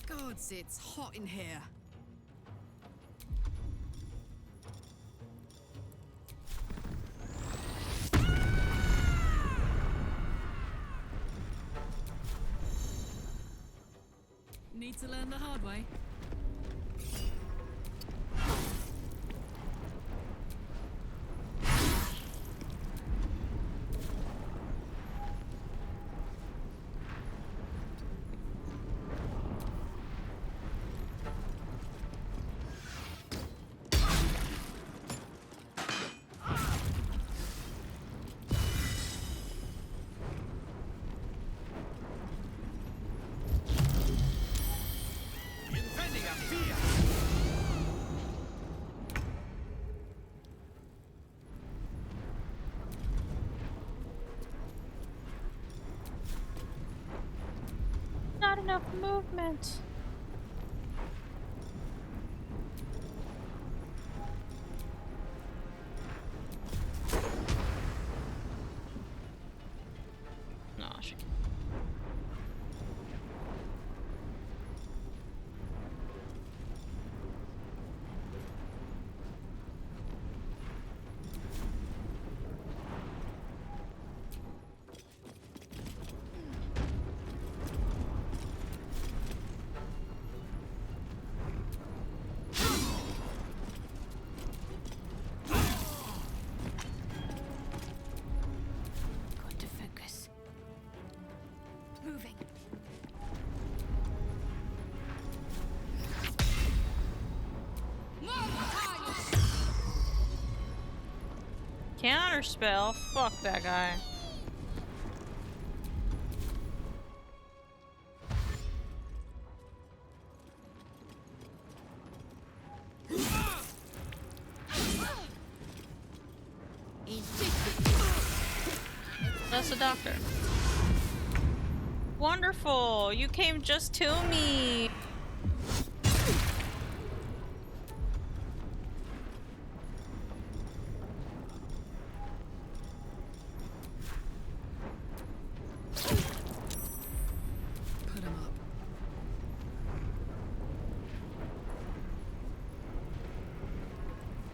Gods, it's hot in here. Need to learn the hard way. Not enough movement. No, she can't. Got to focus. Moving. Counter spell? Fuck that guy. That's the doctor. Wonderful! You came just to me! Put him up.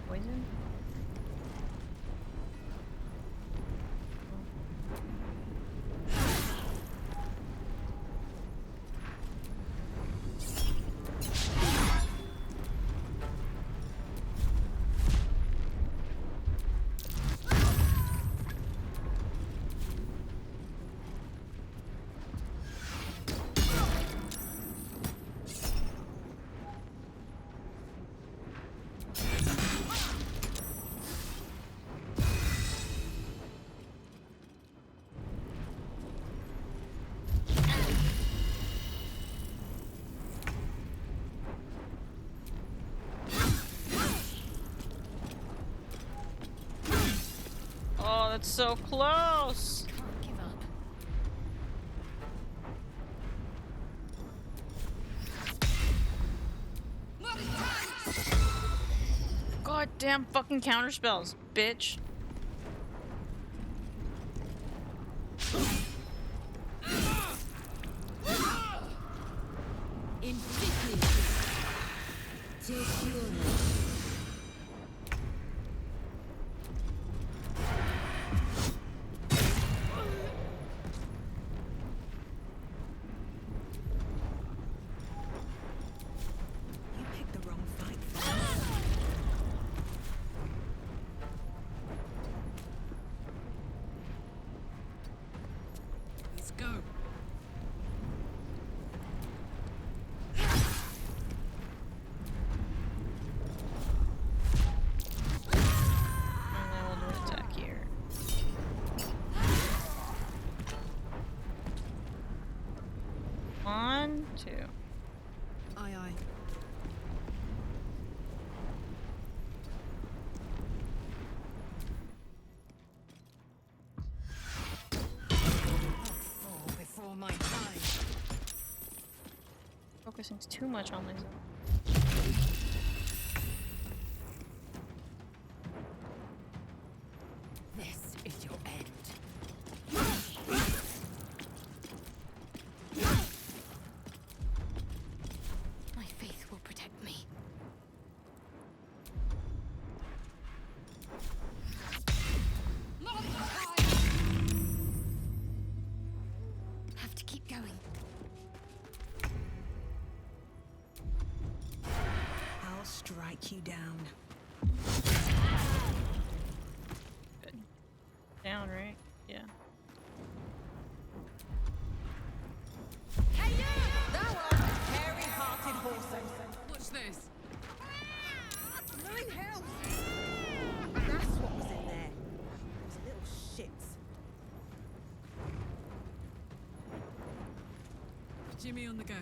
Poison? Oh, that's so close! Can't give up. Goddamn fucking counter spells, bitch. 1, 2. Aye, aye. Fall before my time. Focusing too much on these. This is your end. My faith will protect me. Have to keep going. I'll strike you down. Good. Down, right? Yeah. Hey, you! Thou art a hairy-hearted horse. What's this? 9 hells! That's what was in there. Those little shits. Jimmy on the go.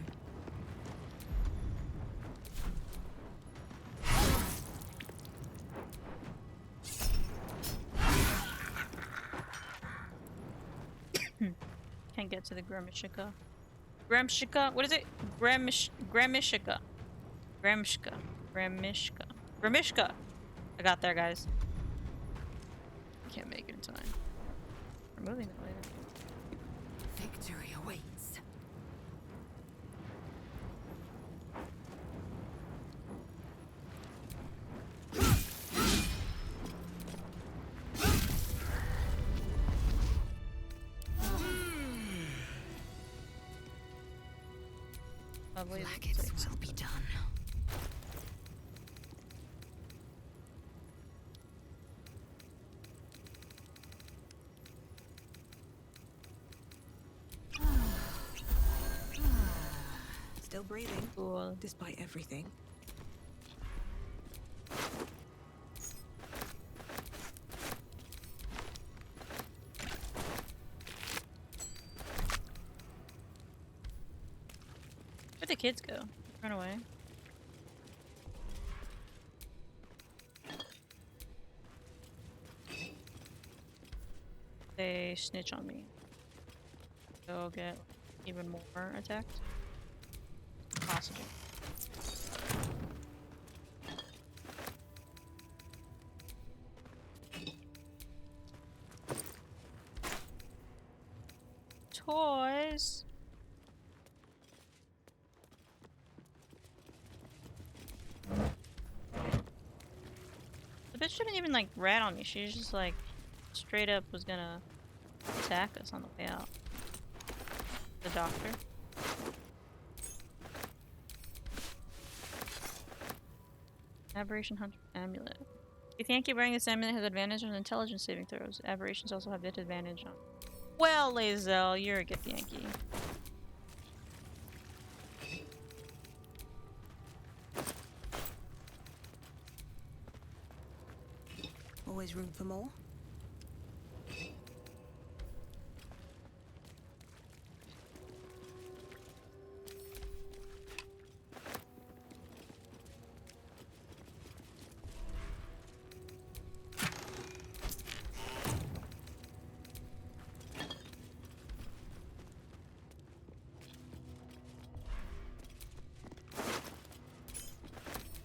Can't get to the Gramishika. Gramshika? What is it? Gramishika. Gramshka. Gramishka. Gramishka! I got there, guys. Can't make it in time. We're moving that later. Victory awaits. Lovely. Blackets will be done. Still breathing. Cool. Despite everything. Where'd the kids go? Run away. They snitch on me. Go get even more attacked. Possible. Toys. The bitch didn't even like rat on me. She was just like straight up was gonna attack us on the way out. The doctor. Aberration Hunter Amulet. If Yankee wearing this amulet has advantage on intelligence saving throws. Aberrations also have disadvantage on. Well, Lae'zel, you're a good Yankee. Always room for more.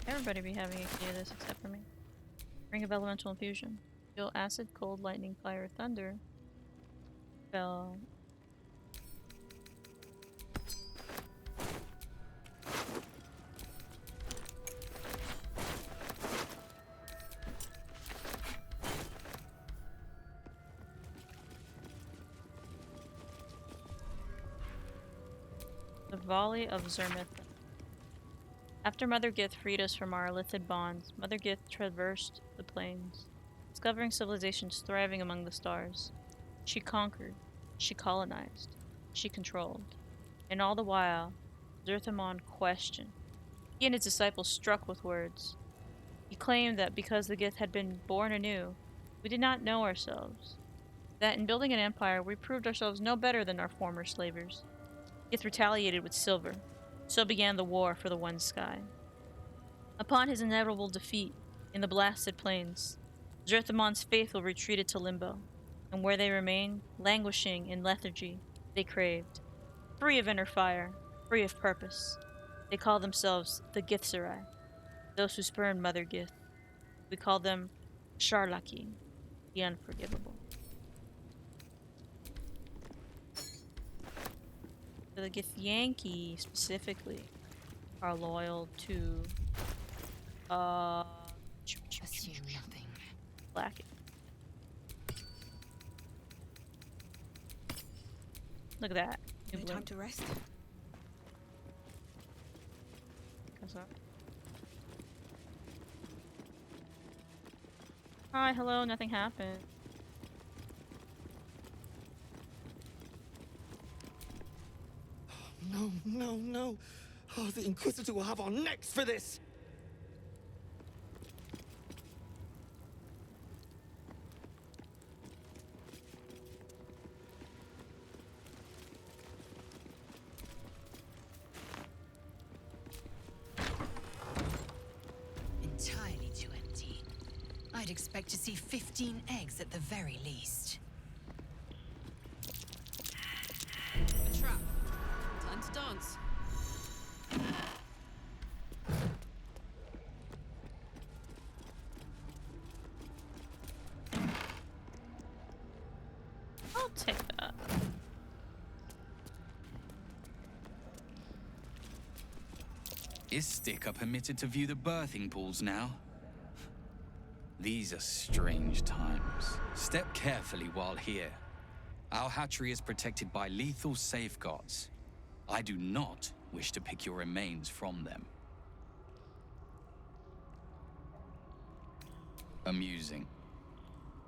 Everybody be having a key of this except for me. Ring of Elemental Infusion. Deal acid, cold, lightning, fire, thunder. Spell. The Volley of Zermith. After Mother Gith freed us from our illithid bonds, Mother Gith traversed the plains, discovering civilizations thriving among the stars. She conquered, she colonized, she controlled. And all the while, Zerthimon questioned. He and his disciples struck with words. He claimed that because the Gith had been born anew, we did not know ourselves. That in building an empire, we proved ourselves no better than our former slavers. Gith retaliated with silver. So began the war for the One Sky. Upon his inevitable defeat in the blasted plains, Zerthimon's faithful retreated to Limbo, and where they remained, languishing in lethargy, they craved. Free of inner fire, free of purpose, they call themselves the Githzerai, those who spurned Mother Gith. We call them Sharlaki, the Unforgivable. So the Githyanki, specifically, are loyal to, Assume nothing. Black. Look at that. No time to rest. Hi, hello, nothing happened. No, no, no. Oh, the Inquisitor will have our necks for this. Entirely too empty. I'd expect to see 15 eggs at the very least. A trap. Time to dance. I'll take that. Istik are permitted to view the birthing pools now. These are strange times. Step carefully while here. Our hatchery is protected by lethal safeguards. I do not wish to pick your remains from them. Amusing.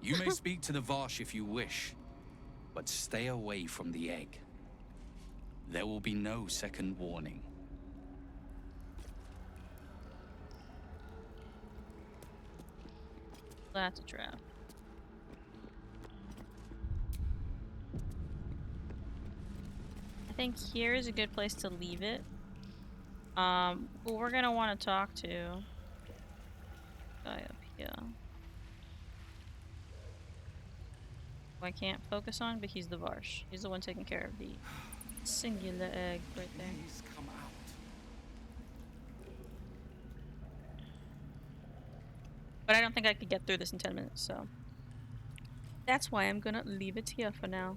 You may speak to the Varsh if you wish, but stay away from the egg. There will be no second warning. That's a trap. I think here is a good place to leave it. Who we're gonna want to talk to. Guy up here. Who I can't focus on, but he's the Varsh. He's the one taking care of the singular egg right there. Please come out. But I don't think I could get through this in 10 minutes, so that's why I'm gonna leave it here for now.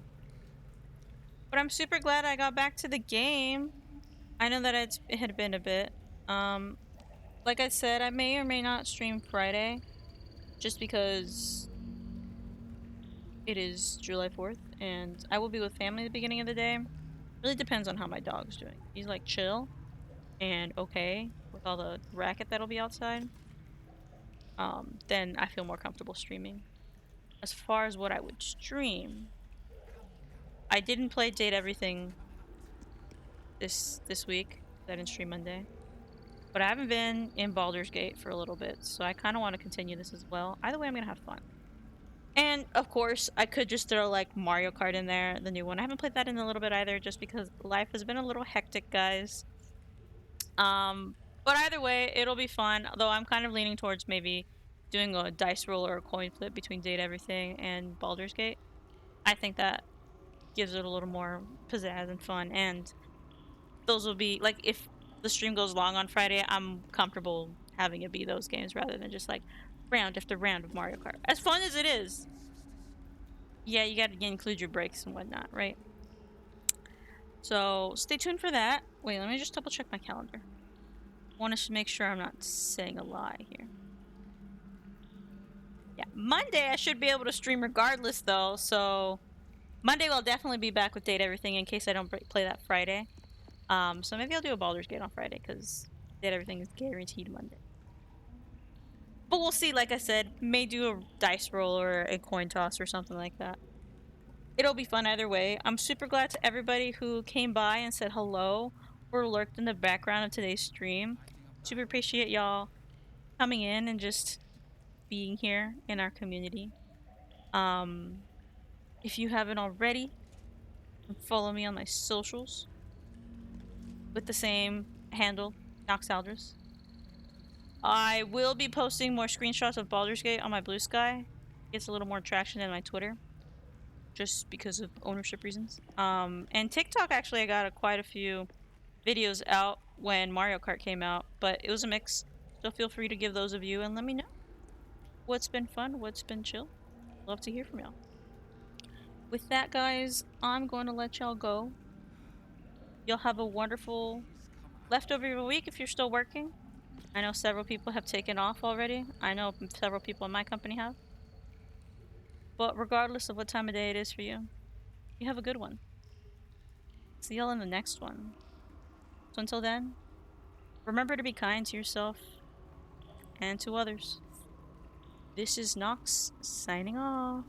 But I'm super glad I got back to the game. I know that it had been a bit. Like I said, I may or may not stream Friday, just because it is July 4th, and I will be with family at the beginning of the day. Really depends on how my dog's doing. He's like chill and okay with all the racket that'll be outside. Then I feel more comfortable streaming. As far as what I would stream, I didn't play Date Everything this week. I didn't stream Monday. But I haven't been in Baldur's Gate for a little bit, so I kind of want to continue this as well. Either way, I'm going to have fun. And, of course, I could just throw, like, Mario Kart in there, the new one. I haven't played that in a little bit either, just because life has been a little hectic, guys. But either way, it'll be fun. Though I'm kind of leaning towards maybe doing a dice roll or a coin flip between Date Everything and Baldur's Gate. I think that gives it a little more pizzazz and fun. And those will be, like, if the stream goes long on Friday, I'm comfortable having it be those games rather than just, like, round after round of Mario Kart. As fun as it is. Yeah, you gotta include your breaks and whatnot, right? So, stay tuned for that. Wait, let me just double check my calendar. I want to make sure I'm not saying a lie here. Yeah, Monday I should be able to stream regardless, though, so Monday I'll definitely be back with Date Everything in case I don't play that Friday. So maybe I'll do a Baldur's Gate on Friday, because Date Everything is guaranteed Monday. But we'll see, like I said, may do a dice roll or a coin toss or something like that. It'll be fun either way. I'm super glad to everybody who came by and said hello or lurked in the background of today's stream. Super appreciate y'all coming in and just being here in our community. If you haven't already, follow me on my socials. with the same handle, Nox Aldris. I will be posting more screenshots of Baldur's Gate on my Blue Sky. It gets a little more traction than my Twitter, just because of ownership reasons. And TikTok, actually, I got quite a few videos out when Mario Kart came out, but it was a mix. So feel free to give those a view and let me know what's been fun, what's been chill. Love to hear from y'all. With that, guys, I'm going to let y'all go. Y'all have a wonderful leftover of a week if you're still working. I know several people have taken off already. I know several people in my company have. But regardless of what time of day it is for you, you have a good one. See y'all in the next one. So until then, remember to be kind to yourself and to others. This is Nox signing off.